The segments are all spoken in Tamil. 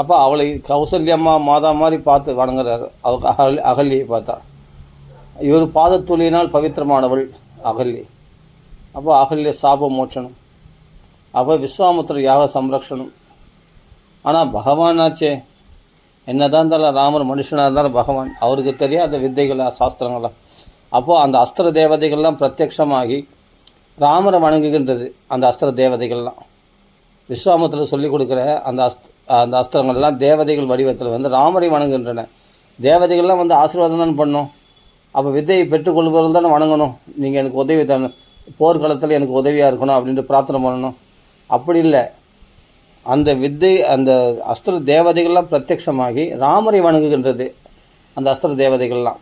அப்போ அவளை கௌசல்யம்மா மாதா மாதிரி பார்த்து வணங்குறாரு. அகல்யை பார்த்தா இவர் பாதத்துளியினால் பவித்திரமானவள் அகல்யை. அப்போ அகல்ய சாப மோட்சனம். அப்போ விஸ்வாமித்திர யாக சம்ரக்ஷணம். ஆனால் பகவானாச்சே, என்னதான் இருந்தாலும் ராமர் மனுஷனாக இருந்தாலும் பகவான், அவருக்கு தெரியாத வித்தைகளா சாஸ்திரங்களாம். அப்போது அந்த அஸ்திர தேவதைகள்லாம் பிரத்யக்ஷமாகி ராமரை வணங்குகின்றது. அந்த அஸ்திர தேவதைகள்லாம் விஸ்வாமித்திரர் சொல்லிக் கொடுக்குற அந்த அஸ்திரங்கள்லாம் தேவதைகள் வடிவத்தில் வந்து ராமரை வணங்குகின்றன. தேவதைகள்லாம் வந்து ஆசீர்வாதம் தான் பண்ணணும். அப்போ வித்தையை பெற்றுக்கொள்பவர்கள் தானே வணங்கணும். நீங்கள் எனக்கு உதவி தரணும், போர்க்களத்தில் எனக்கு உதவியாக இருக்கணும் அப்படின்ட்டு பிரார்த்தனை பண்ணணும். அப்படி இல்லை, அந்த வித்தை அந்த அஸ்திர தேவதைகள்லாம் பிரத்யக்ஷமாகி ராமரை வணங்குகின்றது அந்த அஸ்திர தேவதைகள்லாம்.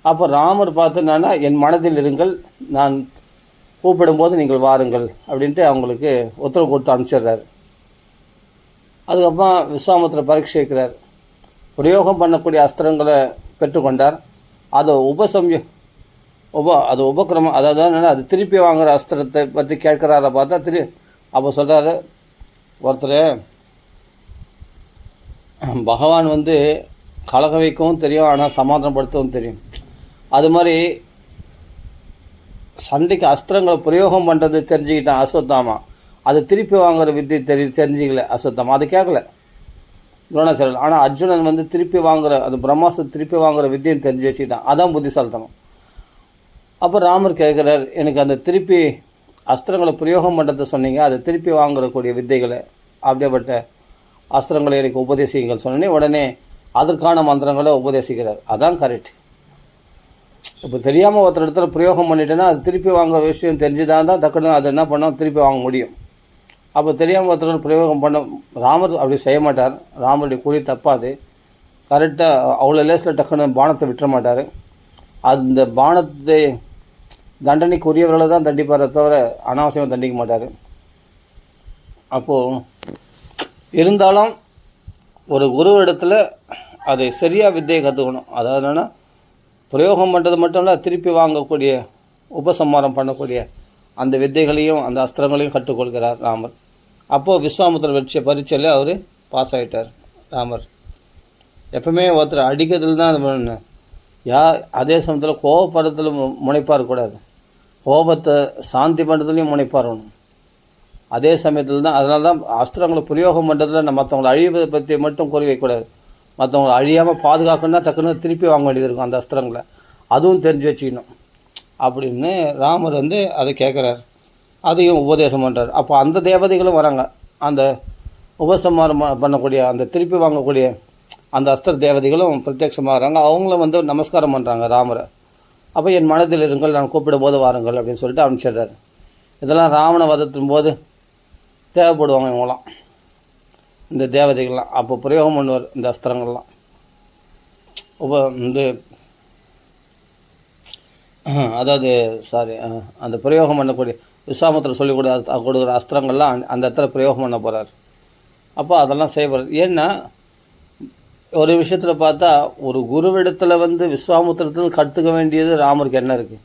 அப்போ ராமர் பார்த்து என்னன்னா, என் மனதில் இருங்கள், நான் கூப்பிடும்போது நீங்கள் வாருங்கள் அப்படின்ட்டு அவங்களுக்கு உத்தரவு கொடுத்து அனுப்பிச்சிடுறாரு. அதுக்கப்புறம் விஸ்வாமித்திர பரீட்சை வைக்கிறார். பிரயோகம் பண்ணக்கூடிய அஸ்திரங்களை பெற்றுக்கொண்டார். அதை அது உபக்கிரமம், அதாவது என்னென்னா அது திருப்பி வாங்குகிற அஸ்திரத்தை பற்றி கேட்குறார பார்த்தா அப்போ சொல்கிறாரு ஒருத்தர், பகவான் வந்து கலக வைக்கவும் தெரியும், ஆனால் சமாதானப்படுத்தவும் தெரியும். அது மாதிரி சண்டைக்கு அஸ்திரங்களை பிரயோகம் பண்ணுறது தெரிஞ்சுக்கிட்டான் அஸ்வத்தாமா. அது திருப்பி வாங்குகிற வித்தை தெரிஞ்சிக்கல அஸ்வத்தாமா, அது கேட்கல துரோணாச்சாரியர். ஆனால் அர்ஜுனன் வந்து திருப்பி வாங்குகிற அந்த பிரம்மாஸ்திரத்தை திருப்பி வாங்குகிற வித்தியை தெரிஞ்சு வச்சுக்கிட்டான். அதான் புத்திசாலித்தனம். அப்போ ராமர் கேட்குறார், எனக்கு அந்த திருப்பி அஸ்திரங்களை பிரயோகம் பண்ணுறதை சொன்னீங்க, அதை திருப்பி வாங்குறக்கூடிய வித்தைகளை அப்படியேப்பட்ட அஸ்திரங்களை எனக்கு உபதேசிங்கள் சொன்னே. உடனே அதற்கான மந்திரங்களை உபதேசிக்கிறார். அதான் கரெக்ட். இப்போ தெரியாமல் ஒருத்தர் இடத்துல பிரயோகம் பண்ணிட்டேன்னா அது திருப்பி வாங்குற விஷயம் தெரிஞ்சுதான் டக்குன்னு அது என்ன பண்ணோம், திருப்பி வாங்க முடியும். அப்போ தெரியாமல் ஒருத்தர் பிரயோகம் பண்ண ராமர் அப்படி செய்ய மாட்டார். ராமருடைய குறி தப்பாது. கரெக்டாக அவ்வளோ லேஸில் டக்குன்னு பானத்தை விட்டுற மாட்டார். அந்த பானத்தை தண்டனைக்குரியவர்களை தான் தண்டிப்பாரை தவிர அனாவசியமாக தண்டிக்க மாட்டார். அப்போது இருந்தாலும் ஒரு குரு இடத்துல அதை சரியாக வித்தையை கற்றுக்கணும். அதாவது என்னென்னா, பிரயோகம் பண்ணுறது மட்டும் இல்லை, திருப்பி வாங்கக்கூடிய உபசம்மாரம் பண்ணக்கூடிய அந்த வித்தைகளையும் அந்த அஸ்திரங்களையும் கற்றுக்கொள்கிறார் ராமர். அப்போது விஸ்வாமித்திர பரீட்சையில் அவர் பாஸ் ஆகிட்டார் ராமர். எப்பவுமே ஒருத்தர் அடிக்கிறதுல தான் அது பண்ணணும். அதே சமயத்தில் கோபப்படுறதுல முனைப்பார் கூடாது, கோபத்தை சாந்தி பண்ணுறதுலையும் முனைப்பார் வேணும் அதே சமயத்தில் தான். அதனால தான் அஸ்திரங்களை பிரயோகம் பண்ணுறதுல நம்ம மற்றவங்களை அழிவதை பற்றி மட்டும் குறி வைக்கக்கூடாது. மற்றவங்களை அழியாமல் பாதுகாக்கணும்னா டக்குன்னு திருப்பி வாங்க வேண்டியது இருக்கும் அந்த அஸ்திரங்களை, அதுவும் தெரிஞ்சு வச்சுக்கணும் அப்படின்னு ராமர் வந்து அதை கேட்குறார். அதையும் உபதேசம் பண்ணுறார். அப்போ அந்த தேவதைகளும் வராங்க, அந்த உபசம்மாரம் பண்ணக்கூடிய அந்த திருப்பி வாங்கக்கூடிய அந்த அஸ்திர தேவதைகளும் பிரத்யட்சமாகறாங்க. அவங்களும் வந்து நமஸ்காரம் பண்ணுறாங்க ராமரை. அப்போ என் மனதில் இருங்கள், நான் கூப்பிடும் போது வாருங்கள் அப்படின்னு சொல்லிட்டு அனுப்பிச்சிடுறாரு. இதெல்லாம் ராவண வதத்தின் போது தேவைப்படுவாங்க இவங்களாம், இந்த தேவதைகள்லாம். அப்போ பிரயோகம் பண்ணுவார் இந்த அஸ்திரங்கள்லாம். அதாவது அந்த பிரயோகம் பண்ணக்கூடிய விஸ்வாமித்திரர் சொல்லிக் கொடுக்குற அஸ்திரங்கள்லாம் அந்த இடத்துல பிரயோகம் பண்ண போகிறார். அப்போ அதெல்லாம் செய்யப்படுறது. ஏன்னா ஒரு விஷயத்தில் பார்த்தா ஒரு குருவிடத்தில் வந்து விஸ்வாமித்திரத்தில் கற்றுக்க வேண்டியது ராமருக்கு என்ன இருக்குது?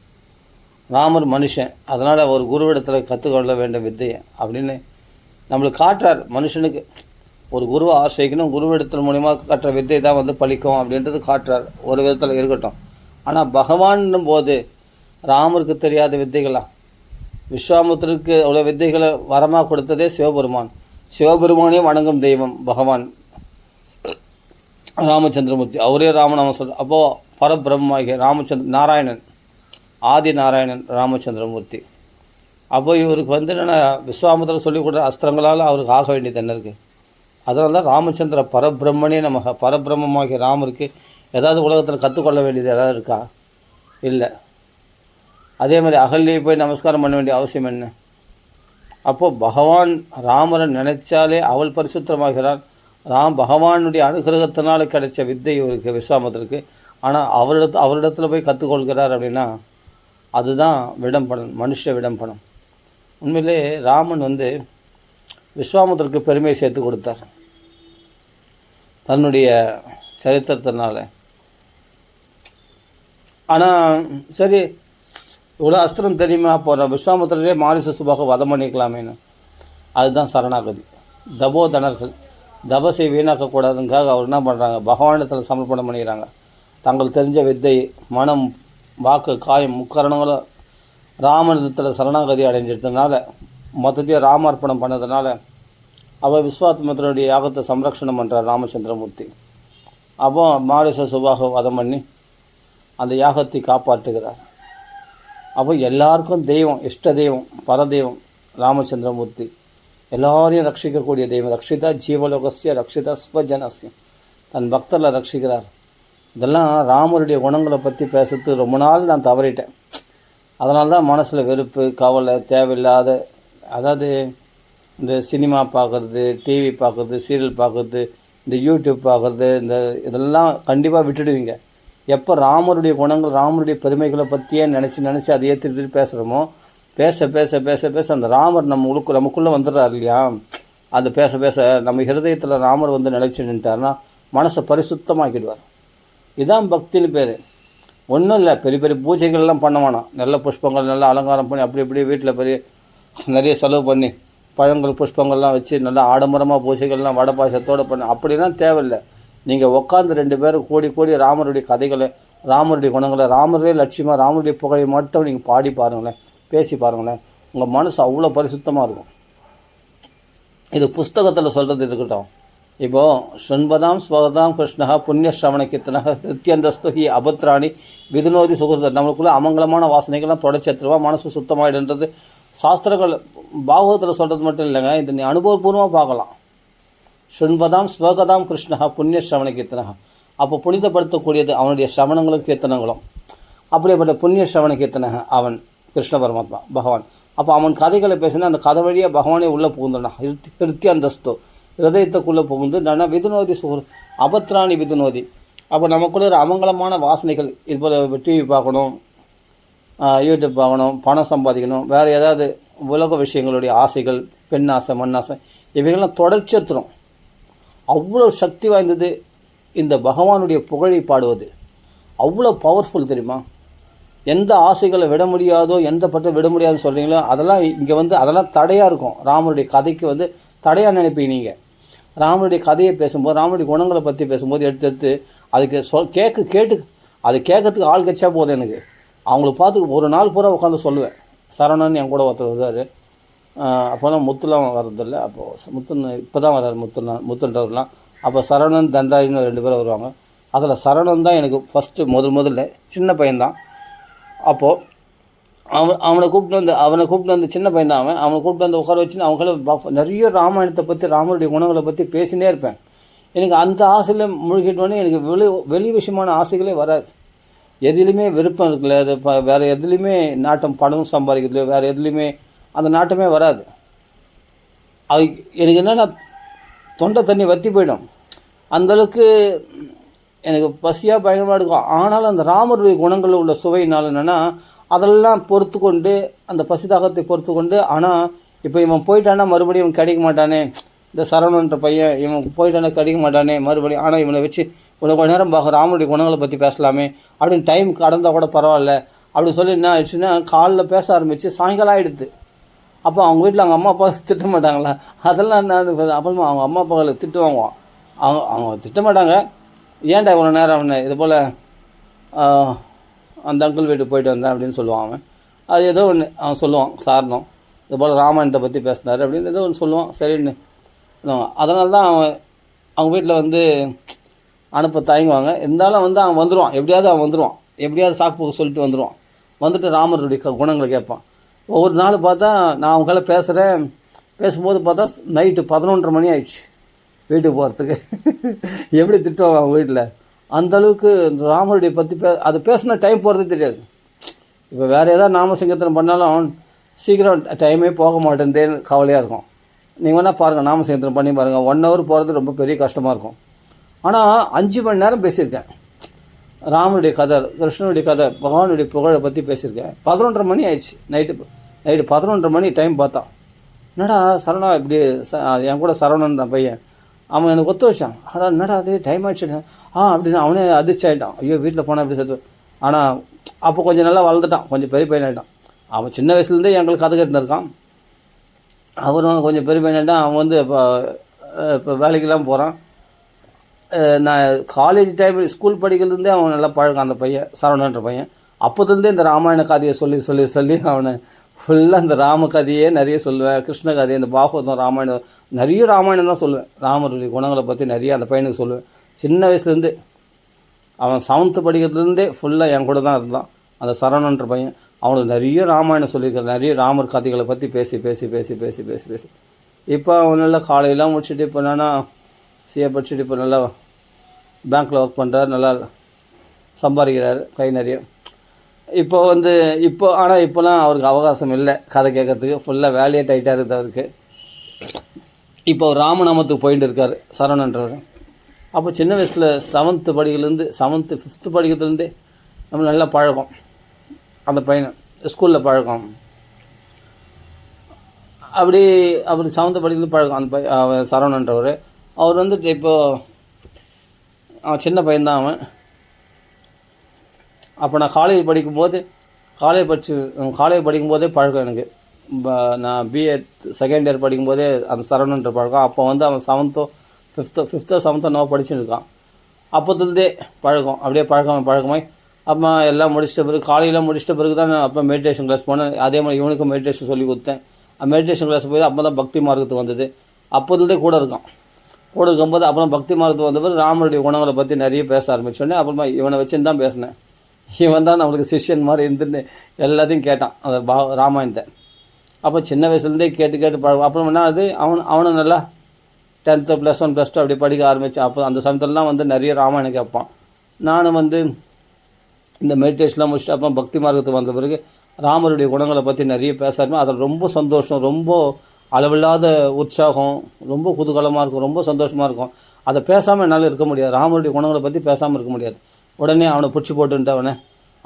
ராமர் மனுஷன், அதனால் ஒரு குருவிடத்தில் கற்றுக்கொள்ள வேண்டிய வித்தையை அப்படின்னு நம்மளுக்கு காட்டுறார். மனுஷனுக்கு ஒரு குருவை ஆசிரியக்கணும், குருவிடத்தில் மூலிமா கட்டுற வித்தை தான் வந்து பழிக்கும் அப்படின்றது காட்டுறார். ஒரு விதத்தில் இருக்கட்டும். ஆனால் பகவான்னும் போது ராமருக்கு தெரியாத வித்தைகளா? விஸ்வாமித்திரருக்கு அவ்வளோ வித்தைகளை வரமாக கொடுத்ததே சிவபெருமான். சிவபெருமானையும் வணங்கும் தெய்வம் பகவான் ராமச்சந்திரமூர்த்தி. அவரே ராமநாமம் சொல்ற. அப்போது பரபிரம்மாகிய நாராயணன், ஆதி நாராயணன் ராமச்சந்திரமூர்த்தி. அப்போ இவருக்கு வந்து என்னென்னா விஸ்வாமித்திரர் சொல்லிக் கொடுக்குற அஸ்திரங்களால் அவருக்கு ஆக வேண்டியது என்ன இருக்குது? அதனால தான் ராமச்சந்திர பரபிரம்மனே நமக்கு. பரபிரம்மமாகிய ராமருக்கு ஏதாவது உலகத்தில் கற்றுக்கொள்ள வேண்டியது ஏதாவது இருக்கா? இல்லை. அதே மாதிரி அகல்யை போய் நமஸ்காரம் பண்ண வேண்டிய அவசியம் என்ன? அப்போது பகவான் ராமரை நினைச்சாலே அவள் பரிசுத்தமாகிறான். பகவானுடைய அனுகிரகத்தினால கிடைச்ச வித்தை இவருக்கு விஸ்வாமித்திரருக்கு. ஆனால் அவரிடத்தில் போய் கற்றுக்கொள்கிறார் அப்படின்னா அதுதான் விடம்பனம், மனுஷ விடம்பனம். உண்மையிலே ராமன் வந்து விஸ்வாமித்திரருக்கு பெருமையை சேர்த்து கொடுத்தார் தன்னுடைய சரித்திரத்தினால. ஆனால் சரி, இவ்வளோ அஸ்திரம் தெரியுமா, போகிற விஸ்வாமித்திரரே மாரிச சுபாக வதம் பண்ணிக்கலாமேன்னு. அதுதான் சரணாகதி. தபோதனர்கள் தபசை வீணாக்கக்கூடாதுங்காக அவர் என்ன பண்ணுறாங்க, பகவானிடத்தில் சமர்ப்பணம் பண்ணிக்கிறாங்க. தங்கள் தெரிஞ்ச வித்தை, மனம், வாக்கு, காயம் முக்கரணங்களும் ராமனிடத்தில் சரணாகதி அடைஞ்சிருந்ததுனால, மொத்தத்தையும் ராமார்ப்பணம் பண்ணதுனால அவர் விஸ்வாத்மத்தினுடைய யாகத்தை சம்ரக்ஷணம் பண்ணுறார் ராமச்சந்திரமூர்த்தி. அப்போ மாரிச சுபாக வதம் பண்ணி அந்த யாகத்தை காப்பாற்றுகிறார். அப்போ எல்லாருக்கும் தெய்வம், இஷ்ட தெய்வம், பரதெய்வம் ராமச்சந்திரமூர்த்தி, எல்லாரையும் ரட்சிக்கக்கூடிய தெய்வம். ரக்ஷிதா ஜீவலோகஸ்ய ரக்ஷிதா ஸ்வஜனஸ்ய, தன் பக்தர்களை ரட்சிக்கிறார். இதெல்லாம் ராமருடைய குணங்களை பற்றி பேசுறதுக்கு ரொம்ப நாள் நான் தவறிட்டேன். அதனால தான் மனசில் வெறுப்பு, கவலை, தேவையில்லாத, அதாவது இந்த சினிமா பார்க்குறது, டிவி பார்க்குறது, சீரியல் பார்க்குறது, இந்த யூடியூப் பார்க்குறது, இதெல்லாம் கண்டிப்பாக விட்டுடுவீங்க. எப்போ ராமருடைய குணங்கள், ராமருடைய பெருமைகளை பற்றியே நினச்சி அதையே திருப்பி பேசுகிறோமோ, பேச பேச பேச பேச அந்த ராமர் நமக்குள்ளே வந்துடுறாரு இல்லையா, அது பேச பேச நம்ம ஹிருதயத்தில் ராமர் வந்து நிலைச்சி நின்ட்டார்னா மனசை பரிசுத்தமாக்கிடுவார். இதுதான் பக்தின்னு பேர். ஒன்றும் இல்லை, பெரிய பெரிய பூஜைகள்லாம் பண்ண வேணாம். நல்ல புஷ்பங்கள் நல்லா அலங்காரம் பண்ணி அப்படி இப்படி வீட்டில் பெரிய நிறைய செலவு பண்ணி பழங்கள் புஷ்பங்கள்லாம் வச்சு நல்லா ஆடம்பரமாக பூஜைகள்லாம் வடை பாயசத்தோடு பண்ணி அப்படிலாம் தேவையில்லை. நீங்கள் உட்காந்து 2 பேரும் கூடி ராமருடைய கதைகளை, ராமருடைய குணங்களை, ராமரே லட்சியமாக ராமருடைய புகழை மட்டும் நீங்கள் பாடி பாருங்களேன், பேசி பாருங்களேன், உங்கள் மனசு அவ்வளோ பரிசுத்தமாக இருக்கும். இது புஸ்தகத்தில் சொல்கிறது இருக்கட்டும். இப்போது ஷண்பதாம் ஸ்வகதாம் கிருஷ்ணா புண்ணிய ஸ்ரவண கீர்த்தனக நித்யந்தஸ்து ஹி அபத்ராணி விதுநோதி சுகர், நம்மளுக்குள்ளே அமங்கலமான வாசனைகள்லாம் தொடச்சி எடுத்துருவா, மனசு சுத்தமாகிடுன்றது சாஸ்திரங்கள் பாகவத்தில் சொல்கிறது மட்டும் இல்லைங்க, இதை நீ அனுபவபூர்வமாக பார்க்கலாம். ஷண்பதாம் ஸ்வகதாம் கிருஷ்ணா புண்ணிய ஸ்ரவண கீர்த்தனக, அப்போ புனிதப்படுத்தக்கூடியது அவனுடைய ஸ்ரவணங்களும் கீர்த்தனங்களும். அப்படியேப்பட்ட புண்ணிய ஸ்ரவண கீர்த்தனக அவன் கிருஷ்ண பரமாத்மா பகவான். அப்போ அவன் கதைகளை பேசினா அந்த கதை வழியாக பகவானே உள்ளே புகுந்துடனா, நித்யந்தஸ்தோ ஹிருதயத்துக்குள்ளே புகுந்து நான் விதுநோதி சுகர் அபத்ராணி விதுநோதி. அப்போ நமக்குள்ள ஒரு அமங்கலமான வாசனைகள், இது போல் டிவி பார்க்கணும், யூடியூப் பார்க்கணும், பணம் சம்பாதிக்கணும், வேறு ஏதாவது உலக விஷயங்களுடைய ஆசைகள், பெண் ஆசை, மண் ஆசை, இவைகள்லாம் தொடர்ச்சி தரும். அவ்வளோ சக்தி வாய்ந்தது இந்த பகவானுடைய புகழை பாடுவது. அவ்வளோ பவர்ஃபுல் தெரியுமா. எந்த ஆசைகளை விட முடியாதோ, எந்த பட்டை விட முடியாதுன்னு சொல்கிறீங்களோ அதெல்லாம் இங்கே வந்து அதெல்லாம் தடையாக இருக்கும். ராமருடைய கதைக்கு வந்து தடையாக நினைப்பீங்க நீங்கள். ராமருடைய கதையை பேசும்போது, ராமருடைய குணங்களை பற்றி பேசும்போது எடுத்து அதுக்கு கேட்டு அது கேட்கறதுக்கு ஆள் கட்சா போதும். எனக்கு அவங்கள பார்த்து ஒரு நாள் பூரா உட்காந்து சொல்லுவேன். சரவணன் என் கூட ஒருத்தர் வருவார். அப்போ தான் முத்துலாம் வர்றதில்லை. அப்போது முத்துன்னு இப்போ தான் வர்றாரு, முத்துன்றவர்லாம். அப்போ சரவணன் தண்டாயின்னு 2 பேர் வருவாங்க. அதில் சரவணன் தான் எனக்கு ஃபஸ்ட்டு முதல்ல சின்ன பையன்தான். அப்போது அவனை கூப்பிட்டு வந்து சின்ன பையன் தான் அவனை கூப்பிட்டு வந்து உட்கார வச்சுன்னு அவங்கள நிறைய ராமாயணத்தை பற்றி, ராமருடைய குணங்களை பற்றி பேசினே இருப்பேன். எனக்கு அந்த ஆசையில் முழுகிட்டோன்னே எனக்கு வெளி விஷயமான ஆசைகளே வராது. எதுலேயுமே விருப்பம் இருக்குல்ல, அது வேறு எதுலேயுமே நாட்டம், பணம் சம்பாதிக்கிறதுலையோ வேறு எதுலேயுமே அந்த நாட்டமே வராது. அது எனக்கு என்னென்னா தொண்டை தண்ணி வற்றி போயிடும். அந்தளவுக்கு எனக்கு பசியாக பயங்கரமாக இருக்கும். ஆனாலும் அந்த ராமருடைய குணங்களில் உள்ள சுவையினால் என்னென்னா அதெல்லாம் பொறுத்து கொண்டு, அந்த பசிதாகத்தை பொறுத்து கொண்டு, ஆனால் இப்போ இவன் போயிட்டானா மறுபடியும் இவன் கிடைக்க மாட்டானே, இந்த சரவணன்ற பையன் இவன் போயிட்டானா கிடைக்க மாட்டானே மறுபடியும், ஆனால் இவனை வச்சு கொஞ்ச நேரம் ராமருடைய குணங்களை பற்றி பேசலாமே அப்படின்னு டைம் கடந்தால் கூட பரவாயில்ல அப்படின்னு சொல்லி என்ன ஆயிடுச்சுன்னா காலையில் பேச ஆரம்பித்து சாயங்காலம் ஆகிடுது. அப்போ அவங்க வீட்டில் அவங்க அம்மா அப்பா திட்ட மாட்டாங்களா, அதெல்லாம் நான் அப்புறமா அவங்க அம்மா அப்பாவை திட்டு வாங்குவான். அவங்க திட்ட மாட்டாங்க, ஏன்டா இவ்வளோ நேரம் அவனை இது போல் அந்த அங்கிள் வீட்டுக்கு போயிட்டு வந்தேன் அப்படின்னு சொல்லுவான் அவன். அது ஏதோ ஒன்று அவன் சொல்லுவான் காரணம், இது போல் ராமாயணத்தை பற்றி பேசினார் அப்படின்னு ஏதோ ஒன்று சொல்லுவான். சரின்னு அதனால தான் அவங்க வீட்டில் வந்து அனுப்ப தயங்குவாங்க. இருந்தாலும் வந்து அவன் வந்துடுவான், எப்படியாவது சாக்கு சொல்லிட்டு வந்துடுவான். வந்துட்டு ராமருடைய குணங்களை கேட்பான். ஒவ்வொரு நாள் பார்த்தா நான் அவங்கள பேசும்போது பார்த்தா நைட்டு 11:30 மணி ஆயிடுச்சு வீட்டுக்கு போகிறதுக்கு. எப்படி திட்டுவாங்க அவங்க வீட்டில். அந்தளவுக்கு ராமருடைய பற்றி அது பேசினா டைம் போகிறதே தெரியாது. இப்போ வேறு ஏதாவது நாமசங்கீர்த்தனம் பண்ணாலும் சீக்கிரம் டைமே போக மாட்டேந்தேன்னு கவலையாக இருக்கும். நீங்கள் வேணால் பாருங்கள், நாமசங்கீர்த்தனம் பண்ணி பாருங்கள், 1 hour போகிறது ரொம்ப பெரிய கஷ்டமாக இருக்கும். ஆனால் 5 மணி நேரம் பேசியிருக்கேன். ராமனுடைய கதை, கிருஷ்ணனுடைய கதை, பகவானுடைய புகழை பற்றி பேசியிருக்கேன். 11:30 மணி ஆயிடுச்சு நைட்டு 11:30 மணி டைம் பார்த்தான். என்னடா சரவணா இப்படி என் கூட சரவணன் தான் பையன், அவன் எனக்கு ஒத்து வச்சான். ஆனால் என்னடா அது டைம் ஆகிடுச்சு அப்படின்னு அவனே அதிர்ச்சி ஆகிட்டான். ஐயோ வீட்டில் போனால் அப்படி சேர்த்து. ஆனால் அப்போ கொஞ்சம் நல்லா வளர்ந்துட்டான், கொஞ்சம் பெரிய பையன் ஆகிட்டான். அவன் சின்ன வயசுலேருந்தே எங்களுக்கு கதை கட்டுன்னு இருக்கான். அவரும் கொஞ்சம் பெரிய பையன் ஆகிட்டான். அவன் வந்து இப்போ இப்போ வேலைக்கெல்லாம் போகிறான். நான் காலேஜ் டைம் ஸ்கூல் படிக்கிறதுலேருந்தே அவன் நல்லா பழக்கம், அந்த பையன் சரவணன்ற பையன். அப்போதுலேருந்தே இந்த ராமாயண கதையை சொல்லி சொல்லி சொல்லி அவனை ஃபுல்லாக இந்த ராம கதையே நிறைய சொல்லுவேன், கிருஷ்ண கதை, இந்த பாகவதம், ராமாயணம், நிறைய ராமாயணம் தான் சொல்லுவேன். ராமருடைய குணங்களை பற்றி நிறைய அந்த பையனுக்கு சொல்லுவேன். சின்ன வயசுலேருந்து அவன் 7th படிக்கிறதுலேருந்தே ஃபுல்லாக என் கூட தான் இருந்தான் அந்த சரவணன்ற பையன். அவனுக்கு நிறைய ராமாயணம் சொல்லியிருக்காரு, நிறைய ராமர் கதைகளை பற்றி பேசி பேசி பேசி பேசி பேசி பேசி இப்போ அவன் நல்லா காலையெல்லாம் முடிச்சுட்டு இப்போ என்னன்னா சிஏ படிச்சுட்டு இப்போ நல்லா பேங்க்கில் ஒர்க் பண்ணுறாரு, நல்லா சம்பாதிக்கிறாரு கை நிறைய. இப்போ ஆனால் இப்போலாம் அவருக்கு அவகாசம் இல்லை கதை கேட்கறதுக்கு, ஃபுல்லாக வேலையே டைட்டாக இருக்குது அவருக்கு. இப்போ ராமநாமத்துக்கு போயிட்டு இருக்கார் சரவணன்றவர். அப்போ சின்ன வயசில் 7th படிக்கிறதுலேருந்து 5th படிக்கிறதுலேருந்தே நம்ம நல்லா பழக்கம் அந்த பையனை, ஸ்கூலில் பழக்கம். அப்படி 7th படிக்கிறது பழக்கம் அந்த அவன் சரவணன்றவர். அவர் வந்துட்டு இப்போது அவன் சின்ன பையன்தான் அவன். அப்போ நான் காலேஜ் படிக்கும்போதே பழக்கம் எனக்கு. நான் பிஏ 2nd இயர் படிக்கும்போதே அந்த சரவணன்ற பழக்கம். அப்போ அவன் 7th 5th 7th படிச்சுட்டு இருக்கான். அப்போதுலேருந்தே பழக்கம், அப்படியே பழக்கமாய் அப்புறமா எல்லாம் முடிச்சிட்ட பிறகு, காலையில் முடிச்சிட்ட பிறகு தான் நான் அப்போ மெடிடேஷன் கிளாஸ் போனேன். அதே மாதிரி இவனுக்கும் மெடிடேஷன் சொல்லி கொடுத்தேன். மெடிடேஷன் கிளாஸ் போய் அப்போ தான் பக்தி மார்க்கத்துக்கு வந்தது. அப்போதுலேருந்தே கூட இருக்கும்போது அப்புறம் பக்தி மார்க்கத்துக்கு வந்த பிறகு ராமனுடைய குணங்களை பற்றி நிறைய பேச ஆரம்பிச்சோடனே அப்புறமா இவனை வச்சுன்னு தான் பேசினேன். இவன் தான் நம்மளுக்கு சிஷ்யன் மாதிரி இருந்துன்னு எல்லாத்தையும் கேட்டான் அந்த ராமாயணத்தை. அப்போ சின்ன வயசுலேருந்தே கேட்டு பழகும். அப்புறம் என்ன அது அவனும் நல்லா 10th +1 +2 அப்படி படிக்க ஆரம்பித்தான். அப்போ அந்த சமயத்துலலாம் நிறைய ராமாயணம் கேட்பான். நானும் இந்த மெடிடேஷன்லாம் முடிச்சுட்டு அப்போ பக்தி மார்க்கத்துக்கு வந்த பிறகு ராமருடைய குணங்களை பற்றி நிறைய பேசாருமே. அதில் ரொம்ப சந்தோஷம், ரொம்ப அளவில்லாத உற்சாகம், ரொம்ப குதூகலமாக இருக்கும், ரொம்ப சந்தோஷமாக இருக்கும். அதை பேசாமல் என்னால் இருக்க முடியாது, ராமருடைய குணங்களை பற்றி பேசாமல் இருக்க முடியாது. உடனே அவனை பிடிச்சி போட்டுன்ட்டு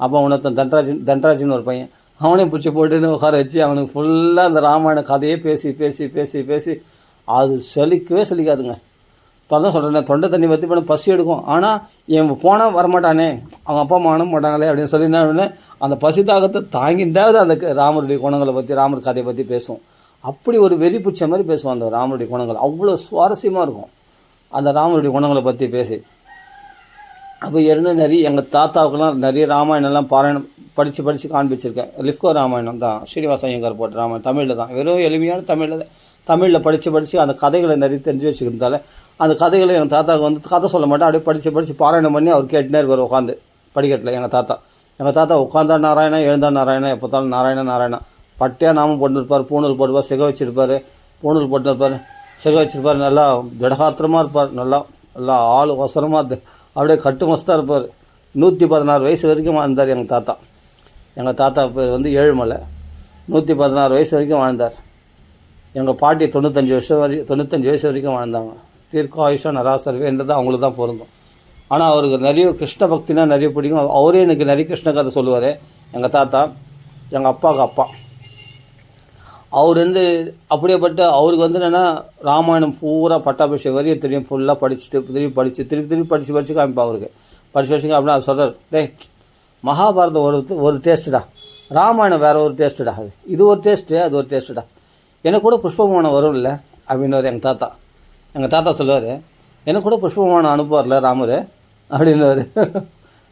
அப்போ உனத்தன் தன்ராஜின்னு ஒரு பையன், அவனையும் பிடிச்சி போட்டுன்னு உட்கார வச்சு அவனுக்கு ஃபுல்லாக அந்த ராமாயண கதையே பேசி பேசி பேசி பேசி அது சலிக்காதுங்க. தான் சொல்கிறேன், தொண்டை தண்ணி பற்றி பண்ண பசி எடுக்கும். ஆனால் இவன் போனால் வரமாட்டானே, அவங்க அப்பா அம்மா அனுப்ப மாட்டாங்களே அப்படின்னு சொல்லி அந்த பசி தாகத்தை தாங்கிட்டாவது அந்த ராமருடைய குணங்களை பற்றி, ராமர் கதையை பற்றி பேசுவோம். அப்படி ஒரு வெறி பிடிச்ச மாதிரி பேசுவோம் அந்த ராமருடைய குணங்கள். அவ்வளோ சுவாரஸ்யமாக இருக்கும் அந்த ராமருடைய குணங்களை பற்றி பேசி. அப்போ நிறைய எங்கள் தாத்தாவுக்கெல்லாம் நிறைய ராமாயணம்லாம் பாராயணம் படித்து காண்பிச்சிருக்கேன். லிஃப்கோ ராமாயணம் தான், ஸ்ரீனிவாச ஐயங்கார் போட்ட ராமாயணம், தமிழில் தான், வெறும் எளிமையான தமிழில் படித்து அந்த கதைகளை நிறைய தெரிஞ்சு வச்சுக்கிறதால அந்த கதைகளை எங்கள் தாத்தாவுக்கு கதை சொல்ல மாட்டேன், அப்படியே படித்து பாராயணம் பண்ணி அவர் கேட்டுனே இருப்பார் உட்காந்து படிக்கட்டில். எங்கள் தாத்தா உட்காந்தா நாராயணா, எழுந்தா நாராயணா, எப்போத்தாலும் நாராயணா பட்டையாக நாமம் போட்டுருப்பார், பூணூல் போட்டுப்பார், சிகை வச்சுருப்பார், பூணூல் போட்டுருப்பார், சிகை வச்சுருப்பார், நல்லா திடகாத்திரமாக இருப்பார், நல்லா ஆள் ஒசரமாக அப்படியே கட்டு மஸ்தாக இருப்பார். 116 வயசு வரைக்கும் வாழ்ந்தார் எங்கள் தாத்தா பேர் ஏழுமலை. 116 வயசு வரைக்கும் வாழ்ந்தார். எங்கள் பாட்டி 95 வயசு வரைக்கும் வாழ்ந்தாங்க. தீர்க்காயுஷா நராசர்வேன்றது அவங்களுக்கு தான் பொருந்தும். ஆனால் அவருக்கு நிறைய கிருஷ்ண பக்தினா நிறைய பிடிக்கும். அவரே எனக்கு நிறைய கிருஷ்ண கதை சொல்லுவார். எங்கள் தாத்தா எங்கள் அப்பாவுக்கு அப்பா அவர் அப்படியேப்பட்ட அவருக்கு என்னென்னா ராமாயணம் பூரா பட்டாபிஷேகம் வரையும் தெரியும், ஃபுல்லாக திருப்பி படித்து காமிப்பா. அவருக்கு படித்து வச்சுக்க அப்படின்னா அவர் சொல்கிறார், டேய் மகாபாரதம் ஒரு டேஸ்ட்டுடா, ராமாயணம் வேறு ஒரு டேஸ்ட்டுடா, இது ஒரு டேஸ்ட்டு, அது ஒரு டேஸ்ட்டுடா, எனக்கு கூட புஷ்பமானம் வரும் இல்லை அப்படின்னுவார் எங்கள் தாத்தா சொல்லுவார். எனக்கு கூட புஷ்பமானம் அனுப்புவார்ல ராமர் அப்படின்னுவார்.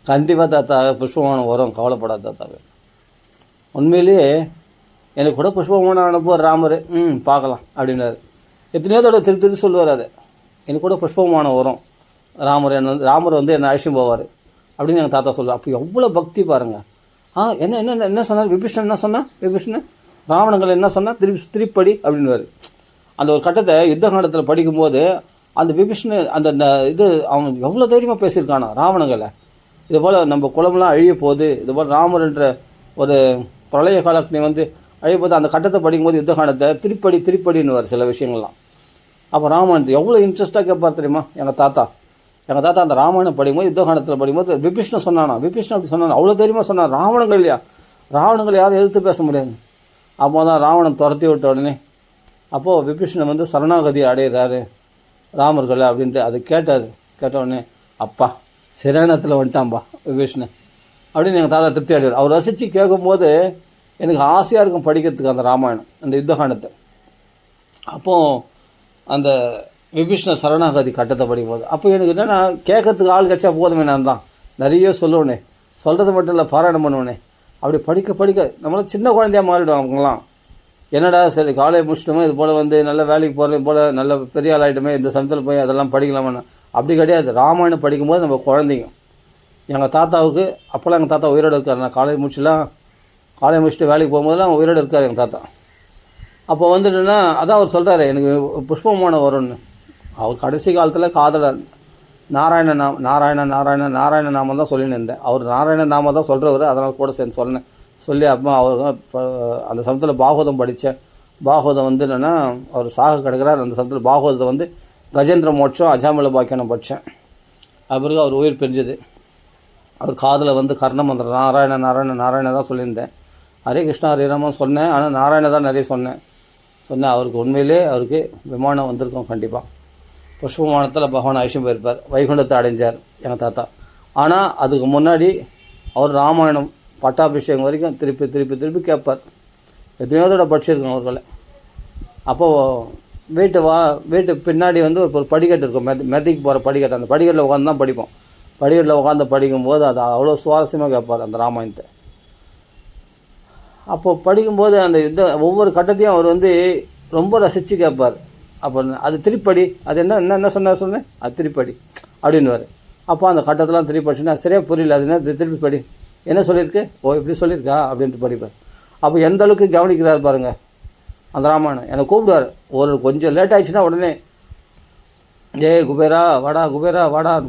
கண்டிப்பாக தாத்தா புஷ்பமானம் வரும், கவலைப்படாத தாத்தாவே. உண்மையிலேயே எனக்கு கூட புஷ்பமானம் அனுப்புவார் ராமர், பார்க்கலாம் அப்படின்னாரு. எத்தனையோ தடவை திருப்பி சொல்லுவார் அதை, எனக்கு கூட புஷ்பமானம் வரும், ராமர் என்னை அழைச்சிட்டு போவார் அப்படின்னு எங்கள் தாத்தா சொல்லுவார். அப்போ எவ்வளோ பக்தி பாருங்கள். என்ன சொன்னார் விபீஷணன், என்ன சொன்னான் விபீஷணன், ராவணங்கள் என்ன சொன்னால் திருப்படி அப்படின்னுவார். அந்த ஒரு கட்டத்தை யுத்த காண்டத்தில் படிக்கும்போது அந்த விபீஷணன் அந்த இது அவன் எவ்வளோ தைரியமாக பேசியிருக்கானா ராவணங்களை. இதுபோல் நம்ம குலமெல்லாம் அழிய போகுது, இதுபோல் ராமர் என்ற ஒரு பிரளய காலத்தினை அழிய போது அந்த கட்டத்தை படிக்கும்போது யுத்த காண்டத்தை திருப்படின்னுவார் சில விஷயங்கள்லாம். அப்போ ராமாயணத்தை எவ்வளோ இன்ட்ரெஸ்ட்டாக கேட்பார் தெரியுமா எங்கள் தாத்தா அந்த ராமாயணம் படிக்கும்போது யுத்த காண்டத்தில் படிக்கும்போது விபீஷணன் சொன்னானா, விபீஷணன் அப்படி சொன்னான், அவ்வளோ தைரியமாக சொன்னான். ராவணங்கள் யாரும் எதிர்த்து பேச முடியாது. அப்போ தான் ராவணன் துரத்தி விட்ட உடனே அப்போது விபீஷணன் சரணாகதி அடைகிறாரு ராமர்கள் அப்படின்ட்டு அது கேட்ட உடனே அப்பா சிரணத்தில் வந்துட்டான்பா விபீஷணன் அப்படின்னு எங்கள் தாத்தா திருப்தி அடைவார். அவர் ரசித்து கேட்கும்போது எனக்கு ஆசையாக இருக்கும் படிக்கிறதுக்கு அந்த ராமாயணம், அந்த யுத்த காண்டத்தை. அப்போது அந்த விபீஷ்ண சரணாகதி கட்டத்தை படிக்கும்போது அப்போ எனக்கு என்னென்னா கேட்கறதுக்கு ஆள் கிடச்சா போதுமே. நான் தான் நிறைய சொல்லுவேனே, சொல்கிறது மட்டும் இல்லை, பாராயணம் பண்ணுவேனே. அப்படி படிக்க படிக்க நம்மளாம் சின்ன குழந்தையாக மாறிவிடும். அவங்களாம் என்னடா சரி காலேஜ் முடிச்சிட்டோமே, இது போல் வந்து நல்ல வேலைக்கு போகிறது போல் நல்ல பெரிய ஆள் ஆகிட்டோமே, இந்த சமயத்தில் போய் அதெல்லாம் படிக்கலாமான்னு. அப்படி கிடையாது. ராமாயணம் படிக்கும்போது நம்ம குழந்தைங்க. எங்கள் தாத்தாவுக்கு அப்போல்லாம் எங்கள் தாத்தா உயிரோடு இருக்கார். நான் காலேஜ் முடிச்சுட்டு வேலைக்கு போகும்போதெல்லாம் உயிரோடு இருக்கார் எங்கள் தாத்தா. அப்போ வந்துட்டுன்னா அதான் அவர் சொல்கிறாரு, எனக்கு புஷ்பமானம் வரும்னு. அவர் கடைசி காலத்தில் காதலர் நாராயண நாமம் தான் சொல்லின்னு இருந்தேன். அவர் நாராயண நாமம் தான் சொல்கிறவர். அதனால் கூட சேர்ந்து சொல்லி அப்போ அவர் அந்த சமயத்தில் பாகவதம் படித்தேன். பாகவதம் வந்து என்னென்னா அவர் சாக கிடக்கிறார். அந்த சமயத்தில் பாகவதத்தை வந்து கஜேந்திர மோட்சம் அஜாமல பாக்கியம் படித்தேன். அப்புறம் அவர் உயிர் பிரிஞ்சது. அவர் காதில் வந்து கர்ணமந்திரம் நாராயண தான் சொல்லியிருந்தேன். ஹரே கிருஷ்ணா ஹரிராமன் சொன்னேன். ஆனால் நாராயண தான் நிறைய சொன்னேன். அவருக்கு உண்மையிலே அவருக்கு விமானம் வந்திருக்கும் கண்டிப்பாக. புஷ்பமானத்தில் பகவான் ஐஷம் போயிருப்பார், வைகுண்டத்தை அடைஞ்சார் எங்கள் தாத்தா. ஆனால் அதுக்கு முன்னாடி அவர் ராமாயணம் பட்டாபிஷேகம் வரைக்கும் திருப்பி கேட்பார். எத்தனையோ தடவை படிச்சிருக்கோம் அவர்களை. அப்போது வீட்டு பின்னாடி வந்து ஒரு படிக்கட்டு இருக்கும், மெதிக்கு போகிற படிக்கட்டு. அந்த படிக்கட்டில் உட்காந்து தான் படிப்போம். படிக்கட்டில் உட்காந்து படிக்கும்போது அது அவ்வளோ சுவாரஸ்யமாக கேட்பார் அந்த ராமாயணத்தை. அப்போது படிக்கும்போது அந்த ஒவ்வொரு கட்டத்தையும் அவர் வந்து ரொம்ப ரசித்து கேட்பார். அப்போ அது திருப்படி, அது என்ன சொன்னேன், அது திருப்படி அப்படின்னுவார். அப்போ அந்த கட்டத்தெல்லாம் திருப்பி படிச்சுன்னா சரியாக புரியல, அது என்ன திருப்பி படி, என்ன சொல்லியிருக்கு, ஓ இப்படி சொல்லியிருக்கா அப்படின்ட்டு படிப்பார். அப்போ எந்த அளவுக்கு கவனிக்கிறார் பாருங்கள் அந்த ராமாயணம். என்னை கூப்பிடுவார். ஒரு கொஞ்சம் லேட் ஆகிடுச்சுன்னா உடனே குபேரா வாடான்னு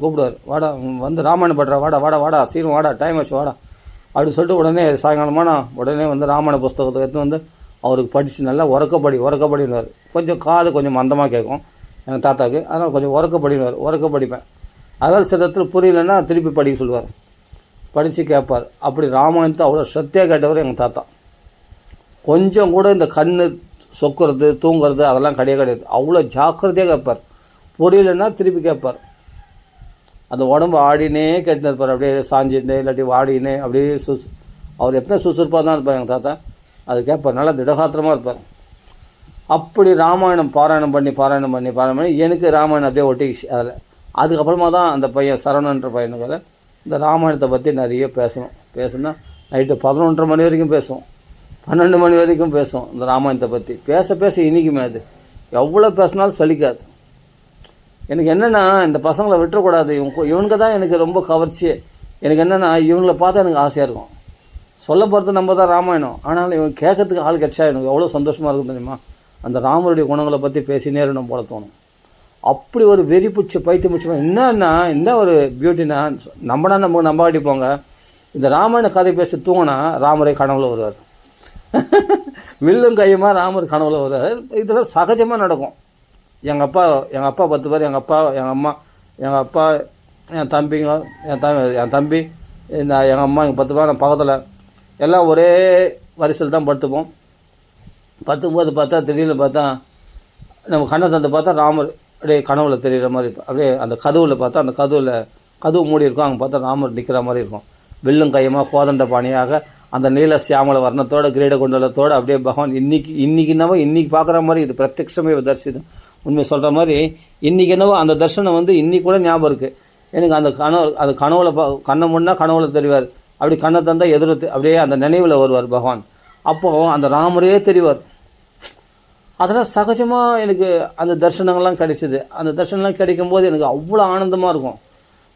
கூப்பிடுவார். வாடா வந்து ராமாயணம் படுறா, வாடா சீரும் வாடா, டைம் ஆச்சு வாடா அப்படி சொல்லிட்டு உடனே சாயங்காலமானா உடனே வந்து ராமாயண புஸ்தகத்தை எடுத்து வந்து அவருக்கு படித்து நல்லா உறக்கப்படினுவார். கொஞ்சம் காது கொஞ்சம் மந்தமாக கேட்கும் எங்கள் தாத்தாவுக்கு. அதனால் கொஞ்சம் உறக்க படிப்பேன். அதனால் சிலத்தில் புரியலன்னா திருப்பி படிக்க சொல்லுவார். படித்து கேட்பார். அப்படி ராமாயணத்தை அவ்வளோ சத்தியாக கேட்டவர் எங்கள் தாத்தா. கொஞ்சம் கூட இந்த கண் சொக்கிறது தூங்குறது அதெல்லாம் கிடையாது. அவ்வளோ ஜாக்கிரதையாக கேட்பார். புரியலன்னா திருப்பி கேட்பார். அந்த உடம்பு ஆடினே கேட்டுன்னு இருப்பார். அப்படியே சாஞ்சிருந்தே இல்லாட்டி வாடினே அப்படியே அவர் எப்போ சுறுசுறுப்பாக தான் இருப்பார் எங்கள் தாத்தா. அது கேட்பார். நல்லா திடகாத்திரமாக இருப்பார். அப்படி ராமாயணம் பாராயணம் பண்ணி எனக்கு ராமாயணம் அப்படியே ஒட்டிக்கிச்சு அதில். அதுக்கப்புறமா தான் அந்த பையன் சரவணன்ற பையனுக்கு இந்த ராமாயணத்தை பற்றி நிறைய பேசணும். நைட்டு 11:30 மணி வரைக்கும் பேசுவோம், 12 மணி வரைக்கும் பேசுவோம் இந்த ராமாயணத்தை பற்றி. பேச இன்றைக்குமே அது எவ்வளோ பேசினாலும் சலிக்காது. எனக்கு என்னென்னா இந்த பசங்களை விட்டுறக்கூடாது. இவனுக்கு தான் எனக்கு ரொம்ப கவர்ச்சியே. எனக்கு என்னென்னா இவங்களை பார்த்தா எனக்கு ஆசையாக இருக்கும். சொல்ல போகிறது நம்ம தான் ராமாயணம். ஆனாலும் இவன் கேட்கறதுக்கு ஆள் கிடச்சா எனக்கு எவ்வளோ சந்தோஷமாக இருக்கும் தெரியுமா. அந்த ராமருடைய குணங்களை பற்றி பேசினே இருக்கணும் போல தோணும். அப்படி ஒரு வெறி பிடிச்சி பைத்தியம் பிடிச்சி என்னன்னா இந்த ஒரு பியூட்டினா நம்ம அடிப்போங்க. இந்த ராமாயண கதை பேசி தூங்கினா ராமரே கனவுல வருவார். வில்லும் கையுமா ராமர் கனவுல வருவார். இதெல்லாம் சகஜமாக நடக்கும். எங்கள் அப்பா 10 பேர், எங்கள் அப்பா என் தம்பிங்க, என் தம்பி எங்கள் அம்மா எங்கள் 10 பேர் பக்கத்தில் எல்லாம் ஒரே வரிசையில் தான் படுத்துப்போம். படுத்தும்போது பார்த்தா திடீர்னு பார்த்தா நம்ம கண்ணை தந்து பார்த்தா ராமர் அப்படியே கனவுல தெரிகிற மாதிரி இருக்கும். அப்படியே அந்த கதவுல பார்த்தா அந்த கதவு மூடி இருக்கும். அங்கே பார்த்தா ராமர் நிற்கிற மாதிரி இருக்கும். வில்லும் கையமாக கோதண்ட பாணியாக அந்த நீல சியாமல வர்ணத்தோட கிரீட குண்டலத்தோடு அப்படியே பகவான் இன்னைக்கு பார்க்குற மாதிரி இது பிரத்யட்சமே தரிசிதம். உண்மை சொல்கிற மாதிரி இன்றைக்கி என்னவோ அந்த தரிசனம் வந்து இன்றைக்கி கூட ஞாபகம் இருக்குது எனக்கு. அந்த கனவுல கண்ணை முன்னா கனவுல தெரிவார். அப்படி கண்ணை தந்தால் அப்படியே அந்த நினைவில் வருவார் பகவான். அப்போது அந்த ராமரே தெரிவார். அதெல்லாம் சகஜமாக எனக்கு அந்த தரிசனங்கள்லாம் கிடைச்சிது. அந்த தரிசனம்லாம் கிடைக்கும்போது எனக்கு அவ்வளோ ஆனந்தமாக இருக்கும்.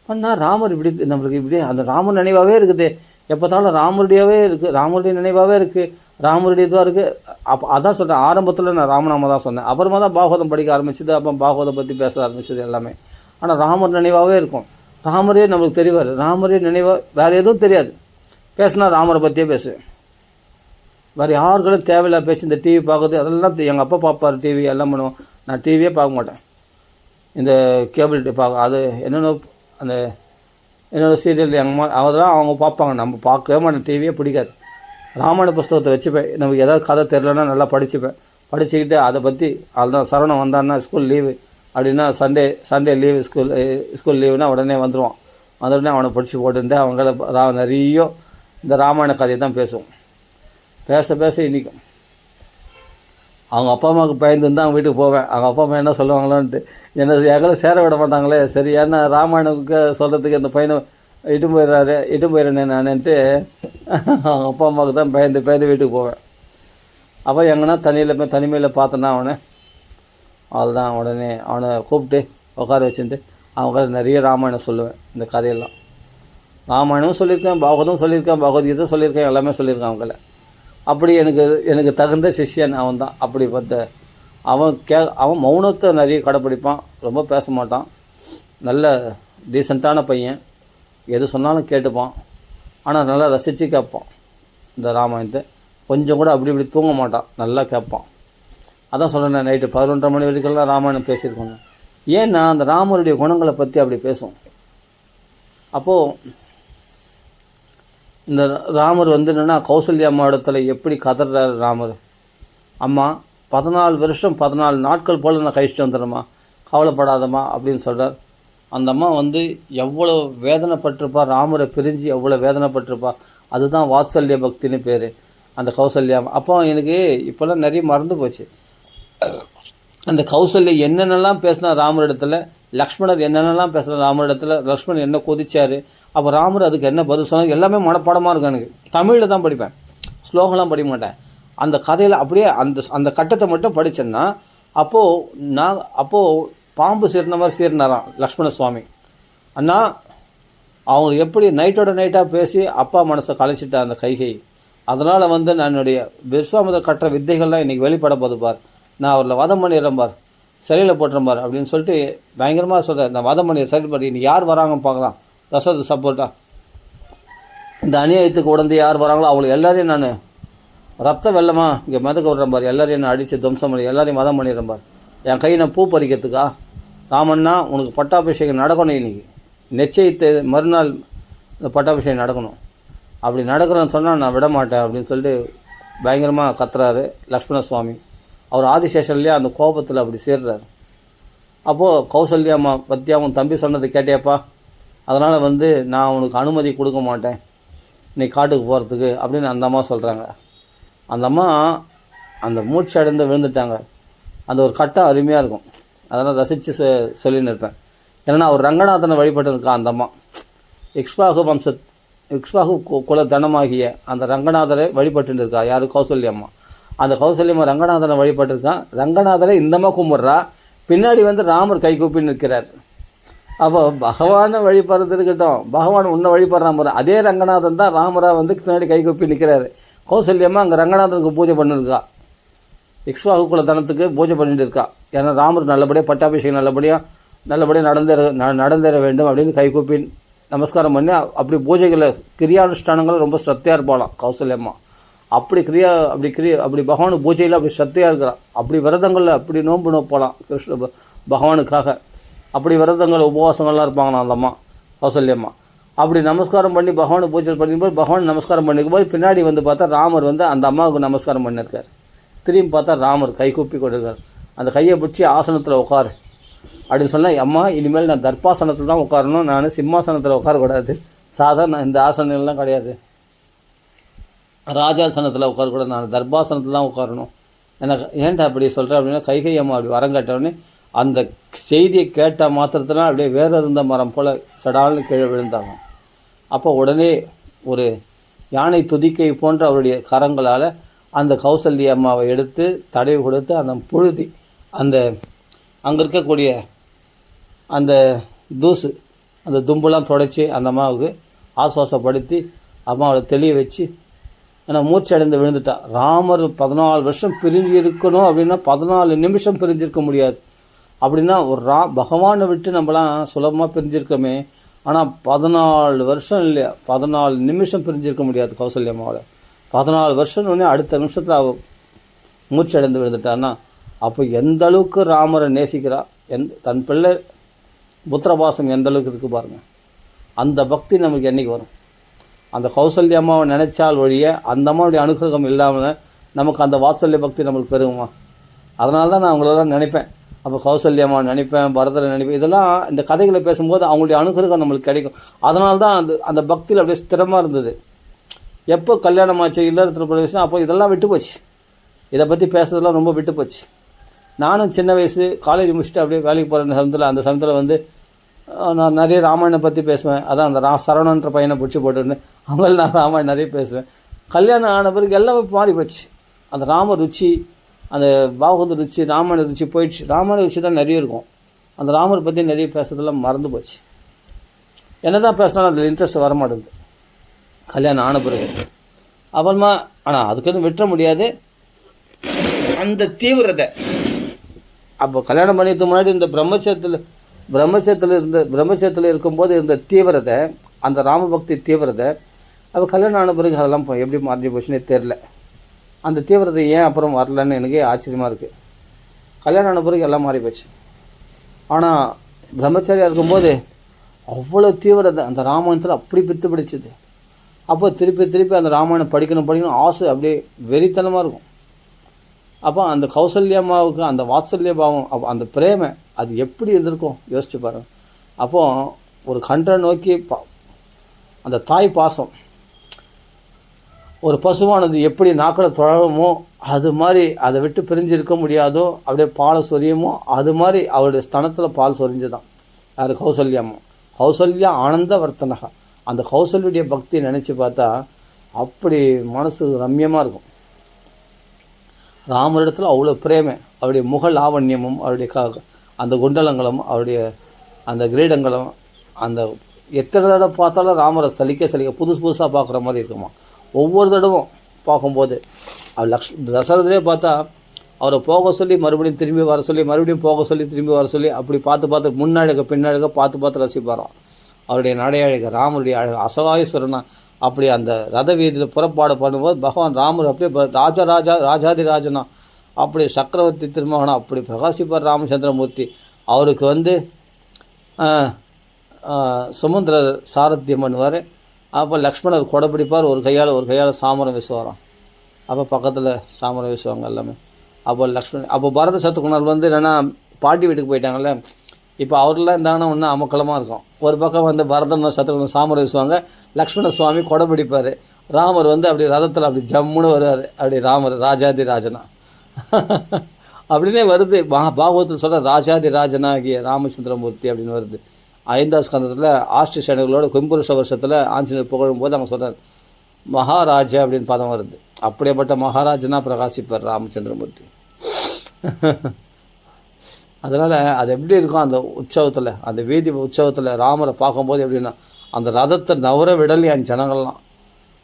ஆனால் ராமர் இப்படி நம்மளுக்கு இப்படி அந்த ராமர் நினைவாகவே இருக்குது. எப்போத்தாலும் ராமருடையவே இருக்குது, ராமருடைய நினைவாகவே இருக்குது, ராமருடைய இதுவாக இருக்குது. அப்போ அதான் சொல்கிறேன். ஆரம்பத்தில் நான் ராமநாம தான் சொன்னேன். அப்புறமா தான் பாகவதம் படிக்க ஆரம்பிச்சது. அப்போ பாகவதம் பற்றி பேச ஆரம்பிச்சது எல்லாமே. ஆனால் ராமர் நினைவாகவே இருக்கும். ராமரே நம்மளுக்கு தெரிவார். ராமரே நினைவாக வேறு எதுவும் தெரியாது. பேசினா ராமரை பற்றியே பேசுவேன். வேறு யாருக்கும் தேவையில்லை பேசி இந்த டிவி பார்க்குறது அதெல்லாம் எங்கள் அப்பா பார்ப்பார். டிவி எல்லாம் பண்ணுவோம். நான் டிவியே பார்க்க மாட்டேன். இந்த கேபிள் பார்க்க அது என்னோடய சீரியல் எங்கள் அம்மா அதெல்லாம் அவங்க பார்ப்பாங்க. நம்ம பார்க்கவே மாட்டேன். டிவியே பிடிக்காது. ராமாயண புஸ்தகத்தை வச்சுப்பேன். நமக்கு ஏதாவது கதை தெரிலன்னா நல்லா படிச்சுப்பேன். படிச்சுக்கிட்டு அதை பற்றி அதுதான் சரவணம் வந்தான்னா ஸ்கூல் லீவு அப்படின்னா சண்டே லீவு ஸ்கூல் லீவுனா உடனே வந்துடுவான். உடனே அவனை படித்து போட்டுட்டு அவங்கள நிறைய இந்த ராமாயண கதையை தான் பேசுவோம். பேச இன்றைக்கும் அவங்க அப்பா அம்மாவுக்கு பயந்து தான் அவங்க வீட்டுக்கு போவேன். அவங்க அப்பா அம்மா என்ன சொல்லுவாங்களோன்ட்டு என்ன எங்களை சேர விட மாட்டாங்களே. சரி, ஏன்னா ராமாயணத்துக்கு சொல்கிறதுக்கு இந்த பையனை இட்டு போயிடுறேனே நானுன்ட்டு அவங்க அப்பா அம்மாவுக்கு தான் பயந்து பயந்து வீட்டுக்கு போவேன். அப்போ எங்கன்னா தனிமையில் பார்த்தேன்னா அவள்தான் உடனே அவனை கூப்பிட்டு உட்கார வச்சுட்டு அவங்க நிறைய ராமாயணம் சொல்லுவேன். இந்த கதையெல்லாம் ராமாயணமும் சொல்லியிருக்கேன், பாகவதமும் சொல்லியிருக்கேன், பகவத்கீதை சொல்லியிருக்கேன், எல்லாமே சொல்லியிருக்கேன் அவங்கள. அப்படி எனக்கு தகுந்த சிஷ்யன் அவன் தான். அப்படிப்பட்ட அவன் மௌனத்தை நிறைய கடைப்பிடிப்பான், ரொம்ப பேச மாட்டான், நல்ல டீசெண்டான பையன், எது சொன்னாலும் கேட்டுப்பான், ஆனால் நல்லா ரசித்து கேட்பான். இந்த ராமாயணத்தை கொஞ்சம் கூட அப்படி இப்படி தூங்க மாட்டான், நல்லா கேட்பான். அதான் சொல்கிறேன், நைட்டு 11:30 மணி வரைக்கும்லாம் ராமாயணம் பேசியிருக்கோங்க. ஏன்னா அந்த ராமருடைய குணங்களை பற்றி அப்படி பேசும். அப்போது இந்த ராமர் என்னென்னா கௌசல்யா அம்மா இடத்துல எப்படி கதறார் ராமர். அம்மா 14 வருஷம் 14 நாட்கள் போல் நான் கழிச்சிட்டு வந்துடுறேம்மா, கவலைப்படாதம்மா அப்படின்னு சொல்கிறார். அந்த அம்மா எவ்வளோ வேதனைப்பட்டிருப்பா, ராமரை பிரிஞ்சு எவ்வளோ வேதனைப்பட்டிருப்பா. அதுதான் வாத்சல்ய பக்தின்னு பேர் அந்த கௌசல்யா. அப்போ எனக்கு இப்போல்லாம் நிறைய மறந்து போச்சு. அந்த கௌசல்யா என்னென்னலாம் பேசினா ராமரிடத்தில், லக்ஷ்மணர் என்னென்னலாம் பேசுகிற ராமரிடத்தில், லக்ஷ்மணர் என்ன கொதிச்சார், அப்போ ராமர் அதுக்கு என்ன பதில் சொன்னார், எல்லாமே மனப்பாடமாக இருக்கும். எனக்கு தமிழில் தான் படிப்பேன், ஸ்லோகம்லாம் படிக்க மாட்டேன். அந்த கதையில் அப்படியே அந்த கட்டத்தை மட்டும் படித்தேன்னா அப்போது பாம்பு சீர்ன மாதிரி சீர்னாராம் லக்ஷ்மண சுவாமி. அண்ணா அவங்க எப்படி நைட்டோட நைட்டாக பேசி அப்பா மனசை கலைச்சிட்டா அந்த கைகை. அதனால் நான் என்னுடைய விஸ்வாமித்திரர் கட்டுற வித்தைகள்லாம் இன்றைக்கி வெளிப்பட போது பார், நான் அவரில் வதம் பண்ணிடுறேன் பார், சிறையில் போட்டுறேன் பார் அப்படின்னு சொல்லிட்டு பயங்கரமாக சொல்கிறேன். நான் வதம் பண்ணி சரி பார், இன்னைக்கு யார் வராங்க பார்க்கலாம், தசரத சப்போர்ட்டா இந்த அநியாயத்துக்கு உடந்து யார் வராங்களோ அவங்களுக்கு எல்லாரையும் நான் ரத்த வெள்ளமாக இங்கே மதக்க விடுறேன் பார், எல்லாரையும் நான் அடித்து துவம்சம் பண்ணி எல்லாரையும் மதம் பண்ணிடுறேன் பார். என் கை நான் பூ பறிக்கிறதுக்கா? ராமன்னா உனக்கு பட்டாபிஷேகம் நடக்கணும், இன்றைக்கி நிச்சயத்தை மறுநாள் இந்த பட்டாபிஷேகம் நடக்கணும். அப்படி நடக்கிறேன்னு சொன்னால் நான் விட மாட்டேன் அப்படின்னு சொல்லிட்டு பயங்கரமாக கத்துறாரு லக்ஷ்மண சுவாமி. அவர் ஆதிசேஷன்லேயே அந்த கோபத்தில் அப்படி சேர்றாரு. அப்போது கௌசல்யாம்மா பற்றி அவன் தம்பி சொன்னது கேட்டியாப்பா, அதனால் நான் உனக்கு அனுமதி கொடுக்க மாட்டேன் நீ காட்டுக்கு போகிறதுக்கு அப்படின்னு அந்த அம்மா சொல்கிறாங்க. அந்த அம்மா அந்த மூச்சு அடைந்து விழுந்துட்டாங்க. அந்த ஒரு கட்டம் அருமையாக இருக்கும், அதெல்லாம் ரசித்து சொல்லின்னு இருப்பேன். ஏன்னா அவர் ரங்கநாதனை வழிபட்டு இருக்கா அந்த அம்மா. இக்ஷ்வாகு குல தனமாகிய அந்த ரங்கநாதரை வழிபட்டு இருக்கா யார்? கௌசல்யம்மா. அந்த கௌசல்யம்மா ரங்கநாதனை வழிபட்டுருக்கான். ரங்கநாதரை இந்தம்மா கும்பிட்றா, பின்னாடி ராமர் கை கூப்பி நிற்கிறார். அப்போ பகவானை வழிபடுறது இருக்கட்டும், பகவான் உன்னை வழிபடுறான் போகிற அதே ரங்கநாதன் தான் ராமராக பின்னாடி கை கூப்பி நிற்கிறாரு. கௌசல்யம்மா அங்கே ரங்கநாதனுக்கு பூஜை பண்ணிருக்கா, இக்ஷ்வாகு குல தனத்துக்கு பூஜை பண்ணிட்டு இருக்கா. ஏன்னா ராமர் நல்லபடியாக பட்டாபிஷேகம் நல்லபடியாக நடந்தேற வேண்டும் அப்படின்னு கைகூப்பி நமஸ்காரம் பண்ணி அப்படி பூஜைகளை கிரியானுஷ்டானங்கள் ரொம்ப ஸ்ரத்தையாக இருப்பாளாம் கௌசல்யம்மா. அப்படி பகவானுக்கு பூஜையில் அப்படி ஸ்ரத்தையாக இருக்கிறான். அப்படி விரதங்களில் அப்படி நோன்பு போகலாம் கிருஷ்ண பகவானுக்காக. அப்படி விரதங்கள் உபவாசங்கள்லாம் இருப்பாங்களாம் அந்த அம்மா கௌசல்யம்மா. அப்படி நமஸ்காரம் பண்ணி பகவானுக்கு பூஜை பண்ணும்போது பகவான் நமஸ்காரம் பண்ணிக்கும்போது பின்னாடி பார்த்தா ராமர் அந்த அம்மாவுக்கு நமஸ்காரம் பண்ணியிருக்கார். திரும்பி பார்த்தா ராமர் கை கூப்பி கொண்டிருக்கார். அந்த கையை பிடிச்சி ஆசனத்தில் உட்காரு அப்படின்னு சொன்னால், அம்மா இனிமேல் நான் தர்பாசனத்தில் தான் உட்காரணும், நான் சிம்மாசனத்தில் உட்காரக்கூடாது, சாதாரண இந்த ஆசனங்கள்லாம் கிடையாது, ராஜாசனத்தில் உட்காரக்கூடாது, நான் தர்பாசனத்தில் தான் உட்காரணும். எனக்கு ஏன்டா அப்படி சொல்கிறேன் அப்படின்னா, கைகை அம்மா அப்படி வரங்கட்டவுடனே அந்த செய்தியை கேட்ட மாத்திரத்தினால் அப்படியே வேறு இருந்த மரம் போல் சடால்னு கீழே விழுந்தாங்க. அப்போ உடனே ஒரு யானை துதிக்கை போன்ற அவருடைய கரங்களால் அந்த கௌசல்யா அம்மாவை எடுத்து தடவி கொடுத்து அந்த புழுதி அந்த அங்கே இருக்கக்கூடிய அந்த தூசு அந்த தும்பெல்லாம் தொடச்சி அந்த அம்மாவுக்கு ஆசுவாசப்படுத்தி அம்மாவை தெளிய வச்சு, ஏன்னா மூச்சு அடைந்து விழுந்துட்டா. ராமர் 14 வருஷம் பிரிஞ்சு இருக்கணும் அப்படின்னா 14 நிமிஷம் பிரிஞ்சிருக்க முடியாது. அப்படின்னா ஒரு பகவானை விட்டு நம்மளாம் சுலபமாக பிரிஞ்சிருக்கோமே, ஆனால் 14 வருஷம் இல்லையா, 14 நிமிஷம் பிரிஞ்சிருக்க முடியாது கௌசல்யம்மாவோட. 14 வருஷம் உடனே அடுத்த நிமிஷத்தில் அவள் மூச்சு அடைந்து விழுந்துட்டான்னா, அப்போ எந்த அளவுக்கு ராமரை நேசிக்கிறா, தன் பிள்ளை புத்திரபாசம் எந்த அளவுக்கு இருக்குது பாருங்கள். அந்த பக்தி நமக்கு என்றைக்கு வரும்? அந்த கௌசல்ய அம்மாவை நினைச்சால் ஒழிய அந்த அம்மாவுடைய அனுகிரகம் இல்லாமல் நமக்கு அந்த வாத்சல்ய பக்தி நம்மளுக்கு பெருகுமா? அதனால தான் நான் அவங்களெல்லாம் நினைப்பேன். அப்போ கௌசல்யம்மா நினைப்பேன், பரதரை நினைப்பேன். இதெல்லாம் இந்த கதைகளை பேசும்போது அவங்களுடைய அனுகிரகம் நம்மளுக்கு கிடைக்கும். அதனால தான் அந்த பக்தியில் அப்படியே ஸ்திரமாக இருந்தது. எப்போ கல்யாணம் ஆச்சு இல்லறத்தில் பிரவேசம் அப்போ இதெல்லாம் விட்டு போச்சு. இதை பற்றி பேசுறதுலாம் ரொம்ப விட்டு போச்சு. நானும் சின்ன வயசு காலேஜ் முடிச்சுட்டு அப்படியே வேலைக்கு போகிற சமயத்தில் அந்த சமயத்தில் வந்து நான் நிறைய ராமாயணம் பற்றி பேசுவேன். அதான் அந்த சரவணன்ற பையனை பிடிச்சி போட்டுன்னு அவங்கள நான் ராமாயணம் நிறைய பேசுவேன். கல்யாணம் ஆன பிறகு எல்லாமே மாறி போச்சு. அந்த ராம ருச்சி, அந்த பாகவத ருச்சி, ராமாயண ருச்சி போயிடுச்சு. ராமாயண ருச்சி தான் நிறைய இருக்கும். அந்த ராமரை பற்றி நிறைய பேசுறதெல்லாம் மறந்து போச்சு. என்ன தான் பேசினாலும் அதில் இன்ட்ரெஸ்ட் வர மாட்டேங்குது கல்யாணம் ஆன பிறகு. அப்புறமா ஆனால் அதுக்குன்னு விட்டுற முடியாது அந்த தீவிரத்தை. அப்போ கல்யாணம் பண்ணிட்டு முன்னாடி இந்த பிரம்மச்சரியத்தில் இருக்கும்போது இருந்த தீவிரத்தை, அந்த ராமபக்தி தீவிரத்தை, அப்போ கல்யாணம் ஆன பிறகு அதெல்லாம் எப்படி மாறி போச்சுன்னே தெரில. அந்த தீவிரத்தை ஏன் அப்புறம் வரலன்னு எனக்கே ஆச்சரியமாக இருக்குது. கல்யாணம் ஆன பிறகு எல்லாம் மாறி போச்சு. ஆனால் பிரம்மச்சாரியாக இருக்கும்போது அவ்வளோ தீவிரத்தை அந்த ராமாயணத்தில் அப்படி பித்து பிடிச்சிது. அப்போ திருப்பி அந்த ராமாயணம் படிக்கணும் ஆசை அப்படியே வெறித்தனமாக இருக்கும். அப்போ அந்த கௌசல்யம்மாவுக்கு அந்த வாத்சல்ய பாவம், அந்த பிரேமை அது எப்படி இருந்திருக்கும் யோசிச்சு பாருங்கள். அப்போது ஒரு கன்றை நோக்கி அந்த தாய் பாசம், ஒரு பசுவானது எப்படி நாக்கில் தொழவுமோ அது மாதிரி அதை விட்டு பிரிஞ்சு இருக்க முடியாதோ, அப்படியே பாலை சொரியுமோ அது மாதிரி அவருடைய ஸ்தனத்தில் பால் சொரிஞ்சுதான். யார்? கௌசல்யம்மா. கௌசல்யா ஆனந்த வர்த்தனகா. அந்த கௌசல்யுடைய பக்தியை நினச்சி பார்த்தா அப்படி மனசு ரம்யமாக இருக்கும். ராமரிடத்தில் அவ்வளோ பிரேமை, அவருடைய முக லாவண்யமும், அவருடைய அந்த குண்டலங்களும், அவருடைய அந்த கிரீடங்களும், அந்த எத்தனை தடவை பார்த்தாலும் ராமரை சலிக்க புதுசாக பார்க்குற மாதிரி இருக்குமா. ஒவ்வொரு தடவும் பார்க்கும்போது அவர் தசரதரே பார்த்தா அவரை போக சொல்லி மறுபடியும் திரும்பி வர சொல்லி, மறுபடியும் போக சொல்லி திரும்பி வர சொல்லி, அப்படி பார்த்து முன்னாடிக பின்னாடிக பார்த்து ரசிப்பாராம். அவருடைய நடையழக, ராமருடைய அழகு அசவாயஸ்வரனா. அப்படி அந்த ரத வீதியில் புறப்பாடு பண்ணும்போது பகவான் ராமர் அப்படியே ராஜாதி ராஜனா, அப்படி சக்கரவர்த்தி திருமகனா அப்படி பிரகாசிப்பார் ராமச்சந்திரமூர்த்தி. அவருக்கு வந்து சுமந்திரர் சாரத்தியம் பண்ணுவார். அப்போ லக்ஷ்மணர் கொடை பிடிப்பார், ஒரு கையால் சாமரம் வீசுவாராம். அப்போ பக்கத்தில் சாமரம் வீசுவாங்க எல்லாமே. அப்போ பரத சத்ருகுணர் வந்து என்னென்னா பாட்டி வீட்டுக்கு போயிட்டாங்கல்ல. இப்போ அவரெல்லாம் இருந்தாங்கன்னா ஒன்றும் அமக்கலமாக இருக்கும். ஒரு பக்கம் வந்து பரதன் சத்ருகுணன் சாமரம் வீசுவாங்க, லக்ஷ்மண சுவாமி கொடை பிடிப்பார், ராமர் வந்து அப்படி ரதத்தில் அப்படி ஜம்முன்னு வருவார். அப்படி ராமர் ராஜாதி ராஜனா அப்படின்னே வருது. பாகவத்தில் சொல்கிற ராஜாதி ராஜனாகிய ராமச்சந்திரமூர்த்தி அப்படின்னு வருது. 5ஆம் ஸ்கந்தத்தில் ஆஷ்ட சேனைகளோட கும்புருஷ வருஷத்தில் ஆஞ்சநேயர் புகழும் போது அவங்க சொல்கிறார் மகாராஜா அப்படின்னு பதம் வருது. அப்படியேப்பட்ட மகாராஜனா பிரகாசிப்பார் ராமச்சந்திரமூர்த்தி. அதனால் அது எப்படி இருக்கும் அந்த உற்சவத்தில், அந்த வீதி உற்சவத்தில் ராமரை பார்க்கும்போது எப்படின்னா அந்த ரதத்தை நவர விடலையா ஜனங்கள்லாம்.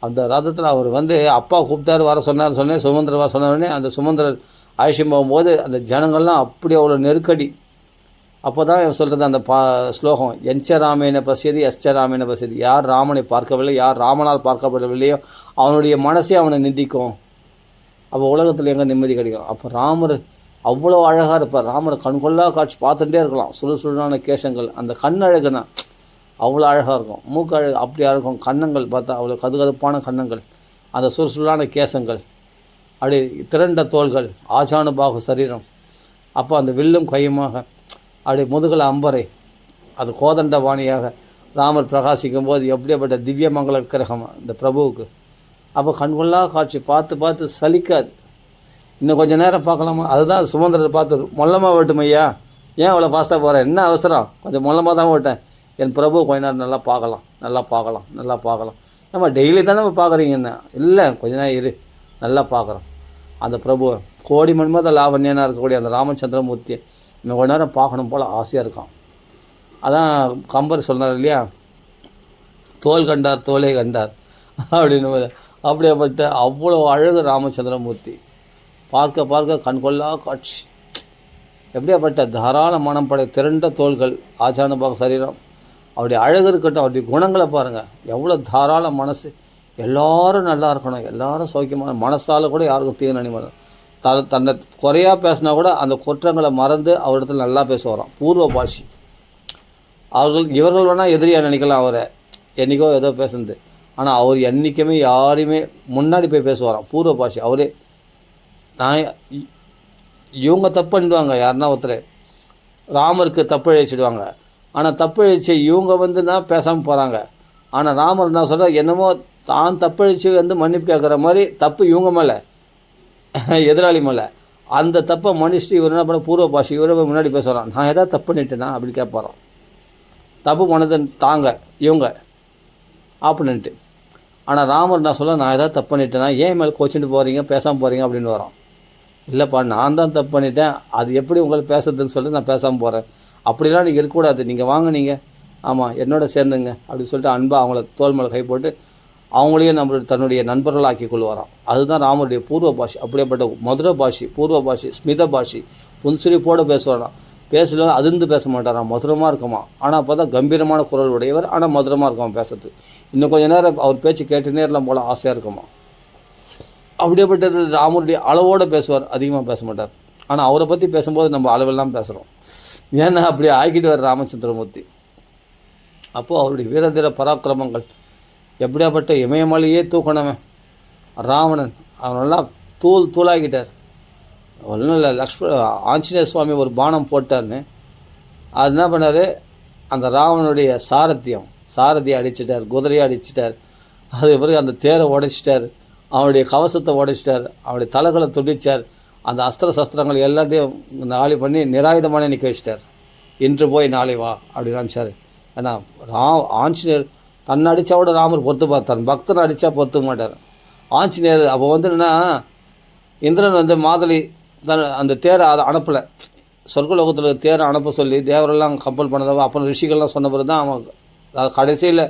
அந்த ரதத்தில் அவர் வந்து அப்பா கூப்பிட்டாரு வர சொன்னேன், சுமந்திரர் வர சொன்னோடனே அந்த சுமந்திரர் ஆயுஷம் போகும்போது அந்த ஜனங்கள்லாம் அப்படி அவ்வளோ நெருக்கடி. அப்போ தான் சொல்கிறது அந்த ஸ்லோகம், எஞ்ச ராமேன பசியது எஸ்ச ராமேன பசியது. யார் ராமனை பார்க்கவில்லை, யார் ராமனால் பார்க்கப்படவில்லையோ அவனுடைய மனசே அவனை நிந்திக்கும். அப்போ உலகத்தில் எங்கே நிம்மதி கிடைக்கும். அப்போ ராமர் அவ்வளோ அழகாக இருப்பார். ராமர் கண்கொள்ளா காட்சி பார்த்துட்டே இருக்கலாம். சுறுசுறுனான கேசங்கள், அந்த கண் அழகுனா அவ்வளோ அழகாக இருக்கும். மூக்கு அழகு அப்படியாக இருக்கும். கன்னங்கள் பார்த்தா அவ்வளோ கதுகதுப்பான கன்னங்கள், அந்த சுறுசுறுலான கேசங்கள், அப்படி திரண்ட தோள்கள், ஆஜானுபாகு சரீரம். அப்போ அந்த வில்லும் கையுமாக அப்படி முதுகலை அம்பரை, அது கோதண்ட வாணியாக ராமர் பிரகாசிக்கும் போது எப்படியாப்பட்ட திவ்யமங்கல விக்கிரகம் இந்த பிரபுவுக்கு. அப்போ கண்கொள்ளா காட்சி பார்த்து சலிக்காது. இன்னும் கொஞ்சம் நேரம் பார்க்கலாமா? அதுதான் சுமந்திரரை பார்த்து மொல்லமாக ஓட்டும் ஐயா, ஏன் அவ்வளோ ஃபாஸ்ட்டாக போகிறேன், என்ன அவசரம், கொஞ்சம் மொல்லமாக தான் ஓட்டேன், என் பிரபு கொஞ்ச நேரம் நல்லா பார்க்கலாம். நம்ம டெய்லி தானே பார்க்குறீங்கன்னு. இல்லை கொஞ்ச நேரம் இரு, நல்லா பார்க்குறோம். அந்த பிரபுவை கோடி மன்மத லாவண்யனாக இருக்கக்கூடிய அந்த ராமச்சந்திரமூர்த்தியை இன்னும் கொஞ்ச நேரம் பார்க்கணும் போல் ஆசையாக இருக்கான். அதான் கம்பர் சொன்னார் இல்லையா, தோல் கண்டார் தோலை கண்டார் அப்படின்னு. அப்படியேப்பட்ட அவ்வளோ அழகு ராமச்சந்திரமூர்த்தி. பார்க்க கண்கொள்ளா காட்சி. எப்படியாப்பட்ட தாராள மனம் படை திரண்ட தோள்கள், ஆஜானுபாக சரீரம், அவருடைய அழகு இருக்கட்டும், அவருடைய குணங்களை பாருங்கள், எவ்வளோ தாராள மனசு. எல்லோரும் நல்லா இருக்கணும், எல்லோரும் சௌக்கியமான மனசால் கூட யாருக்கும் தீங்கு நினைவாங்க. தன்னை குறையாக பேசினா கூட அந்த குற்றங்களை மறந்து அவரிடத்தில் நல்லா பேசுவாராம். பூர்வ பாஷி. இவர்கள் வேணால் எதிரியாக நினைக்கலாம் அவரை, என்றைக்கோ ஏதோ பேசுனது. ஆனால் அவர் என்றைக்குமே யாரையுமே முன்னாடி போய் பேசுவாராம். பூர்வ பாஷி. அவரே இவங்க தப்பு பண்ணிடுவாங்க, யாருன்னா ஒருத்தர் ராமருக்கு தப்பு இழைச்சிடுவாங்க. ஆனால் தப்பு இழைச்சி இவங்க வந்துன்னா பேசாமல் போகிறாங்க. ஆனால் ராமர் என்ன சொல்கிறார், என்னமோ தான் தப்பு இழைச்சி வந்து மன்னிப்பு கேட்குற மாதிரி தப்பு இவங்க மேலே, எதிராளி மேலே. அந்த தப்பை மன்னிச்சுட்டு இவர் என்ன பண்ண பூர்வ பாஷை இவரை முன்னாடி பேசுகிறான். நான் எதாவது தப்பு பண்ணிட்டேனா அப்படின்னு கேட்பாரான். தப்பு பண்ணது தாங்க இவங்க ஆப்பனன்ட்டு. ஆனால் ராமர் நான் சொல்ல நான் எதாவது தப்பு பண்ணிட்டேனா, ஏன் மேலே கோச்சிட்டு போகிறீங்க பேசாமல் போகிறீங்க அப்படின்னு வரோம். இல்லைப்பா நான் தான் தப்பு பண்ணிட்டேன், அது எப்படி உங்களுக்கு பேசுறதுன்னு சொல்லிட்டு நான் பேசாமல் போகிறேன். அப்படிலாம் நீங்கள் இருக்கக்கூடாது, நீங்கள் வாங்க, நீங்கள் ஆமாம் என்னோட சேர்ந்துங்க அப்படின்னு சொல்லிட்டு அன்பாக அவங்கள தோல் மேலே கை போட்டு அவங்களையும் நம்மளுடைய தன்னுடைய நண்பர்களாக்கி கொள்வாராம். அதுதான் ராமருடைய பூர்வ பாஷை. அப்படியேப்பட்ட மதுர பாஷை, பூர்வ பாஷை, ஸ்மித பாஷை, புன்சிரிப்போடு பேசுவாராம். பேசலாம் அதிர்ந்து பேச மாட்டாராம், மதுரமாக இருக்குமா. ஆனால் பார்த்தா கம்பீரமான குரல் உடையவர், ஆனால் மதுரமாக இருக்குமா பேசுறது. இன்னும் கொஞ்சம் நேரம் அவர் பேச்சு கேட்டு நேரில் போல ஆசையாக இருக்குமா. அப்படியேப்பட்ட ராமருடைய அளவோடு பேசுவார், அதிகமாக பேச மாட்டார். ஆனால் அவரை பற்றி பேசும்போது நம்ம அளவெல்லாம் பேசுகிறோம். ஏன்னா அப்படி ஆக்கிட்டு வர ராமச்சந்திரமூர்த்தி. அப்போது அவருடைய வீரதீர பராக்கிரமங்கள் எப்படியாப்பட்ட இமயமலையே தூக்கணவன் ராவணன் அவனெல்லாம் தூளாகிட்டார். ஒன்றும் இல்லை, ஆஞ்சநேய சுவாமி ஒரு பானம் போட்டார்னு அது என்ன பண்ணார், அந்த ராவணனுடைய சாரதியை அடிச்சிட்டார், குதிரையை அடிச்சிட்டார். அதுக்கு பிறகு அந்த தேரை உடைச்சிட்டார், அவனுடைய கவசத்தை உடைச்சிட்டார், அவனுடைய தலைகளை துடிச்சார். அந்த அஸ்திர சஸ்திரங்கள் எல்லாத்தையும் நாளை பண்ணி நிராயுதமான நிற்க வச்சிட்டார். இன்று போய் நாளை வா அப்படின்னு நினச்சார். ஏன்னா ஆஞ்சநேயர் தன்னை அடித்தாவோட ராமர் பொறுத்து பார்த்தார், பக்தனை அடித்தா பொறுத்துக்க மாட்டார். ஆஞ்சநேயர் அப்போ வந்து என்னென்னா இந்திரன் வந்து மாதளி அந்த தேரை அதை அனுப்பலை, சொர்க்கலோகத்தில் தேரை அனுப்ப சொல்லி தேவரெல்லாம் கம்பல் பண்ணதவோ அப்புறம் ரிஷிகள்லாம் சொன்ன பிறகு தான் அவன் கடைசியில்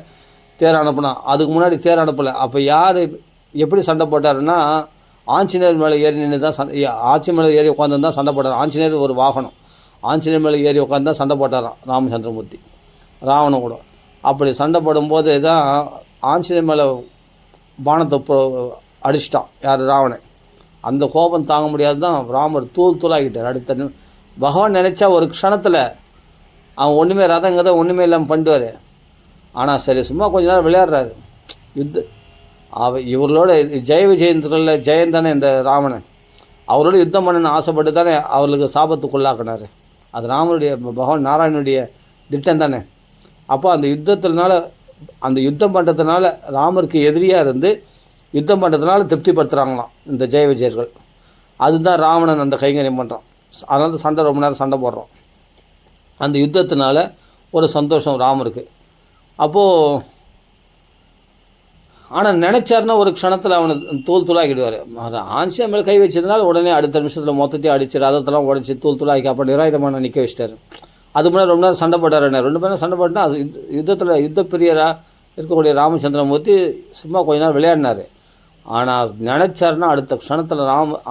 தேரை அனுப்பினான். அதுக்கு முன்னாடி தேரை அனுப்பலை. அப்போ யார் எப்படி சண்டை போட்டாருன்னா ஆஞ்சநேயர் மேலே ஏறி நின்று தான் ஆட்சி மேலே ஏறி உட்காந்து தான் சண்டை போட்டார். ஆஞ்சநேயர் ஒரு வாகனம், ஆஞ்சநேயர் மேலே ஏறி உட்காந்து தான் சண்டை போட்டாரான் ராமச்சந்திரமூர்த்தி ராவணன் கூட. அப்படி சண்டை போடும்போது தான் ஆஞ்சநேயர் மேலே பானத்தை அடிச்சிட்டான் யார், ராவணன். அந்த கோபம் தாங்க முடியாது தான் ராமர் தூளாகிட்டார். அடுத்த பகவான் நினச்சா ஒரு க்ஷணத்தில் அவன் ஒன்றுமே ரதங்கிறத ஒன்றுமே இல்லாமல் பண்ணிடுவார். ஆனால் சரி சும்மா கொஞ்ச நேரம் விளையாடுறாரு. இவர்களோட ஜெய விஜயந்திரில் ஜெயம் தானே இந்த ராவணன், அவரோட யுத்தம் பண்ணணும்னு ஆசைப்பட்டு தானே அவர்களுக்கு சாபத்துக்குள்ளாக்கினார். அது ராமனுடைய பகவான் நாராயணனுடைய திட்டம் தானே. அப்போ அந்த யுத்தம் பண்ணுறதுனால ராமருக்கு எதிரியாக இருந்து யுத்தம் பண்ணுறதுனால திருப்திப்படுத்துகிறாங்களாம் இந்த ஜெய விஜயர்கள். அதுதான் ராவணன் அந்த கைங்கரியம் பண்ணுறான். அதனால சண்டை ரொம்ப நேரம் சண்டை போடுறோம். அந்த யுத்தத்தினால ஒரு சந்தோஷம் ராமருக்கு. அப்போது ஆனால் நினச்சாருன்னா ஒரு க்ஷணத்தில் அவனை தூளாக்கிடுவார். ஆஞ்சநேயர் மேலே கை வச்சதுனால உடனே அடுத்த நிமிஷத்தில் மொத்தத்தையும் அடிச்சு ரதத்தெல்லாம் உடச்சி தூளாக்கி அப்போ நிராயுதமான நிற்க வச்சிட்டார். அது முன்னாடி ரொம்ப நேரம் சண்டை போட்டார். ரெண்டு பேரும் சண்டை போட்டால் அது யுத்த பிரியராக இருக்கக்கூடிய ராமச்சந்திரமூர்த்தி சும்மா கொஞ்ச நேரம் விளையாடினார். ஆனால் நினச்சாருன்னா அடுத்த க்ஷணத்தில்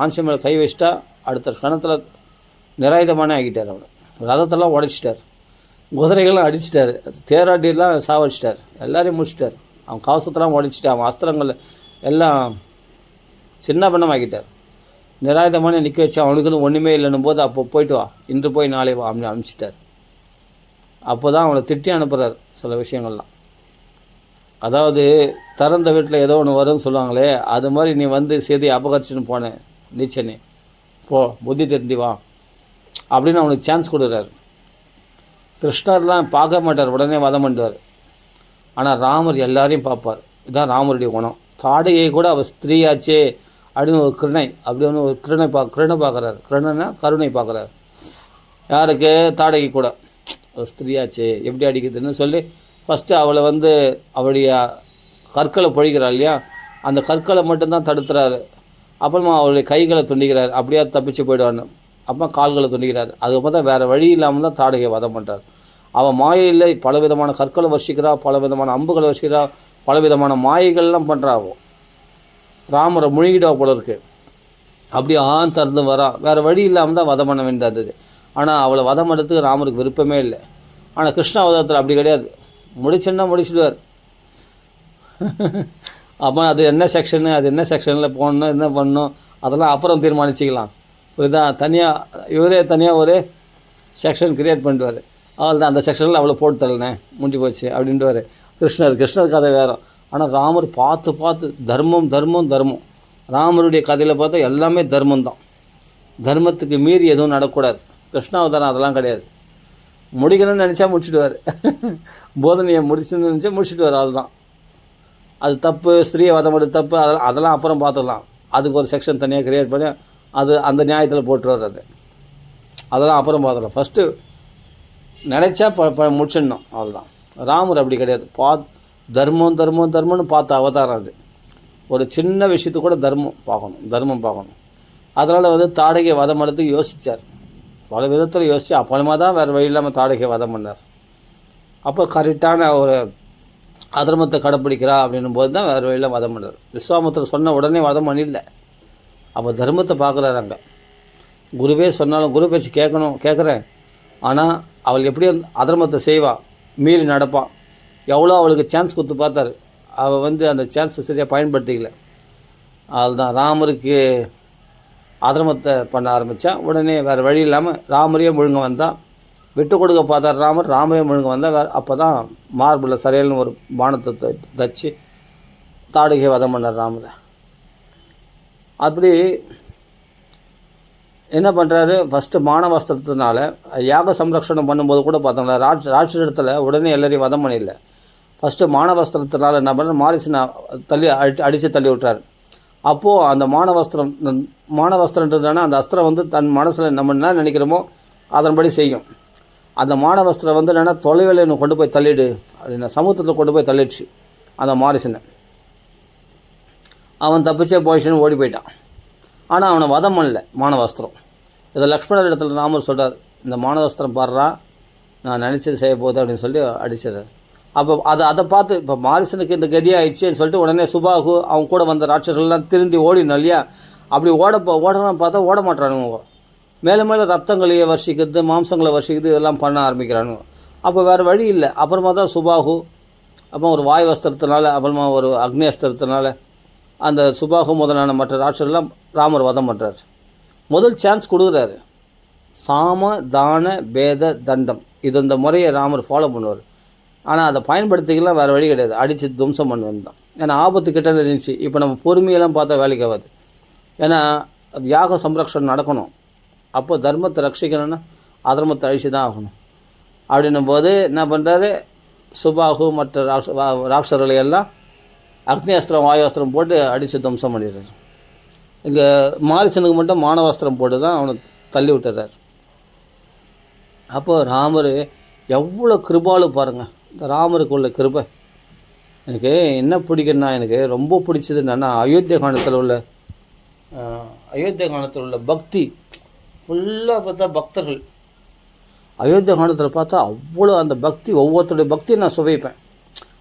ஆஞ்சநேயர் மேலே கை வச்சிட்டா அடுத்த க்ஷணத்தில் நிராயுதமானே ஆகிட்டார். அவனை ரதத்தெல்லாம் உடைச்சிட்டார், குதிரைகள்லாம் அடிச்சிட்டார், தேராட்டிலாம் சாவடிச்சிட்டார், எல்லாரையும் முடிச்சிட்டார். அவன் கவசத்தெல்லாம் உடைச்சிட்டார், அவன் அஸ்திரங்கள் எல்லாம் சின்ன பின்னமாக்கிட்டார். நிராயுதமான நிற்க வச்சு அவனுக்குன்னு ஒன்றுமே இல்லைன்னும் போது அப்போ போய்ட்டு வா, இன்று போய் நாளை வா அப்படின்னு அனுப்பிச்சிட்டார். அப்போ தான் அவனை திட்டி அனுப்புகிறார் சில விஷயங்கள்லாம். அதாவது திறந்த வீட்டில் ஏதோ ஒன்று வரும்னு சொல்லுவாங்களே, அது மாதிரி நீ வந்து செய்தி அபகரிச்சுன்னு போனேன் நீச்சனே, போ புத்தி தெரிஞ்சு வா அப்படின்னு அவனுக்கு சான்ஸ் கொடுக்குறாரு. கிருஷ்ணர்லாம் பார்க்க மாட்டார், உடனே வதம் பண்ணுவார். ஆனால் ராமர் எல்லாரையும் பார்ப்பார். இதுதான் ராமருடைய குணம். தாடையை கூட அவர் ஸ்திரீயாச்சே அப்படின்னு ஒரு கிருணை, அப்படி ஒன்று ஒரு கிருணை பார்க்குறாரு. கிருணைனா கருணை பார்க்குறாரு. யாருக்கு? தாடைக்கு கூட ஒரு ஸ்திரீயாச்சே எப்படி அடிக்குதுன்னு சொல்லி ஃபஸ்ட்டு அவளை வந்து அவளுடைய கற்களை பொழிக்கிறாள் இல்லையா, அந்த கற்களை மட்டும்தான் தடுத்துறாரு. அப்புறமா அவளுடைய கைகளை துண்டிக்கிறார், அப்படியே தப்பிச்சு போயிடுவான்னு. அப்புறமா கால்களை துண்டிக்கிறார். அதுக்கப்புறம் தான் வேறு வழி இல்லாமல் தான் தாடையை வதம் பண்ணுறார். அவன் மாயையில் பலவிதமான கற்களை வர்ஷிக்கிறா, பலவிதமான அம்புகளை வர்ஷிக்கிறா, பலவிதமான மாயைகள்லாம் பண்ணுறாவோ. ராமரை முழுகிடா போல இருக்கு. அப்படி திறந்து வரா, வேறு வழி இல்லாமல் தான் வதம் பண்ண வேண்டியது. ஆனால் அவளை வதம் பண்ணுறதுக்கு ராமருக்கு விருப்பமே இல்லை. ஆனால் கிருஷ்ணாவதாரத்தில் அப்படி கிடையாது, முடிச்சுன்னா முடிச்சுடுவார். அப்போ அது என்ன செக்ஷனு, அது என்ன செக்ஷனில் போடணும், என்ன பண்ணணும், அதெல்லாம் அப்புறம் தீர்மானிச்சிக்கலாம். இதுதான் இவரே தனியாக ஒரு செக்ஷன் க்ரியேட் பண்ணிடுவார். அவள் தான் அந்த செக்ஷனில் அவளை போட்டு தரலனே முடிஞ்சு போச்சு அப்படின்ட்டுவார். கிருஷ்ணர் கதை வேறு. ஆனால் ராமர் பார்த்து தர்மம் தர்மம் தர்மம். ராமருடைய கதையில் பார்த்தா எல்லாமே தர்மம் தான். தர்மத்துக்கு மீறி எதுவும் நடக்கூடாது. கிருஷ்ணாவதாரம் அதெல்லாம் கிடையாது. முடிக்கணும்னு நினச்சா முடிச்சுடுவார். போதனையை முடிச்சுன்னு நினச்சா முடிச்சுடுவார். அதுதான் அது தப்பு. ஸ்திரீயை வதம் பண்ணது தப்பு, அதெல்லாம் அப்புறம் பார்த்துடலாம். அதுக்கு ஒரு செக்ஷன் தனியாக க்ரியேட் பண்ணி அது அந்த நியாயத்தில் போட்டுருவார். அது அதெல்லாம் அப்புறம் பார்த்துக்கலாம். ஃபஸ்ட்டு நினச்சா முடிச்சிடணும், அவ்வளோதான். ராமர் அப்படி கிடையாது. தர்மம் தர்மம் தர்மம்னு பார்த்த அவதாரம் அது. ஒரு சின்ன விஷயத்துக்கு கூட தர்மம் பார்க்கணும். அதனால் வந்து தாடகை வதம் பண்ணுறதுக்கு யோசித்தார். பல விதத்தில் யோசித்து அப்புறமா தான் வேறு வழி இல்லாமல் தாடகை வதம் பண்ணார். அப்போ கரெக்டான ஒரு அதர்மத்தை கடைப்பிடிக்கிறா அப்படின்னும் போது தான் வேறு வழியில் வதம் பண்ணார். விஸ்வாமித்திரர் சொன்ன உடனே வதம் பண்ணிடல. அப்போ தர்மத்தை பார்க்குறாரு அங்கே. குருவே சொன்னாலும் குரு பேச்சு கேட்குறேன். ஆனால் அவள் எப்படி அதர்மத்தை செய்வாள், மீறி நடப்பான். எவ்வளோ அவளுக்கு சான்ஸ் கொடுத்து பார்த்தாரு. அவள் வந்து அந்த சான்ஸை சரியாக பயன்படுத்திக்கல. அதுதான் ராமருக்கு அதர்மத்தை பண்ண ஆரம்பித்தா. உடனே வேறு வழி இல்லாமல் ராமரையே முழுங்க வந்தால், விட்டு கொடுக்க பார்த்தார் ராமரே முழுங்க வந்தால். அப்போ தான் மார்பில் சரையல்னு ஒரு பானத்தை தச்சு தாடகை வதம் பண்ணார் ராமரை. அப்படி என்ன பண்ணுறாரு, ஃபஸ்ட்டு மானவஸ்திரத்தினால யாக சம்ரக்ஷணம் பண்ணும்போது கூட பார்த்தோம்னா ராட்சசத்தில் உடனே எல்லாரையும் வதம் பண்ணிடல. ஃபஸ்ட்டு மானவஸ்திரத்தினால என்ன பண்ண மாரிசனை அடித்து தள்ளி விட்டார். அப்போது அந்த மானவஸ்திரன்றதுனா அந்த அஸ்திரம் வந்து தன் மனசில் நம்ம என்ன நினைக்கிறோமோ அதன்படி செய்யும். அந்த மானவஸ்திரம் வந்து என்னென்னா தொலைவில் கொண்டு போய் தள்ளிடு அப்படின்னா சமுத்திரத்தில் கொண்டு போய் தள்ளிடுச்சு அந்த மாரிசனை. அவன் தப்பிச்சே போயிடுச்சுன்னு ஓடி போயிட்டான். ஆனால் அவனை வதம் பண்ணல மானவஸ்திரம். இதை லக்ஷ்மணர் இடத்துல ராமர் சொல்கிறார், இந்த மானவஸ்திரம் பாடுறா, நான் நினச்சது செய்ய போகுது அப்படின்னு சொல்லி அடிச்சிடுறார். அப்போ அதை பார்த்து இப்போ மாரிசனுக்கு இந்த கதியாகிடுச்சின்னு சொல்லிட்டு உடனே சுபாகு அவங்க கூட வந்த ராட்சர்கள்லாம் திருந்தி ஓடினோம் இல்லையா. அப்படி ஓடலாம் பார்த்தா ஓட மாட்டானுங்க. மேலே மேலே ரத்தங்களையே வர்ஷிக்கிறது, மாம்சங்களை வர்ஷிக்கிறது, இதெல்லாம் பண்ண ஆரம்பிக்கிறானுங்க. அப்போ வேறு வழி இல்லை. அப்புறமா தான் சுபாகு அப்புறம் ஒரு வாயு வஸ்திரத்தினால அப்புறமா ஒரு அக்னி அஸ்திரத்தினால அந்த சுபாகு முதலான மற்ற ராட்சர்கள்லாம் ராமர் வதம் பண்ணுறார். முதல் சான்ஸ் கொடுக்குறாரு. சாம தான பேத தண்டம் இது இந்த முறையை ராமர் ஃபாலோ பண்ணுவார். ஆனால் அதை பயன்படுத்திக்கலாம் வேறு வழி கிடையாது. அடித்து துவம்சம் பண்ணுவது தான். ஏன்னா ஆபத்து கிட்ட இருந்துச்சு. இப்போ நம்ம பொறுமையெல்லாம் பார்த்தா வேலைக்கு ஆகாது. ஏன்னா யாக சம்ரக்ஷணம் நடக்கணும். அப்போ தர்மத்தை ரட்சிக்கணும்னா அதர்மத்தை அழிச்சு தான் ஆகணும். அப்படின்னும் போது என்ன பண்ணுறாரு, சுபாகு மற்ற ராட்சர்களை எல்லாம் அக்னி அஸ்திரம் வாயு அஸ்திரம் போட்டு அடித்து துவம்சம் பண்ணிடுறாரு. இங்கே மாரிசனுக்கு மட்டும் மானவஸ்திரம் போட்டு தான் அவனை தள்ளி விட்டுறார். அப்போது ராமர் எவ்வளோ கிருபாலு பாருங்கள். இந்த ராமருக்கு உள்ள கிருபை எனக்கு என்ன பிடிக்குன்னா, எனக்கு ரொம்ப பிடிச்சது என்னென்னா அயோத்திய காண்டத்தில் உள்ள பக்தி ஃபுல்லாக பார்த்தா பக்தர்கள். அயோத்திய காண்டத்தில் பார்த்தா அவ்வளோ அந்த பக்தி, ஒவ்வொருத்தருடைய பக்தியை நான் சுவைப்பேன்.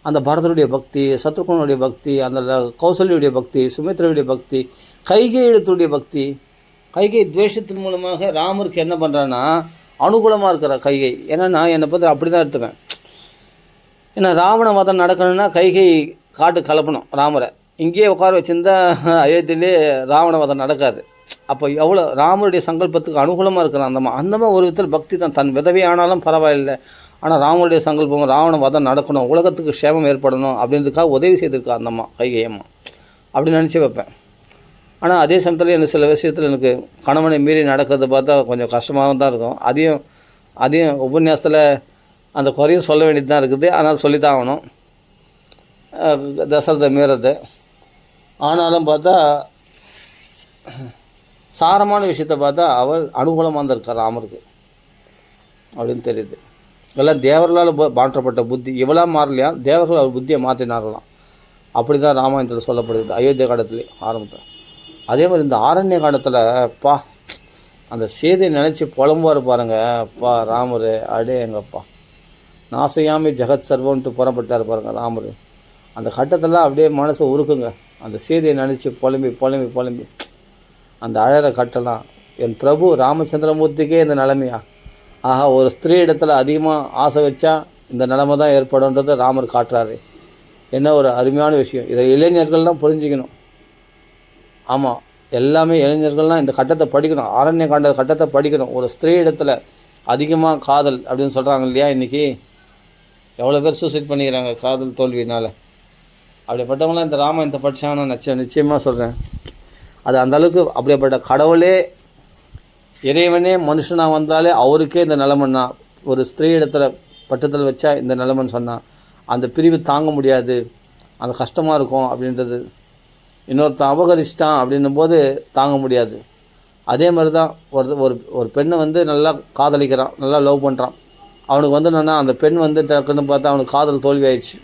அந்த பரதனுடைய பக்தி, சத்ருகனுடைய பக்தி, அந்த கௌசல்யுடைய பக்தி, சுமித்ராவுடைய பக்தி, கைகை எழுத்துடைய பக்தி. கைகை துவேஷத்தின் மூலமாக ராமருக்கு என்ன பண்ணுறான்னா அனுகூலமாக இருக்கிற கைகை. ஏன்னா நான் என்னை பற்றி அப்படி தான் எடுத்துவேன். ஏன்னா ராவண வதம் நடக்கணும்னா கைகை காட்டு கலப்பணும் ராமரை. இங்கேயே உட்கார வச்சுருந்தா அயோத்தியிலே ராவண வதம் நடக்காது. அப்போ எவ்வளோ ராமருடைய சங்கல்பத்துக்கு அனுகூலமாக இருக்கிறான் அந்த மாதிரி ஒரு விதத்தில் பக்தி தான். தன் விதவை ஆனாலும் பரவாயில்லை, ஆனால் ராமருடைய சங்கல்பம் ராவண வதம் நடக்கணும், உலகத்துக்கு க்ஷேமம் ஏற்படணும் அப்படின்றதுக்காக உதவி செய்திருக்கா அந்தம்மா கைகையம்மா. அப்படி நினச்சி வைப்பேன். ஆனால் அதே சமயத்தில் எனக்கு சில விஷயத்தில் எனக்கு கணவனை மீறி நடக்கிறத பார்த்தா கொஞ்சம் கஷ்டமாக தான் இருக்கும். அதையும் உபன்யாசத்தில் அந்த குறையும் சொல்ல வேண்டியது தான் இருக்குது. ஆனால் சொல்லி தான் ஆகணும். தசரதை மீறது ஆனாலும் பார்த்தா சாரமான விஷயத்தை பார்த்தா அவள் அனுகூலமாக தான் இருக்கா ராமருக்கு அப்படின்னு தெரியுது. இதெல்லாம் தேவர்களால் மாற்றப்பட்ட புத்தி. இவளாக மாறலையா, தேவர்கள் அவர் புத்தியை மாற்றினாரலாம். அப்படி தான் ராமாயணத்தில் சொல்லப்படுது அயோத்திய காலத்துலேயே ஆரம்பத்தில். அதே மாதிரி இந்த ஆரண்ய காலத்தில் அந்த சீதையை நினச்சி புலம்புவார் பாருங்க. ராமர் அடே எங்கப்பா நாசையாமி ஜெகத் சர்வன்ட்டு புறப்பட்டார் பாருங்கள் ராமர். அந்த கட்டத்தெல்லாம் அப்படியே மனசை உருக்குங்க. அந்த சீதையை நினச்சி புலம்பி அந்த அழகிற கட்டெல்லாம் என் பிரபு ராமச்சந்திரமூர்த்திக்கே இந்த நிலைமையா? ஆஹா, ஒரு ஸ்திரீ இடத்துல அதிகமாக ஆசை வச்சா இந்த நிலைமை தான் ஏற்படுன்றதை ராமர் காட்டுறாரு. என்ன ஒரு அருமையான விஷயம். இதை இளைஞர்கள்லாம் புரிஞ்சிக்கணும். ஆமாம், எல்லாமே இளைஞர்கள்லாம் இந்த கட்டத்தை படிக்கணும். ஆரண்ய காண்ட கட்டத்தை படிக்கணும். ஒரு ஸ்திரீ இடத்துல அதிகமாக காதல் அப்படின்னு சொல்கிறாங்க இல்லையா. இன்றைக்கி எவ்வளோ பேர் சூசைட் பண்ணிக்கிறாங்க காதல் தோல்வியினால். அப்படிப்பட்டவங்களாம் இந்த ராமாயணத்தை படித்தாங்கன்னு நிச்சயமாக சொல்கிறேன். அது அந்தளவுக்கு அப்படிப்பட்ட கடவுளே இறைவனே மனுஷனாக வந்தாலே அவருக்கே இந்த நிலைமைன்னா, ஒரு ஸ்திரீ இடத்துல பட்டத்தில் வச்சா இந்த நிலைமைன்னு சொன்னால் அந்த பிரிவு தாங்க முடியாது, அந்த கஷ்டமாக இருக்கும் அப்படின்றது இன்னொருத்தன் அபகரிச்சிட்டான் அப்படின்னும் போது தாங்க முடியாது. அதே மாதிரி தான் ஒரு ஒரு ஒரு பெண்ணை வந்து நல்லா காதலிக்கிறான், நல்லா லவ் பண்ணுறான். அவனுக்கு வந்து என்னென்னா அந்த பெண் வந்து டக்குன்னு பார்த்தா அவனுக்கு காதல் தோல்வி ஆயிடுச்சு.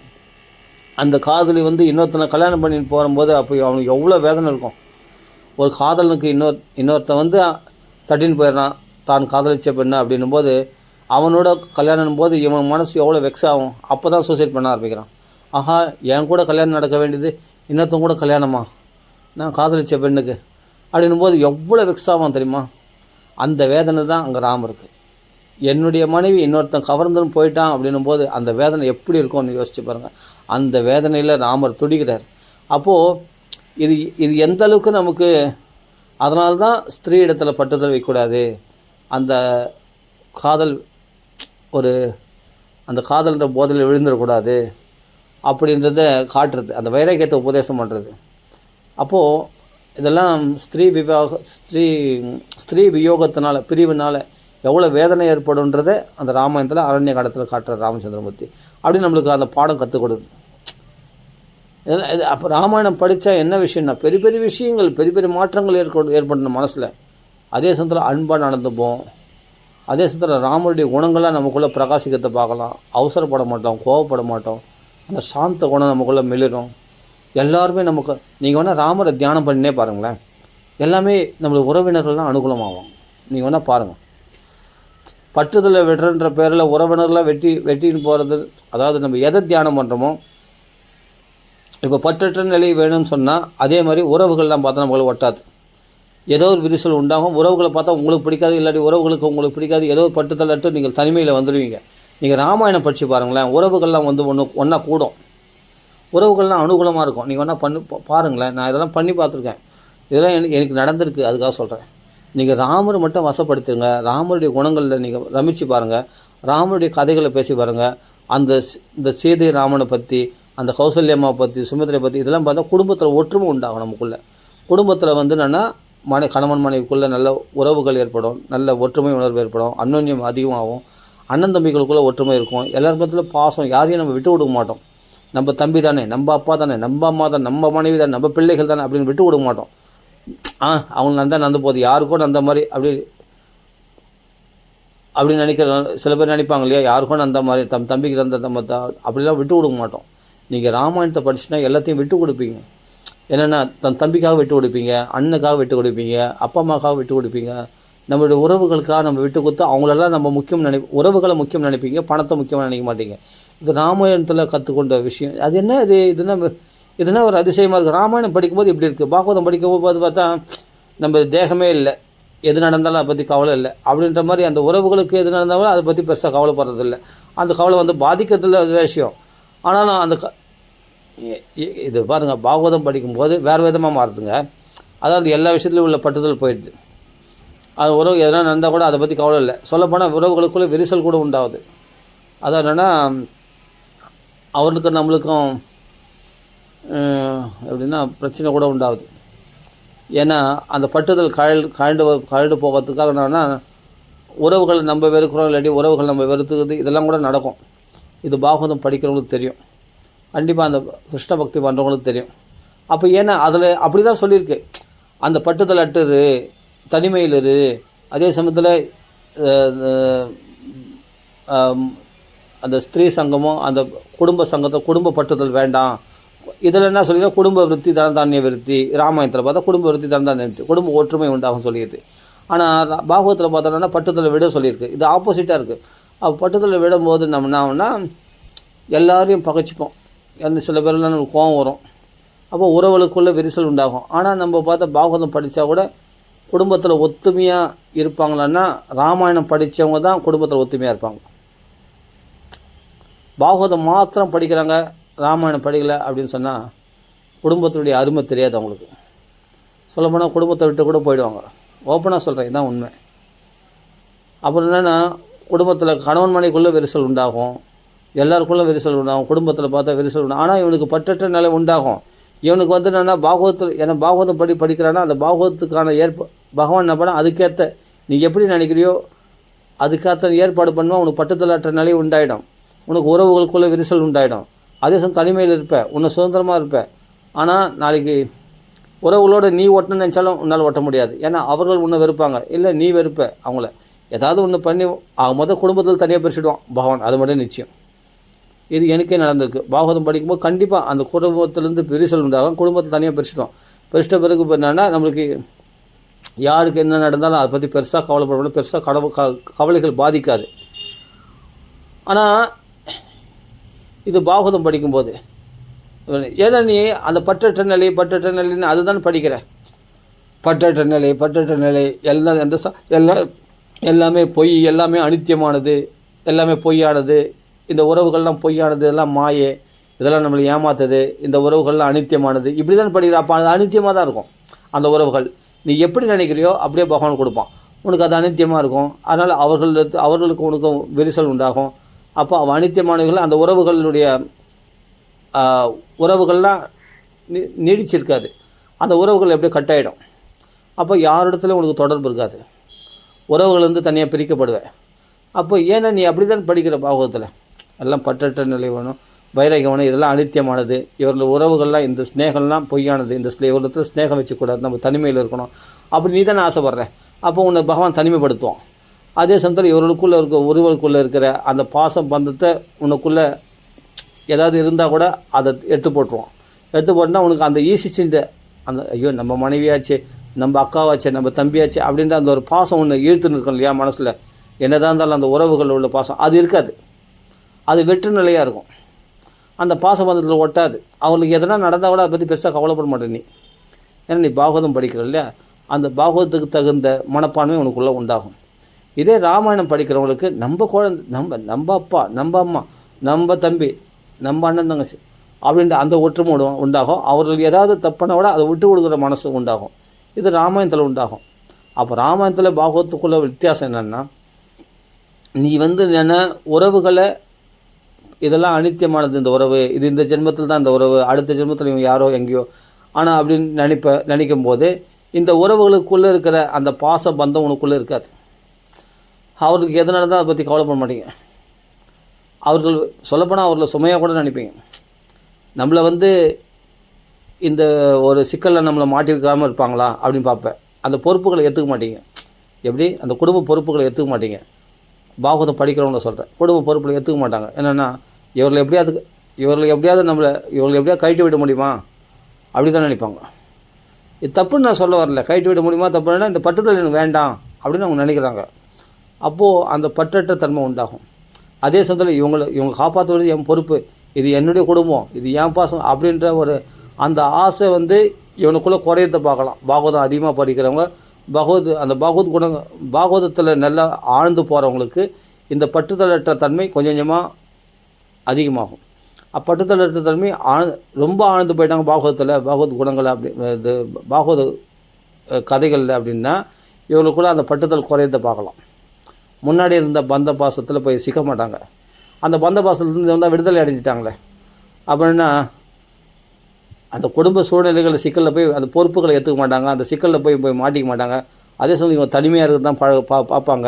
அந்த காதலி வந்து இன்னொருத்தனை கல்யாணம் பண்ணிட்டு போகும்போது அப்போ அவனுக்கு எவ்வளோ வேதனை இருக்கும். ஒரு காதலனுக்கு இன்னொருத்தன் வந்து தட்டின்னு போயிடுறான் தான் காதலிச்ச பெண்ணு அப்படின்னும் போது அவனோட கல்யாணம் போது இவன் மனசு எவ்வளோ வெக்ஸ் ஆகும். அப்போ தான் சூசைட் பண்ண ஆரம்பிக்கிறான். ஆஹா, என் கூட கல்யாணம் நடக்க வேண்டியது இன்னொருத்தன் கூட கல்யாணமா, நான் காதலிச்ச பெண்ணுக்கு அப்படின்னும் போது எவ்வளோ வெக்ஸ் ஆகும் தெரியுமா? அந்த வேதனை தான் அங்கே ராமருக்கு. என்னுடைய மனைவி இன்னொருத்தன் கவர்ந்துன்னு போயிட்டான் அப்படின்னும் போது அந்த வேதனை எப்படி இருக்கும்னு யோசிச்சு பாருங்கள். அந்த வேதனையில் ராமர் துடிக்கிறார். அப்போது இது இது எந்த அளவுக்கு நமக்கு, அதனால்தான் ஸ்திரீ இடத்துல பட்டுதல் வைக்கக்கூடாது. அந்த காதல் ஒரு அந்த காதல்ன்ற போதையில் விழுந்துடக்கூடாது அப்படின்றத காட்டுறது, அந்த வைராக்கியத்தை உபதேசம் பண்ணுறது. அப்போது இதெல்லாம் ஸ்திரீ வியோகத்தினால, பிரிவினால் எவ்வளோ வேதனை ஏற்படுன்றதை அந்த ராமாயணத்தில் அரண்ய காலத்தில் காட்டுற ராமச்சந்திரமூர்த்தி அப்படி நம்மளுக்கு அந்த பாடம் கற்றுக் கொடுது. அப்போ ராமாயணம் படித்தா என்ன விஷயம்னா பெரிய பெரிய விஷயங்கள், பெரிய பெரிய மாற்றங்கள் ஏற்படணும் மனசில். அதே சமயத்தில் அன்பாக நடந்துப்போம். அதே சமயத்தில் ராமருடைய குணங்களாக நமக்குள்ளே பிரகாசிக்கத்தை பார்க்கலாம். அவசரப்பட மாட்டோம், கோவப்பட மாட்டோம். அந்த சாந்த குணம் நமக்குள்ளே மெளிரும். எல்லாருமே நமக்கு, நீங்கள் வேணால் ராமரை தியானம் பண்ணினே பாருங்களேன், எல்லாமே நம்மளுக்கு உறவினர்கள்லாம் அனுகூலமாகும். நீங்கள் வேணால் பாருங்கள், பற்றுதலை விடுறன்ற பேரில் உறவினர்களாக வெட்டின்னு போகிறது. அதாவது நம்ம எதை தியானம் பண்ணுறோமோ, இப்போ பற்றற்ற நிலை வேணும்னு சொன்னால் அதே மாதிரி உறவுகள்லாம் பார்த்தா நம்மளுக்கு ஒட்டாது. ஏதோ ஒரு விரிசல் உண்டாகும். உறவுகளை பார்த்தா உங்களுக்கு பிடிக்காது, இல்லாட்டி உறவுகளுக்கு உங்களுக்கு பிடிக்காது. ஏதோ ஒரு பட்டுதலட்டு நீங்கள் தனிமையில் வந்துடுவீங்க. நீங்கள் ராமாயணம் படித்து பாருங்களேன், உறவுகள்லாம் வந்து ஒன்றா கூடும். உறவுகள்லாம் அனுகூலமாக இருக்கும். நீங்கள் வேணால் பாருங்களேன். நான் இதெல்லாம் பண்ணி பார்த்துருக்கேன். இதெல்லாம் எனக்கு நடந்திருக்கு, அதுக்காக சொல்கிறேன். நீங்கள் ராமரை மட்டும் வசப்படுத்துங்க. ராமருடைய குணங்களில் நீங்கள் ரமிச்சு பாருங்கள். ராமருடைய கதைகளை பேசி பாருங்கள். இந்த சீதை ராமனை பற்றி, அந்த கௌசல்யம்மா பற்றி, சுமித்ரை பற்றி, இதெல்லாம் பார்த்தா குடும்பத்தில் ஒற்றுமை உண்டாகும். நமக்குள்ளே குடும்பத்தில் வந்து என்னென்னா கணவன் மனைவிக்குள்ளே நல்ல உறவுகள் ஏற்படும், நல்ல ஒற்றுமை உணர்வு ஏற்படும், அந்யோன்யம் அதிகமாகும். அண்ணன் தம்பிகளுக்குள்ளே ஒற்றுமை இருக்கும். எல்லார் பக்கத்தில் பாசம், யாரையும் நம்ம விட்டு கொடுக்க மாட்டோம். நம்ம தம்பி தானே, நம்ம அப்பா தானே, நம்ம அம்மா தானே, நம்ம மனைவி தானே, நம்ம பிள்ளைகள் தானே அப்படின்னு விட்டு கொடுக்க மாட்டோம். அவங்க நடந்த போது யாருக்கும் அந்த மாதிரி அப்படி நினைக்கிற சில பேர் நினைப்பாங்க இல்லையா, யாருக்கும் அந்த மாதிரி தம்பிக்கு நம்ம அப்படிலாம் விட்டு கொடுக்க மாட்டோம். நீங்கள் ராமாயணத்தை படிச்சுன்னா எல்லாத்தையும் விட்டு கொடுப்பீங்க. என்னென்னா தம்பிக்காக விட்டு கொடுப்பீங்க, அண்ணனுக்காக விட்டு கொடுப்பீங்க, அப்பா அம்மாக்காக விட்டு கொடுப்பீங்க. நம்மளுடைய உறவுகளுக்காக நம்ம விட்டு கொடுத்து அவங்களெல்லாம் நம்ம முக்கியம் உறவுகளை முக்கியம் நினைப்பீங்க, பணத்தை முக்கியமாக நினைக்க மாட்டீங்க. இது ராமாயணத்தில் கற்றுக்கொண்ட விஷயம். அது என்ன இதுனா ஒரு அதிசயமாக இருக்குது. ராமாயணம் படிக்கும்போது இப்படி இருக்குது. பாகவதம் படிக்கும்போது பார்த்தா நம்ம தேகமே இல்லை, எது நடந்தாலும் அதை பற்றி கவலை இல்லை அப்படின்ற மாதிரி. அந்த உறவுகளுக்கு எது நடந்தாலும் அதை பற்றி பெருசாக கவலைப்படுறதில்லை. அந்த கவலை வந்து பாதிக்கிறதுல விஷயம். ஆனாலும் அந்த இது பாருங்கள், பாகவதம் படிக்கும்போது வேறு விதமாக மாறுதுங்க. அதாவது எல்லா விஷயத்துலையும் உள்ள பட்டுதல் போயிடுது. அது உறவு எதனா நடந்தால் கூட அதை பற்றி கவலை இல்லை. சொல்லப்போனால் உறவுகளுக்குள்ளே விரிசல் கூட உண்டாகுது. அதான் என்னென்னா அவர்களுக்கு நம்மளுக்கும் எப்படின்னா பிரச்சனை கூட உண்டாகுது. ஏன்னா அந்த பட்டுதல் கழண்டு போகிறதுக்காக என்னன்னா உறவுகள் நம்ம வெறுக்கிறோம், இல்லாட்டி உறவுகள் நம்ம வெறுத்துக்குது, இதெல்லாம் கூட நடக்கும். இது பாகவதம் படிக்கிறவங்களுக்கு தெரியும். கண்டிப்பாக அந்த கிருஷ்ண பக்தி பண்ணுறவங்களுக்கு தெரியும். அப்போ ஏன்னா அதில் அப்படி தான் சொல்லியிருக்கு. அந்த பட்டுதல் அட்டுரு, தனிமையில் இரு, அதே சமயத்தில் அந்த ஸ்திரீ சங்கமும் அந்த குடும்ப சங்கத்தை குடும்ப பட்டுதல் வேண்டாம். இதில் என்ன சொல்லினா குடும்ப விருத்தி தனதானிய விருத்தி. ராமாயணத்தில் பார்த்தா குடும்ப விருத்தி தனதானிய விருத்தி, குடும்ப ஒற்றுமை உண்டாகும் சொல்லியிருக்கு. ஆனால் பாகவத்தில் பார்த்தோன்னா பட்டுதலை விட சொல்லியிருக்கு. இது ஆப்போசிட்டாக இருக்குது. அப்போ பட்டுதலை விடும்போது நம்ம என்ன எல்லாரையும் பகைச்சிப்போம். சில பேர்லாம் நமக்கு கோவம் வரும். அப்போ உறவுகளுக்குள்ளே விரிசல் உண்டாகும். ஆனால் நம்ம பார்த்தா பாகவதம் படித்தா கூட குடும்பத்தில் ஒத்துமையாக இருப்பாங்களான்னா ராமாயணம் படித்தவங்க தான் குடும்பத்தில் ஒத்துமையாக இருப்பாங்க. பாகவதம் மாத்திரம் படிக்கிறாங்க, ராமாயணம் படிக்கலை அப்படின்னு சொன்னால் குடும்பத்தினுடைய அருமை தெரியாது அவங்களுக்கு. சொல்லப்போனால் குடும்பத்தை விட்டு கூட போயிடுவாங்க. ஓப்பனாக சொல்கிறேன், இதுதான் உண்மை. அப்புறம் என்னென்னா குடும்பத்தில் கணவன் மனைவிக்குள்ளே விரிசல் உண்டாகும், எல்லாருக்குள்ளே விரிசல் உண்டாகும். குடும்பத்தில் பார்த்தா விரிசல் உண்டாகும். ஆனால் இவனுக்கு பற்றற்ற நிலை உண்டாகும். இவனுக்கு வந்து என்னென்னா பாகவத்தில் ஏன்னா பாகவதம் படிக்கிறான்னா அந்த பாகவத்துக்கான பகவான் என்ன பண்ணால் அதுக்கேற்ற நீ எப்படி நினைக்கிறியோ அதுக்கேற்ற ஏற்பாடு பண்ணுவோம். உனக்கு பட்டுதலற்ற நிலை உண்டாயிடும். உனக்கு உறவுகளுக்குள்ளே விரிசல் உண்டாயிடும். அதே சமயம் தனிமையில் இருப்ப, உன்னை சுதந்திரமாக இருப்ப. ஆனால் நாளைக்கு உறவுகளோடு நீ ஒட்டணும்னு நினச்சாலும் உன்னால் ஒட்ட முடியாது. ஏன்னா அவர்கள் உன்னை வெறுப்பாங்க, இல்லை நீ வெறுப்ப அவங்கள. ஏதாவது ஒன்று பண்ணி மொதல் குடும்பத்தில் தனியாக பிரிச்சுடுவான் பகவான், அது மட்டும் நிச்சயம். இது எனக்கே நடந்திருக்கு. பாகவதம் படிக்கும்போது கண்டிப்பாக அந்த குடும்பத்திலேருந்து விரிசல் உண்டாகும். குடும்பத்தை தனியாக பிரிச்சுட்டோம். பிரிச்சிட்ட பிறகு இப்போ என்னென்னா, நம்மளுக்கு யாருக்கு என்ன நடந்தாலும் அதை பற்றி பெருசாக கவலைப்படணும், பெருசாக கவலைகள் பாதிக்காது. ஆனால் இது பாகவதம் படிக்கும்போது ஏதோ நீ அந்த பற்றற்ற நிலைன்னு அதுதான் படிக்கிற. பற்றற்ற நிலை எல்லாம் எல்லாமே பொய், எல்லாமே அனித்தியமானது, எல்லாமே பொய்யானது, இந்த உறவுகள்லாம் பொய்யானது, இதெல்லாம் மாயே, இதெல்லாம் நம்மளை ஏமாத்துது, இந்த உறவுகள்லாம் அனித்தியமானது, இப்படி தான் படிக்கிற. அப்போ அது அனித்தியமாக தான் இருக்கும் அந்த உறவுகள். நீ எப்படி நினைக்கிறியோ அப்படியே பகவான் கொடுப்பான். உனக்கு அது அனித்தியமாக இருக்கும். அதனால் அவர்களுக்கு உனக்கு விரிசல் உண்டாகும். அப்போ அவன் அனித்தியமானவர்கள் அந்த உறவுகள்லாம் நீடிச்சிருக்காது. அந்த உறவுகள் எப்படியோ கட்டாயிடும். அப்போ யாரிடத்துலையும் உனக்கு தொடர்பு இருக்காது. உறவுகள் வந்து தனியாக பிரிக்கப்படுவேன். அப்போ ஏன்னா நீ அப்படி தான் படிக்கிற பாகவதத்தில். எல்லாம் பற்றற்ற நிலை வேணும், வைராகியம் வேணும், இதெல்லாம் அனித்தியமானது, இவர்கள் உறவுகள்லாம் இந்த ஸ்நேகம்லாம் பொய்யானது, இந்த இவர்களுக்கு ஸ்நேகம் வச்சுக்கூடாது, நம்ம தனிமையில் இருக்கணும், அப்படி நீ தானே ஆசைப்பட்ற. அப்போ உன்னை பகவான் தனிமைப்படுத்துவோம். அதே சமயத்தில் இவர்களுக்குள்ளே உறவுகளுக்குள்ளே இருக்கிற அந்த பாசம் பந்தத்தை உனக்குள்ளே ஏதாவது இருந்தால் கூட அதை எடுத்து போட்டுருவோம். எடுத்து போட்டால் உனக்கு அந்த ஈசிச்சுட்டு அந்த ஐயோ நம்ம மனைவியாச்சு, நம்ம அக்காவாச்சு, நம்ம தம்பியாச்சு அப்படின்ற அந்த ஒரு பாசம் ஒன்று இழுத்துன்னு இருக்கும் இல்லையா மனசில். என்னதான் இருந்தாலும் அந்த உறவுகள் உள்ள பாசம் அது இருக்காது. அது வெற்று நிலையாக இருக்கும். அந்த பாசபந்தத்தில் ஒட்டாது. அவங்களுக்கு எதனா நடந்தால் கூட அதை பற்றி பெருசாக கவலைப்பட மாட்டேன் நீ. ஏன்னா நீ பாகவதம் படிக்கிற இல்லையா, அந்த பாகவதத்துக்கு தகுந்த மனப்பான்மை உனக்குள்ளே உண்டாகும். இதே ராமாயணம் படிக்கிறவங்களுக்கு நம்ம குழந்தை, நம்ம அப்பா, நம்ம அம்மா, நம்ம தம்பி, நம்ம அண்ணன் தங்கச்சி அப்படின்ற அந்த ஒற்றுமை உண்டாகும். அவர்கள் ஏதாவது தப்புனா கூட அதை விட்டு கொடுக்குற மனசு உண்டாகும். இது ராமாயணத்தில் உண்டாகும். அப்போ ராமாயணத்தில் பாகவத்துக்குள்ள வித்தியாசம் என்னென்னா, நீ வந்து என்ன உறவுகளை இதெல்லாம் அனித்தியமானது, இந்த உறவு இது இந்த ஜென்மத்தில் தான் இந்த உறவு, அடுத்த ஜென்மத்தில் இவங்க யாரோ எங்கேயோ ஆனால் அப்படின்னு நினைக்கும் போது இந்த உறவுகளுக்குள்ளே இருக்கிற அந்த பாச பந்தம் உனக்குள்ளே இருக்காது. அவர்களுக்கு எது நடந்தால் அதை பற்றி கவலைப்பட மாட்டீங்க. அவர்கள் சொல்லப்போனால் அவர்களை சுமையாக கூட நினைப்பீங்க. நம்மளை வந்து இந்த ஒரு சிக்கலில் நம்மளை மாட்டிருக்காமல் இருப்பாங்களா அப்படின்னு பார்ப்பேன். அந்த பொறுப்புகளை ஏற்றுக்க மாட்டீங்க. எப்படி அந்த குடும்ப பொறுப்புகளை ஏற்றுக்க மாட்டீங்க. பாகவதம் படிக்கிறவங்கள சொல்கிறேன், குடும்ப பொறுப்புகளை ஏற்றுக்க மாட்டாங்க. என்னென்னா இவர்களை எப்படியாவது கழட்டி விட முடியுமா அப்படி தான் நினைப்பாங்க. இது தப்புன்னு நான் சொல்ல வரல. கழட்டி விட முடியுமா தப்புன்னா இந்த பட்டுதல் எனக்கு வேண்டாம் அப்படின்னு அவங்க நினைக்கிறாங்க. அப்போது அந்த பற்றற்ற தன்மை உண்டாகும். அதே சமயத்தில் இவங்க காப்பாற்றுவது என் பொறுப்பு, இது என்னுடைய குடும்பம், இது என் பாசம் அப்படின்ற ஒரு அந்த ஆசை வந்து இவனுக்குள்ளே குறையத்தை பார்க்கலாம். பாகவதம் அதிகமாக படிக்கிறவங்க அந்த பாகவதத்தில் நல்லா ஆழ்ந்து போகிறவங்களுக்கு இந்த பற்றுதலற்ற தன்மை கொஞ்சம் கொஞ்சமாக அதிகமாகும். பற்றுதலற்ற தன்மை ரொம்ப ஆழ்ந்து போயிட்டாங்க பாகவத் குணங்கள் அப்படி இது பாகவத கதைகளில் அப்படின்னா இவங்களுக்குள்ள அந்த பற்றுதல் குறையத்தை பார்க்கலாம். முன்னாடி இருந்த பந்த பாசத்தில் போய் சிக்க மாட்டாங்க. அந்த பந்த பாசத்துலேருந்து வந்தால் விடுதலை அடைஞ்சிட்டாங்களே அப்படின்னா அந்த குடும்ப சூழ்நிலைகளை சிக்கலில் போய் அந்த பொறுப்புகளை ஏற்றுக்க மாட்டாங்க. அந்த சிக்கலில் போய் மாட்டிக்க மாட்டாங்க. அதே சமயம் இவங்க தனிமையாக இருக்கிறது தான் பார்ப்பாங்க.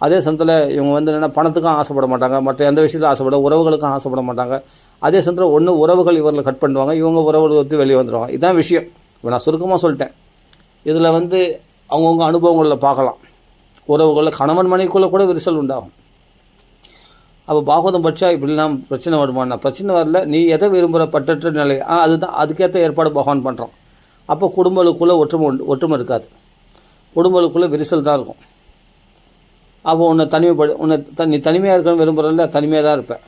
அதே சமயத்தில் இவங்க வந்து என்னென்னா பணத்துக்கும் ஆசைப்பட மாட்டாங்க, மற்ற எந்த விஷயத்தையும் ஆசைப்பட, உறவுகளுக்கும் ஆசைப்பட மாட்டாங்க. அதே சமயத்தில் உறவுகள் இவர்களை கட் பண்ணுவாங்க, இவங்க உறவுகளை வந்து வெளியே வந்துடுவாங்க. இதுதான் விஷயம். இப்போ நான் சுருக்கமாக சொல்லிட்டேன். இதில் வந்து அவங்கவுங்க அனுபவங்களில் பார்க்கலாம். உறவுகளில் கணவன் மனைவிக்குள்ளே கூட விரிசல் உண்டாகும். அப்போ பாகவதம் படித்தா இப்படிலாம் பிரச்சனை வருமானா? பிரச்சனை வரல. நீ எதை விரும்புகிற பற்றற்ற நிலை அதுதான், அதுக்கேற்ற ஏற்பாடு பகவான் பண்ணுறோம். அப்போ குடும்பங்களுக்குள்ளே ஒற்றுமை இருக்காது. குடும்பங்களுக்குள்ளே விரிசல் தான் இருக்கும். அப்போ நீ தனிமையாக இருக்கணும்னு விரும்புகிறல்ல, தனிமையாக தான் இருப்பேன்.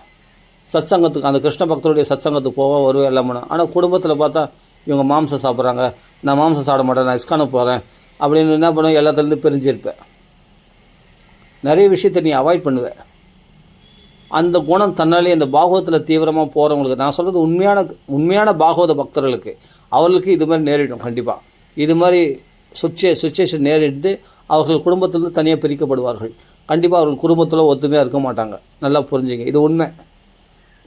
சத்சங்கத்துக்கு அந்த கிருஷ்ண பக்தருடைய சத்சங்கத்துக்கு போவா வருவேன் எல்லாம் பண்ணேன். ஆனால் குடும்பத்தில் பார்த்தா இவங்க மாம்சம் சாப்பிட்றாங்க, நான் மாம்சம் சாப்பிட மாட்டேன், நான் இஸ்கானுக்கு போகிறேன் அப்படின்னு என்ன பண்ணுவேன், எல்லாத்துலேருந்து பிரிஞ்சிருப்பேன். நிறைய விஷயத்தை நீ அவாய்ட் பண்ணுவேன். அந்த குணம் தன்னாலே இந்த பாகவதத்தில் தீவிரமாக போகிறவங்களுக்கு நான் சொல்கிறது உண்மையான பாகவத பக்தர்களுக்கு அவர்களுக்கு இது மாதிரி நேரிடும். கண்டிப்பாக இது மாதிரி சுச்சுவேஷன் நேரிட்டு அவர்கள் குடும்பத்திலிருந்து தனியாக பிரிக்கப்படுவார்கள். கண்டிப்பாக அவர்கள் குடும்பத்தில் ஒத்துமையாக இருக்க மாட்டாங்க. நல்லா புரிஞ்சுங்க, இது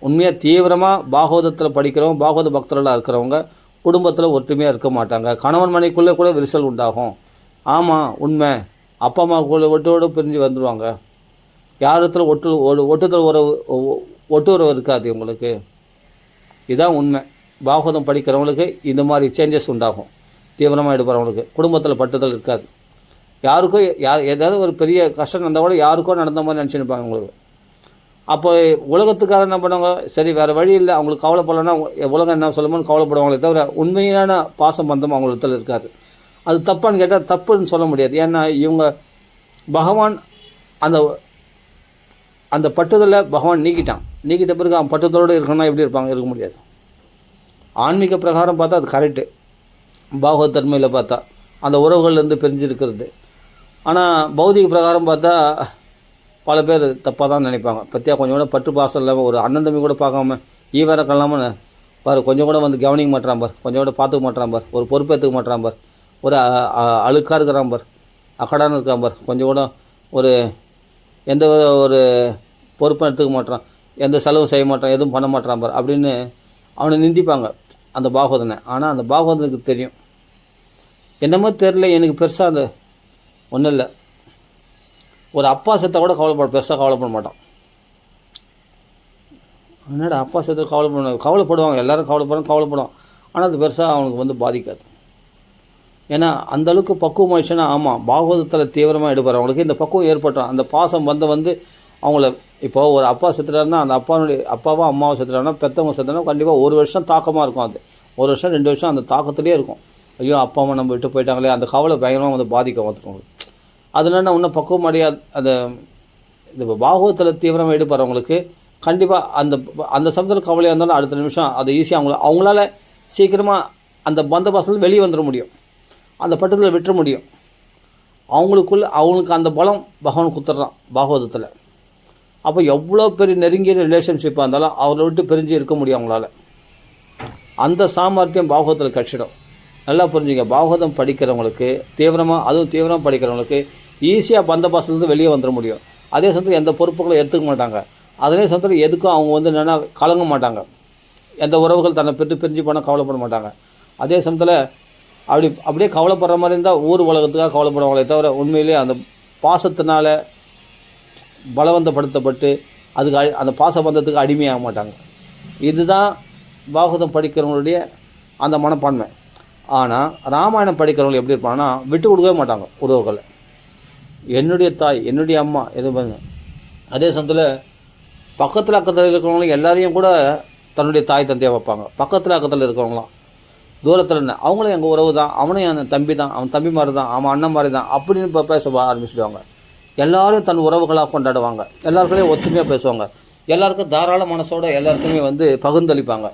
உண்மையாக தீவிரமாக பாகவதத்தில் படிக்கிறவங்க, பாகவத பக்தர்களாக இருக்கிறவங்க குடும்பத்தில் ஒற்றுமையாக இருக்க மாட்டாங்க. கணவன் மனைக்குள்ளே கூட விரிசல் உண்டாகும். ஆமாம், உண்மை. அப்பா அம்மாக்குள்ளே ஒட்டோடு பிரிஞ்சு வந்துடுவாங்க. யாரிடத்துல ஒட்டுறவு இருக்காது உங்களுக்கு. இதுதான் உண்மை. பாகவதம் படிக்கிறவங்களுக்கு இந்த மாதிரி சேஞ்சஸ் உண்டாகும். தீவிரமாக ஈடுபடுறவங்களுக்கு குடும்பத்தில் பட்டுதல் இருக்காது. யாருக்கும் ஏதாவது ஒரு பெரிய கஷ்டம் நடந்தால் கூட யாருக்கோ நடந்த மாதிரி நினச்சிருப்பாங்க உங்களுக்கு. அப்போ உலகத்துக்காக என்ன பண்ணுவாங்க, சரி வேறு வழி இல்லை, அவங்களுக்கு கவலைப்படலைன்னா உலகம் என்ன சொல்லுமோன்னு கவலைப்படுவாங்களே தவிர உண்மையான பாசம் பந்தம் அவங்களுக்கு இருக்காது. அது தப்பான்னு கேட்டால் தப்புன்னு சொல்ல முடியாது. ஏன்னா இவங்க பகவான் அந்த அந்த பட்டுதலை பகவான் நீக்கிட்ட பிறகு அவன் பட்டுதலோடு இருக்கணும்னா எப்படி இருக்க முடியாது. ஆன்மீக பிரகாரம் பார்த்தா அது கரெக்டு, பாகவத தன்மையில் பார்த்தா அந்த உறவுகள்லேருந்து பிரிஞ்சிருக்கிறது. ஆனால் பௌதிக பிரகாரம் பார்த்தா பல பேர் தப்பாக தான் நினைப்பாங்க. பற்றியா கொஞ்சம் கூட பட்டு பாசம் இல்லாமல் ஒரு அண்ணன் தம்பி கூட பார்க்காம வேற கல்லாமல் பாரு, கொஞ்சம் கூட வந்து கவனிக்க மாட்டான் பார், கொஞ்சம் கூட பார்த்துக்க மாட்டான் பார், ஒரு பொறுப்பேற்றுக்க மாட்டான் பார், ஒரு அழுக்காக இருக்கிறான் பார், அக்கடான்னு இருக்கான் பார், கொஞ்சம் கூட ஒரு எந்த ஒரு பொறுப்பும் எடுத்துக்க மாட்டான், எந்த செலவும் செய்ய மாட்டான், எதுவும் பண்ண மாட்டான் பார் அப்படின்னு அவனை நிந்திப்பாங்க அந்த பாகவதனை. ஆனால் அந்த பாகவதனுக்கு தெரியும், என்னமோ தெரில எனக்கு பெருசாக அந்த ஒன்றும் இல்லை. ஒரு அப்பா செத்த கூட பெருசாக கவலைப்பட மாட்டான். என்னடா அப்பா செத்த கவலைப்படுவாங்க, எல்லோரும் கவலைப்படுவாங்க. ஆனால் அது பெருசாக அவனுக்கு வந்து பாதிக்காது. ஏன்னா அந்தளவுக்கு பக்குவம் ஆயிடுச்சுன்னா, ஆமாம் பாகவதத்தில் தீவிரமாக ஈடுபடுறவங்களுக்கு இந்த பக்குவம் ஏற்பட்டோம். அந்த பாசம் வந்து அவங்கள இப்போ ஒரு அப்பா செத்துட்டாருன்னா அந்த அப்பாவோ அம்மாவை செத்துட்டாருன்னா பெற்றவங்க செத்துனா கண்டிப்பாக ஒரு வருஷம் தாக்கமாக இருக்கும். அது 1 வருஷம் 2 வருஷம் அந்த தாக்கத்துலேயே இருக்கும். ஐயோ அப்பா அம்மா நம்ம விட்டு போயிட்டாங்களே, அந்த கவலை பயங்கரமாக வந்து பாதிக்க வந்துருக்கவங்களுக்கு. அதனால இன்னும் பக்குவம் அடையாது. இந்த பாகவதத்தில் தீவிரமாக ஈடுபடுறவங்களுக்கு கண்டிப்பாக அந்த சமயத்தில் கவலையாக இருந்தாலும் அடுத்த நிமிஷம் அதை ஈஸியாக அவங்களால சீக்கிரமாக அந்த பந்தபாசத்தில் வெளியே வந்துட முடியும், அந்த பட்டத்தில் விட்டுற முடியும். அவங்களுக்கு அந்த பலம் பகவான் கொடுத்துட்றான் பாகவதத்தில். அப்போ எவ்வளோ பெரிய நெருங்கிய ரிலேஷன்ஷிப்பாக இருந்தாலும் அவரை விட்டு பிரிஞ்சு இருக்க முடியும் அவங்களால. அந்த சாமர்த்தியம் பாகவதத்தில் கட்சிடும். நல்லா புரிஞ்சுங்க, பாகவதம் படிக்கிறவங்களுக்கு அதுவும் தீவிரமாக படிக்கிறவங்களுக்கு ஈஸியாக பந்தபாசத்துலேருந்து வெளியே வந்துட முடியும். அதே சமயத்தில் எந்த பொறுப்புகளும் எடுத்துக்க மாட்டாங்க. அதே சமயத்தில் எதுக்கும் அவங்க வந்து என்னென்னா கலங்க மாட்டாங்க. எந்த உறவுகள் தன்னை பிரிஞ்சு போனால் கவலைப்பட மாட்டாங்க. அதே சமயத்தில் அப்படியே கவலைப்படுற மாதிரி இருந்தால் ஊர் உலகத்துக்காக கவலைப்படுவாங்களே தவிர உண்மையிலே அந்த பாசத்தினால பலவந்தப்படுத்தப்பட்டு அந்த பாசபந்தத்துக்கு அடிமையாக மாட்டாங்க. இதுதான் பாகவதம் படிக்கிறவங்களுடைய அந்த மனப்பான்மை. ஆனால் ராமாயணம் படிக்கிறவங்க எப்படி இருப்பாங்கன்னா விட்டு கொடுக்கவே மாட்டாங்க உறவுகளை. என்னுடைய தாய், என்னுடைய அம்மா எதுவும். அதே சமயத்தில் பக்கத்தில் அக்கத்தில் இருக்கிறவங்களும் எல்லாரையும் கூட தன்னுடைய தாய் தந்தையாக வைப்பாங்க. பக்கத்தில் அக்கத்தில் இருக்கிறவங்களாம் தூரத்தில் என்ன அவங்களும் எங்கள் உறவு தான், அவனும் என் தம்பி தான், அவன் தம்பி மாதிரி தான், அவன் அண்ணன் மாதிரி தான் அப்படின்னு இப்போ பேச ஆரம்பிச்சிடுவாங்க. எல்லோரும் தன் உறவுகளாக கொண்டாடுவாங்க, எல்லாருக்குமே ஒத்துமையாக பேசுவாங்க, எல்லாருக்கும் தாராள மனசோட எல்லாருக்குமே வந்து பகிர்ந்தளிப்பாங்க.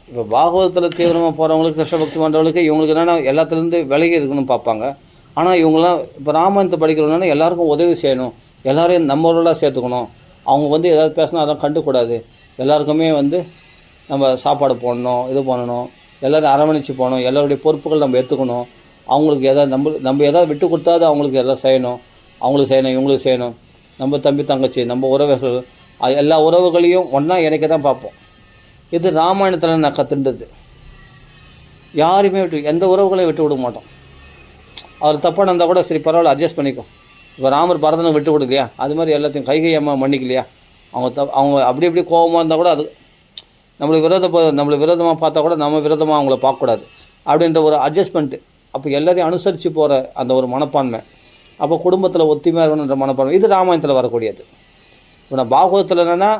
இப்போ பாகவதத்தில் தீவிரமாக போகிறவங்களுக்கு கிருஷ்ண பக்தி பண்ணுறவங்களுக்கு இவங்களுக்கு என்னென்னா எல்லாத்துலேருந்து விலகி இருக்கணும்னு பார்ப்பாங்க. ஆனால் இவங்களாம் இப்போ ராமாயணத்தை படிக்கிறவங்கன்னா எல்லாருக்கும் உதவி செய்யணும், எல்லோரையும் நம்மளோட சேர்த்துக்கணும். அவங்க வந்து ஏதாவது பேசினா அதெல்லாம் கண்டுக்கூடாது, எல்லாருக்குமே வந்து நம்ம சாப்பாடு போடணும், இது பண்ணணும், எல்லோரும் அரவணைச்சு போகணும், எல்லோருடைய பொறுப்புகள் நம்ம எடுத்துக்கணும். அவங்களுக்கு எதாவது நம்ம எதாவது விட்டு கொடுத்தாது அவங்களுக்கு எல்லாம் செய்யணும், அவங்களுக்கு செய்யணும், இவங்களுக்கு செய்யணும். நம்ம தம்பி தங்கச்சி நம்ம உறவுகள் எல்லா உறவுகளையும் ஒன்றா இணைக்க தான் பார்ப்போம். இது ராமாயணத்தில் நான் கற்றுண்டது. யாரையுமே எந்த உறவுகளையும் விட்டு விட மாட்டோம். அவர் தப்பாக இருந்தால் கூட சரி பரவாயில்ல அட்ஜஸ்ட் பண்ணிக்கும். இப்போ ராமர் பரதனை விட்டு கொடுக்கலையா, அது மாதிரி எல்லாத்தையும் கைகை அம்மா மன்னிக்கலையா, அவங்க அப்படி இப்படி கோபமாக இருந்தால் கூட அது நம்மளை விரோதமாக பார்த்தா கூட நம்ம விரோதமாக அவங்கள பார்க்கக்கூடாது அப்படின்ற ஒரு அட்ஜஸ்ட்மெண்ட்டு. அப்போ எல்லோரையும் அனுசரித்து போகிற அந்த ஒரு மனப்பான்மை, அப்போ குடும்பத்தில் ஒத்துமையாக இருக்கணுன்ற மனப்பான்மை, இது ராமாயணத்தில் வரக்கூடியது. இப்போ நான் பாகவதத்தில் என்னென்னா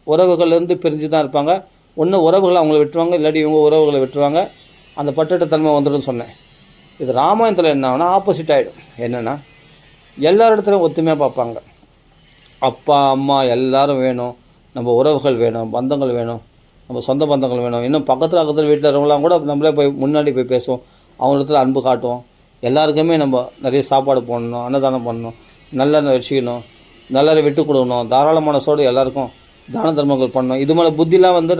உறவுகள்லேருந்து பிரிஞ்சு தான் இருப்பாங்க. ஒன்று உறவுகளை அவங்கள விட்டுருவாங்க, இல்லாட்டி இவங்க உறவுகளை விட்டுருவாங்க, அந்த பட்டட்ட தன்மை வந்துடும் சொன்னேன். இது ராமாயணத்தில் என்ன ஆகுனா ஆப்போசிட் ஆகிடும். என்னென்னா எல்லா இடத்துலையும் ஒத்துமையாக பார்ப்பாங்க. அப்பா அம்மா எல்லோரும் வேணும், நம்ம உறவுகள் வேணும், பந்தங்கள் வேணும், நம்ம சொந்த பந்தங்கள் வேணும். இன்னும் பக்கத்தில் வீட்டில் இருக்கவங்களாம் கூட நம்மளே முன்னாடி போய் பேசுவோம், அவங்களிடத்துல அன்பு காட்டுவோம். எல்லாருக்குமே நம்ம நிறைய சாப்பாடு போடணும், அன்னதானம் பண்ணணும், நல்லெண்ணெய் வச்சுக்கணும், நல்லரை விட்டு கொடுக்கணும், தாராள மனசோடு எல்லாருக்கும் தான தர்மங்கள் பண்ணணும். இது மேலே புத்திலாம் வந்து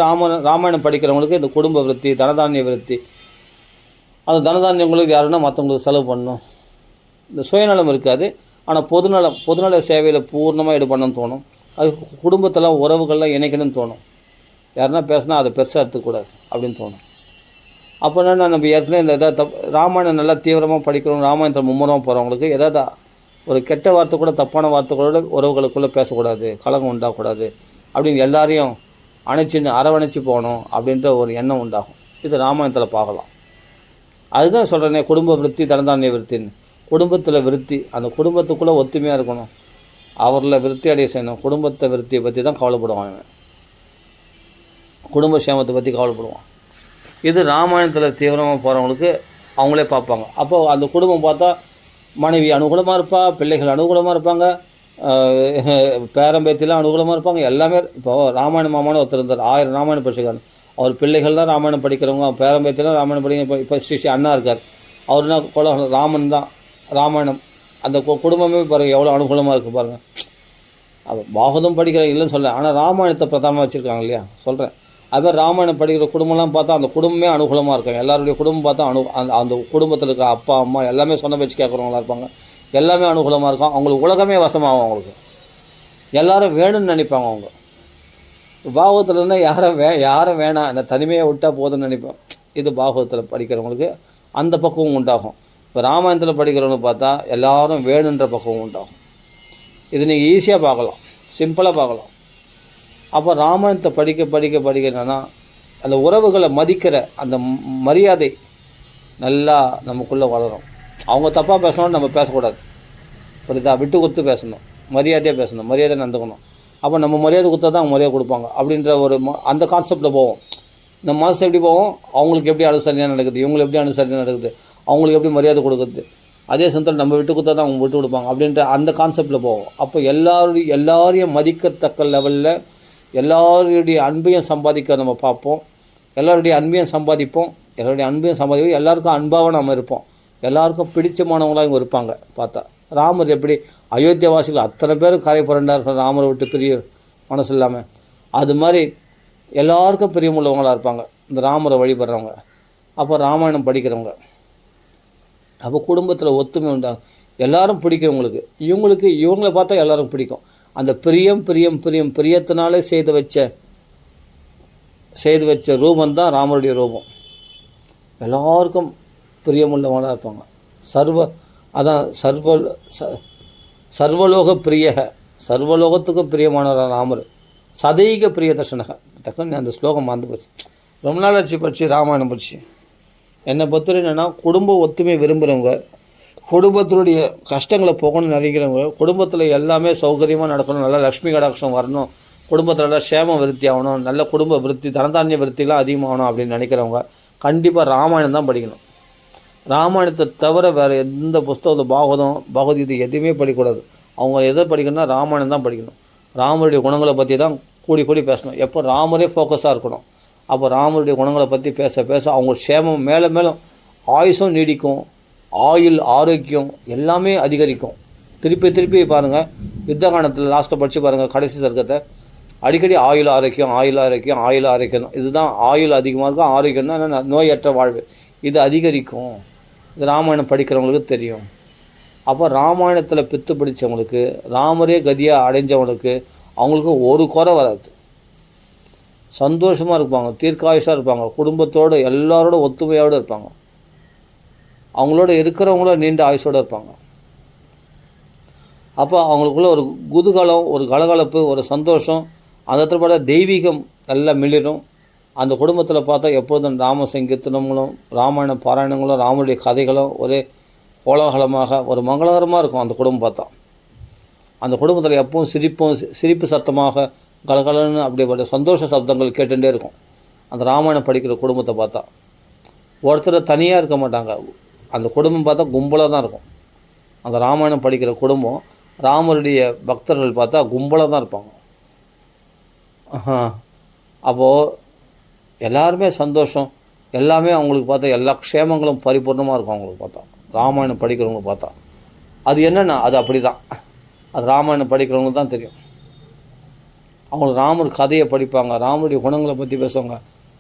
ராமாயணம் படிக்கிறவங்களுக்கு இந்த குடும்ப விருத்தி, தனதானிய விருத்தி, அந்த தனதானியங்களுக்கு யாருன்னா மற்றவங்களுக்கு செலவு பண்ணணும், இந்த சுயநலம் இருக்காது. ஆனால் பொதுநல சேவையில் பூர்ணமாக ஈடுபடணும்னு தோணும். அது குடும்பத்தெல்லாம் உறவுகள்லாம் இணைக்கணும்னு தோணும். யாருன்னா பேசினா அதை பெருசாக எடுத்துக்கூடாது அப்படின்னு தோணும். அப்போ என்ன, நம்ம ஏற்கனவே இந்த எதாவது ராமாயணம் நல்லா தீவிரமாக படிக்கிறோம், ராமாயணத்தில் மும்முரமாக போகிறவங்களுக்கு எதாவது ஒரு கெட்ட வார்த்தை கூட தப்பான வார்த்தைகளோட உறவுகளுக்குள்ளே பேசக்கூடாது, கலகம் உண்டாகக்கூடாது அப்படின்னு எல்லாரையும் அரவணைச்சு போகணும் அப்படின்ற ஒரு எண்ணம் உண்டாகும். இது ராமாயணத்தில் பார்க்கலாம். அதுதான் சொல்கிறேனே, குடும்ப விருத்தி தனதானிய விருத்தின்னு. குடும்பத்தில் விருத்தி, அந்த குடும்பத்துக்குள்ளே ஒத்துமையாக இருக்கணும், அவரில் விருத்தி அடைய செய்யணும். குடும்பத்தை விருத்தியை பற்றி தான் கவலைப்படுவாங்க, குடும்ப சேமத்தை பற்றி கவலைப்படுவான். இது ராமாயணத்தில் தீவிரமாக போகிறவங்களுக்கு அவங்களே பார்ப்பாங்க. அப்போது அந்த குடும்பம் பார்த்தா மனைவி அனுகூலமாக இருப்பா, பிள்ளைகள் அனுகூலமாக இருப்பாங்க, பேரம்பேத்திலாம் அனுகூலமாக இருப்பாங்க, எல்லாமே. இப்போது ராமாயண மாமான்னு ஒருத்தர் இருந்தார், 1000 ராமாயணம் படிச்சிருக்காரு. அவர் பிள்ளைகள் தான் ராமாயணம் படிக்கிறவங்க, பேரம்பேத்திலாம் ராமாயணம் படிக்க. இப்போ ஸ்ரீ அண்ணா இருக்கார், அவர்னா ராமன் தான் ராமாயணம். அந்த குடும்பமே பாருங்கள் எவ்வளோ அனுகூலமாக இருக்குது பாருங்கள். அது பாகவதம் படிக்கிற இல்லைன்னு சொல்ல, ஆனால் ராமாயணத்தை பிரதானமாக வச்சுருக்காங்க இல்லையா, சொல்கிறேன். அதுமாதிரி ராமாயணம் படிக்கிற குடும்பம்லாம் பார்த்தா அந்த குடும்பமே அனுகூலமாக இருக்காங்க. எல்லாருடைய குடும்பம் பார்த்தா அந்த குடும்பத்தில் இருக்க அப்பா அம்மா எல்லாமே சொன்ன பேச்சு கேட்குறவங்களா இருப்பாங்க, எல்லாமே அனுகூலமாக இருக்கும். அவங்களுக்கு உலகமே வசமாகும், அவங்களுக்கு எல்லோரும் வேணும்னு நினைப்பாங்க. அவங்க பாகவத்தில் இருந்தால் யாரும் வேணாம், இந்த தனிமையை விட்டால் போதும்னு நினைப்பேன். இது பாகவத்தில் படிக்கிறவங்களுக்கு அந்த பக்குவம் உண்டாகும். இப்போ ராமாயணத்தில் படிக்கிறவங்க பார்த்தா எல்லோரும் வேணுன்ற பக்குவம் உண்டாகும். இது நீங்கள் ஈஸியாக பார்க்கலாம், சிம்பிளாக பார்க்கலாம். அப்போ ராமாயணத்தை படிக்க என்னன்னா, அந்த உறவுகளை மதிக்கிற அந்த மரியாதை நல்லா நமக்குள்ளே வளரும். அவங்க தப்பாக பேசணும்னு நம்ம பேசக்கூடாது, புரியுதா? விட்டு கொடுத்து பேசணும், மரியாதையாக பேசணும், மரியாதை நடந்துக்கணும். அப்போ நம்ம மரியாதை கொடுத்தா தான் அவங்க மரியாதை கொடுப்பாங்க அப்படின்ற ஒரு அந்த கான்செப்டில் போவோம். நம்ம மனசு எப்படி போவோம், அவங்களுக்கு எப்படி அனுசரணையாக நடக்குது, இவங்களுக்கு எப்படி அனுசரணையாக நடக்குது, அவங்களுக்கு எப்படி மரியாதை கொடுக்குறது, அதே சமயத்தில் நம்ம விட்டு கொடுத்தா தான் அவங்க விட்டு கொடுப்பாங்க அப்படின்ற அந்த கான்செப்டில் போவோம். அப்போ எல்லாரையும் மதிக்கத்தக்க லெவலில் எல்லாருடைய அன்பையும் சம்பாதிக்க நம்ம பார்ப்போம், எல்லாருடைய அன்பையும் சம்பாதிப்போம், எல்லாருக்கும் அன்பாக நம்ம இருப்போம், எல்லாருக்கும் பிடிச்சமானவங்களாக இவங்க இருப்பாங்க. பார்த்தா ராமர் எப்படி அயோத்தியாவாசிகள் அத்தனை பேரும் கரை புரண்டார்கள் ராமரை விட்டு பெரிய மனசு இல்லாமல், அது மாதிரி எல்லாருக்கும் பிரியமுள்ளவங்களாக இருப்பாங்க இந்த ராமரை வழிபடுறவங்க. அப்போ ராமாயணம் படிக்கிறவங்க, அப்போ குடும்பத்தில் ஒத்துமை உண்டாகும், எல்லாரும் பிடிக்கிறவங்களுக்கு இவங்களை பார்த்தா எல்லாரும் பிடிக்கும். அந்த பிரியத்தினாலே செய்து வச்ச ரூபம் தான் ராமருடைய ரூபம். எல்லாருக்கும் பிரியமுள்ளவங்களாக இருப்பாங்க. சர்வலோக பிரிய, சர்வலோகத்துக்கும் பிரியமான ராமர். சதைக பிரிய தர்ஷனக, டக்குன்னு அந்த ஸ்லோகம் மறந்து போச்சு. ரொம்ப நாள் படிச்சு ராமாயணம் படிச்சு. என்னை பொறுத்தவரை என்னென்னா, குடும்ப ஒத்துமை விரும்புகிறவங்க, குடும்பத்தினுடைய கஷ்டங்களை போகணும்னு நினைக்கிறவங்க, குடும்பத்தில் எல்லாமே சௌகரியமாக நடக்கணும், நல்லா லக்ஷ்மி கடாட்சம் வரணும், குடும்பத்தில் நல்லா சேம விருத்தி ஆகணும், நல்ல குடும்ப விருத்தி தனதானிய விருத்திலாம் அதிகமாகணும் அப்படின்னு நினைக்கிறவங்க கண்டிப்பாக ராமாயணம் தான் படிக்கணும். ராமாயணத்தை தவிர வேறு எந்த புஸ்தகத்தை பகவத்கீதை எதுவுமே படிக்கக்கூடாது. அவங்க எதை படிக்கணும்னா ராமாயணம் தான் படிக்கணும். ராமருடைய குணங்களை பற்றி தான் கூடி பேசணும். எப்போ ராமரே ஃபோக்கஸாக இருக்கணும். அப்போ ராமருடைய குணங்களை பற்றி பேச அவங்க சேமம் மேலும் ஆயுசும் நீடிக்கும், ஆயுள் ஆரோக்கியம் எல்லாமே அதிகரிக்கும். திருப்பி பாருங்கள், யுத்த காலத்தில் லாஸ்ட்டை படித்து பாருங்கள், கடைசி சர்க்கத்தை அடிக்கடி ஆயுள் ஆரோக்கியம் இதுதான். ஆயுள் அதிகமாக இருக்கும், ஆரோக்கியம் தான் என்ன, நோயற்ற வாழ்வு, இது அதிகரிக்கும். இது ராமாயணம் படிக்கிறவங்களுக்கு தெரியும். அப்போ ராமாயணத்தில் பித்து பிடிச்சவங்களுக்கு, ராமரே கதியாக அடைஞ்சவங்களுக்கு அவங்களுக்கு ஒரு குறை வராது, சந்தோஷமாக இருப்பாங்க, தீர்க்காயுஷாக இருப்பாங்க, குடும்பத்தோடு எல்லாரோட ஒத்துமையோடு இருப்பாங்க, அவங்களோட இருக்கிறவங்கள நீண்ட ஆயுஷோடு இருப்பாங்க. அப்போ அவங்களுக்குள்ள ஒரு குதூகலம், ஒரு கலகலப்பு, ஒரு சந்தோஷம், அந்த இடத்துல தெய்வீகம் நல்லா மிளிரும். அந்த குடும்பத்தில் பார்த்தா எப்போதும் ராம சங்கீர்த்தனங்களும் ராமாயண பாராயணங்களும் ராமனுடைய கதைகளும் ஒரே கோலாகலமாக ஒரு மங்களகரமாக இருக்கும். அந்த குடும்பம் பார்த்தா அந்த குடும்பத்தில் எப்பவும் சிரிப்பு சத்தமாக கலகலன்னு அப்படிப்பட்ட சந்தோஷ சப்தங்கள் கேட்டுகிட்டே இருக்கும். அந்த ராமாயணம் படிக்கிற குடும்பத்தை பார்த்தா ஒருத்தர் தனியாக இருக்க மாட்டாங்க. அந்த குடும்பம் பார்த்தா கும்பலாக தான் இருக்கும். அந்த ராமாயணம் படிக்கிற குடும்பம், ராமருடைய பக்தர்கள் பார்த்தா கும்பலாக தான் இருப்பாங்க. அப்போது எல்லாருமே சந்தோஷம், எல்லாமே அவங்களுக்கு பார்த்தா எல்லா க்ஷேமங்களும் பரிபூர்ணமாக இருக்கும். அவங்களுக்கு பார்த்தா ராமாயணம் படிக்கிறவங்க பார்த்தா அது என்னென்னா அது அப்படி தான். அது ராமாயணம் படிக்கிறவங்க தான் தெரியும். அவங்க ராமர் கதையை படிப்பாங்க, ராமருடைய குணங்களை பற்றி பேசுவாங்க.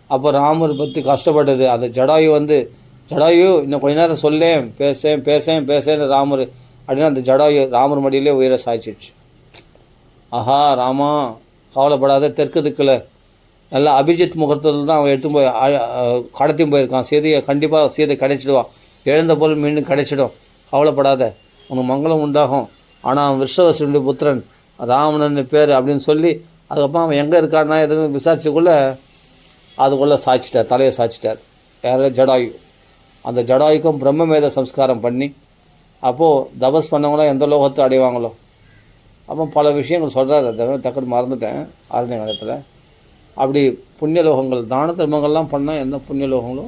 அப்போ ராமர் பற்றி கஷ்டப்பட்டது அந்த ஜடாயு இன்னும் கொஞ்ச நேரம் பேசேன் ராமர் அப்படின்னா அந்த ஜடாயு ராமர் மடியிலே உயிரை சாய்ச்சிடுச்சு. ஆஹா ராமா கவலைப்படாத, தெற்கு திக்கில் நல்லா அபிஜித் முகூர்த்தத்தில் தான் அவன் எடுத்து போய் கடத்தியும் போயிருக்கான். கண்டிப்பாக சீதை கிடைச்சிடுவான், எழுந்த பொருள் மீண்டும் கிடைச்சிடும், கவலைப்படாத, உனக்கு மங்களம் உண்டாகும். ஆனால் அவன் விஸ்வவசுடைய புத்திரன் ராவணன் பேர் அப்படின்னு சொல்லி அதுக்கப்புறம் அவன் எங்கே இருக்கான்னா எதுவும் விசாரிச்சுக்குள்ளே அதுக்குள்ளே தலையை சாய்ச்சிட்டார் யார், ஜடாயு. அந்த ஜடாயுக்கும் பிரம்மவேத சம்ஸ்காரம் பண்ணி அப்போது தபஸ் பண்ணவங்களாம் எந்த லோகத்தை அடைவாங்களோ. அப்போ பல விஷயங்கள் சொல்கிறார், அதை டக்குன்னு மறந்துட்டேன் ஆரண்ய காலத்தில். அப்படி புண்ணிய லோகங்கள் தான தர்மங்கள்லாம் பண்ணால் எந்த புண்ணிய லோகங்களோ,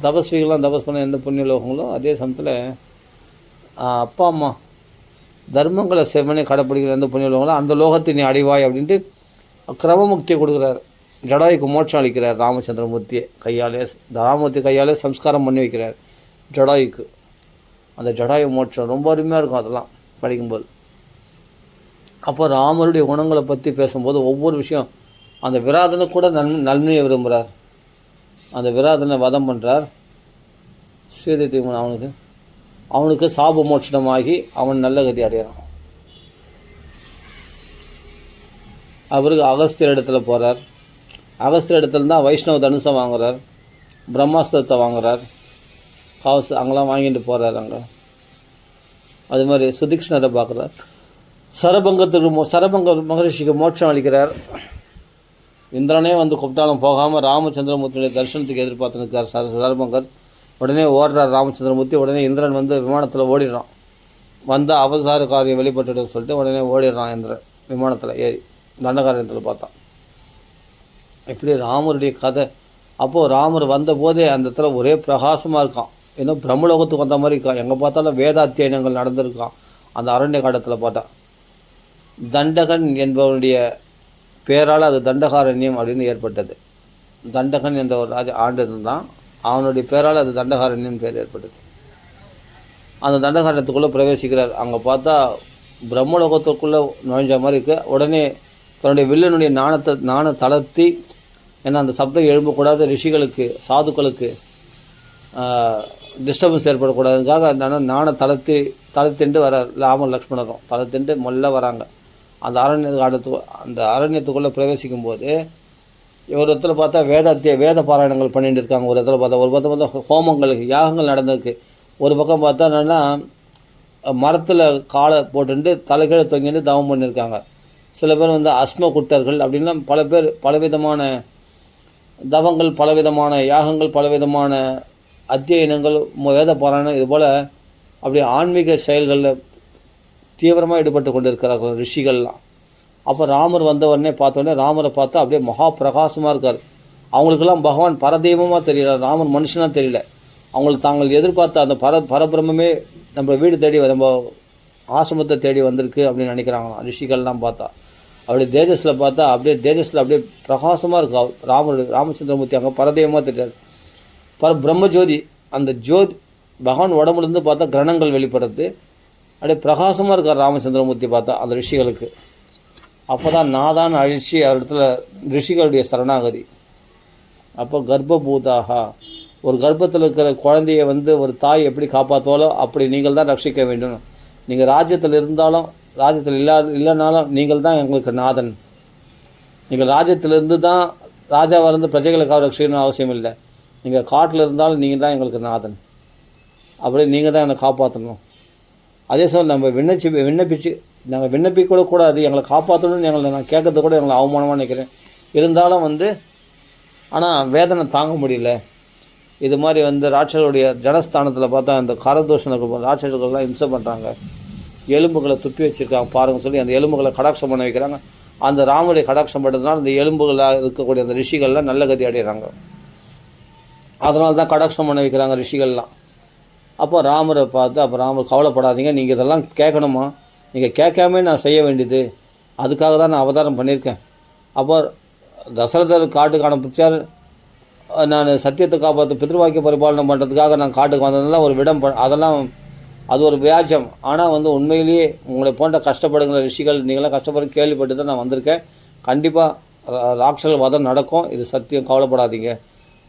தபஸ்விகள்லாம் தபஸ் பண்ண எந்த புண்ணிய லோகங்களோ, அதே சமயத்தில் அப்பா அம்மா தர்மங்களை செவனே கடைப்பிடிக்கிற எந்த புண்ணிய லோகங்களோ அந்த லோகத்தை நீ அடைவாய் அப்படின்ட்டு கிரமமுக்தியை கொடுக்குறார். ஜடாயுக்கு மோட்சம் அளிக்கிறார் ராமச்சந்திரமூர்த்தியை கையாலே. ராமமூர்த்தி கையாலே சம்ஸ்காரம் பண்ணி வைக்கிறார் ஜடாயுக்கு. அந்த ஜடாயு மோட்சம் ரொம்ப அருமையாக இருக்கும் அதெல்லாம் படிக்கும்போது. அப்போ ராமருடைய குணங்களை பற்றி பேசும்போது ஒவ்வொரு விஷயம், அந்த விராதனை கூட நன்மையை விரும்புகிறார். அந்த விராதனை வதம் பண்ணுறார். சீதை அவனுக்கு சாப மோட்சமாகி அவன் நல்ல கதி அடைகிறான். அவருக்கு அகஸ்தியர் இடத்துல போகிறார். அகஸ்தியர் இடத்துல தான் வைஷ்ணவ தனுசை வாங்குறார், பிரம்மாஸ்திரத்தை வாங்குறார், காசு அங்கெல்லாம் வாங்கிட்டு போகிறார். அங்கே அது மாதிரி சுதீக்ஷ்ணரை பார்க்குறார். சரபங்க மகரிஷிக்கு மோட்சம் அளிக்கிறார். இந்திரனே வந்து கூப்பிட்டாலும் போகாமல் ராமச்சந்திரமூர்த்தியுடைய தரிசனத்துக்கு எதிர்பார்த்து நிற்கிறார் சரபங்கர். உடனே ஓடுறார் ராமச்சந்திரமூர்த்தி. உடனே இந்திரன் வந்து விமானத்தில் ஓடிடுறான். வந்தால் அவசார காரியம் வெளிப்பட்டு சொல்லிட்டு உடனே ஓடிடுறான் இந்திரன் விமானத்தில் ஏறி தண்டகாரத்தில் பார்த்தான். இப்படி ராமருடைய கதை. அப்போது ராமர் வந்தபோதே அந்த இடத்துல ஒரே பிரகாசமாக இருக்கான். இன்னும் பிரம்மலோகத்துக்கு வந்த மாதிரி இருக்கான். எங்கே பார்த்தாலும் வேதாத்தியனங்கள் நடந்திருக்கான் அந்த அரண்ய காலத்தில் பார்த்தா. தண்டகன் என்பவனுடைய பேரால் அது தண்டகாரண்யம் அப்படின்னு ஏற்பட்டது. தண்டகன் என்ற ஒரு ராஜா ஆண்டு இருந்தான். அவனுடைய பேரால் அது தண்டகாரண்யம் பேர் ஏற்பட்டது. அந்த தண்டகாரண்யத்துக்குள்ளே பிரவேசிக்கிறார். அங்கே பார்த்தா பிரம்மலோகத்துக்குள்ளே நுழைஞ்ச மாதிரி இருக்குது. உடனே தன்னுடைய வில்லனுடைய நாண தளர்த்தி, ஏன்னா அந்த சப்தம் எழும்பக்கூடாது, ரிஷிகளுக்கு சாதுக்களுக்கு டிஸ்டர்பன்ஸ் ஏற்படக்கூடாதுக்காக நாண தளர்த்திண்டு வர ராமன் லக்ஷ்மணரும் தளர்த்திண்டு மொல்ல வராங்க. அந்த அரண்யத்துக்குள்ளே பிரவேசிக்கும் போது ஒரு இடத்துல பார்த்தா வேத பாராயணங்கள் பண்ணிட்டு இருக்காங்க. ஒரு இடத்துல பார்த்தா ஹோமங்கள் யாகங்கள் நடந்திருக்கு. ஒரு பக்கம் பார்த்தா என்னென்னா மரத்தில் காலை போட்டுட்டு தலைகீழ தொங்கிட்டு தவம் பண்ணியிருக்காங்க. சில பேர் வந்து அஸ்ம குட்டர்கள் அப்படின்னா பல பேர் பலவிதமான தவங்கள், பலவிதமான யாகங்கள், பலவிதமான அத்தியனங்கள், வேத பாராயணம், இதுபோல் அப்படி ஆன்மீக செயல்களில் தீவிரமாக ஈடுபட்டு கொண்டு இருக்கிறார்கள் ரிஷிகள்லாம். அப்போ ராமர் வந்த உடனே பார்த்தோடனே ராமரை பார்த்தா அப்படியே மகா பிரகாசமாக இருக்கார். அவங்களுக்கெல்லாம் பகவான் பரதெய்வமாக தெரியல, ராமன் மனுஷனாக தெரியல. அவங்களுக்கு தாங்கள் எதிர்பார்த்த அந்த பரபிரமே நம்ம வீடு தேடி, நம்ம ஆசிரமத்தை தேடி வந்திருக்கு அப்படின்னு நினைக்கிறாங்களாம் ரிஷிகள்லாம். பார்த்தா அப்படியே தேஜஸில் பார்த்தா அப்படியே தேஜஸில் அப்படியே பிரகாசமாக இருக்கா ராமச்சந்திரமூர்த்தி. அங்கே பரதெய்வமாக தெரியாது, பிரம்மஜோதி. அந்த ஜோதி பகவான் உடம்புலேருந்து பார்த்தா கிரணங்கள் வெளிப்படுறது. அப்படியே பிரகாசமாக இருக்கார் ராமச்சந்திரமூர்த்தி பார்த்தா அந்த ரிஷிகளுக்கு. அப்போ தான் நாதான் அழிச்சு இடத்துல ரிஷிகளுடைய சரணாகதி. அப்போ கர்ப்பபூதாக, ஒரு கர்ப்பத்தில் இருக்கிற குழந்தைய வந்து ஒரு தாய் எப்படி காப்பாற்றுவாலோ அப்படி நீங்கள் தான் ரட்சிக்க வேண்டும். நீங்கள் ராஜ்யத்தில் இருந்தாலும் ராஜ்யத்தில் இல்லைனாலும் நீங்கள் தான் எங்களுக்கு நாதன். நீங்கள் ராஜ்யத்திலிருந்து தான் ராஜாவாக இருந்து பிரஜைகளுக்காக ரட்சிக்கணும்னு அவசியம் இல்லை. நீங்கள் காட்டில் இருந்தாலும் நீங்கள் தான் எங்களுக்கு நாதன். அப்படி நீங்கள் தான் என்னை காப்பாற்றணும். அதே சமயம் நம்ம விண்ணப்பிச்சு நாங்கள் விண்ணப்பிக்க கூடாது, எங்களை காப்பாற்றணும்னு நான் கேட்கறது கூட எங்களை அவமானமாக நினைக்கிறேன். இருந்தாலும் வந்து ஆனால் வேதனை தாங்க முடியல. இது மாதிரி வந்து ராட்சர்களுடைய ஜனஸ்தானத்தில் பார்த்தா அந்த காரதோஷனுக்கு ராட்சர்கள்லாம் இம்சை பண்ணுறாங்க. எலும்புகளை துப்பி வச்சுருக்காங்க பாருங்கள் சொல்லி அந்த எலும்புகளை கடாட்சம் பண்ண வைக்கிறாங்க. அந்த ராமனுடைய கடாட்சம் பண்ணுறதுனால அந்த எலும்புகளாக இருக்கக்கூடிய அந்த ரிஷிகள்லாம் நல்ல கதி அடைகிறாங்க. அதனால தான் கடாட்சம் பண்ண வைக்கிறாங்க ரிஷிகள்லாம். அப்போ ராமரை பார்த்து, அப்போ ராமர் கவலைப்படாதீங்க, நீங்கள் இதெல்லாம் கேட்கணுமா, நீங்கள் கேட்காம நான் செய்ய வேண்டியது, அதுக்காக தான் நான் அவதாரம் பண்ணியிருக்கேன். அப்போ தசரதர் காட்டுக்கு அனுப்பிச்சார். நான் சத்தியத்தை காப்பாற்ற பித்ருவாக்கிய பரிபாலனம் பண்ணுறதுக்காக நான் காட்டுக்கு வந்ததெல்லாம் ஒரு விடம் அதெல்லாம் அது ஒரு வியாஜம். ஆனால் வந்து உண்மையிலேயே உங்களை போன்ற கஷ்டப்படுகிற ரிஷிகள் நீங்களாம் கஷ்டப்பட்டு கேள்விப்பட்டு தான் நான் வந்திருக்கேன். கண்டிப்பாக ராட்சர்கள் வதம் நடக்கும், இது சத்தியம், கவலைப்படாதீங்க.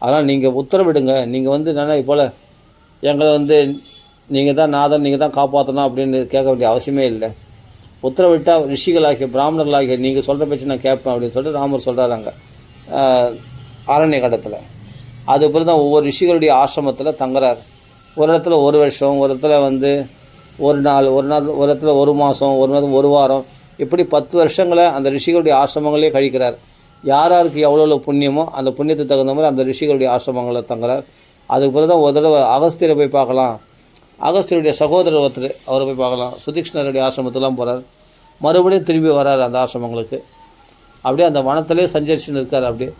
அதனால் நீங்கள் உத்தரவிடுங்க. நீங்கள் வந்து என்னென்னா இப்போல் எங்களை வந்து நீங்கள் தான் நாதன், நீங்கள் தான் காப்பாற்றணும் அப்படின்னு கேட்க வேண்டிய அவசியமே இல்லை. உத்தரவிட்டால் ரிஷிகளாகிய பிராமணர்களாகிய நீங்கள் சொல்கிற பேச்சு நான் கேட்பேன் அப்படின்னு சொல்லிட்டு ராமர் சொல்கிறாங்க அரண்ய காலத்தில். அதுபோல் தான் ஒவ்வொரு ரிஷிகளுடைய ஆசிரமத்தில் தங்குறார். ஒரு இடத்துல ஒரு வருஷம், ஒரு இடத்துல வந்து ஒரு நாள், ஒரு இடத்துல ஒரு மாதம், ஒரு வாரம், இப்படி 10 வருஷங்களை அந்த ரிஷிகளுடைய ஆசிரமங்களே கழிக்கிறார். யாருக்கு எவ்வளோ புண்ணியமோ அந்த புண்ணியத்துக்கு தகுந்த மாதிரி அந்த ரிஷிகளுடைய ஆசிரமங்களில் தங்குறார். அதுக்கு பிறகு தான் ஒரு தடவை அகஸ்தியரை போய் பார்க்கலாம், அகஸ்தியருடைய சகோதரர் ஒருத்தர் அவரை போய் பார்க்கலாம், சுதீக்ஷ்ணருடைய ஆசிரமத்துலாம் போகிறார், மறுபடியும் திரும்பி வராரு அந்த ஆசிரமங்களுக்கு. அப்படியே அந்த வனத்திலே சஞ்சரிச்சுன்னு இருக்கார். அப்படியே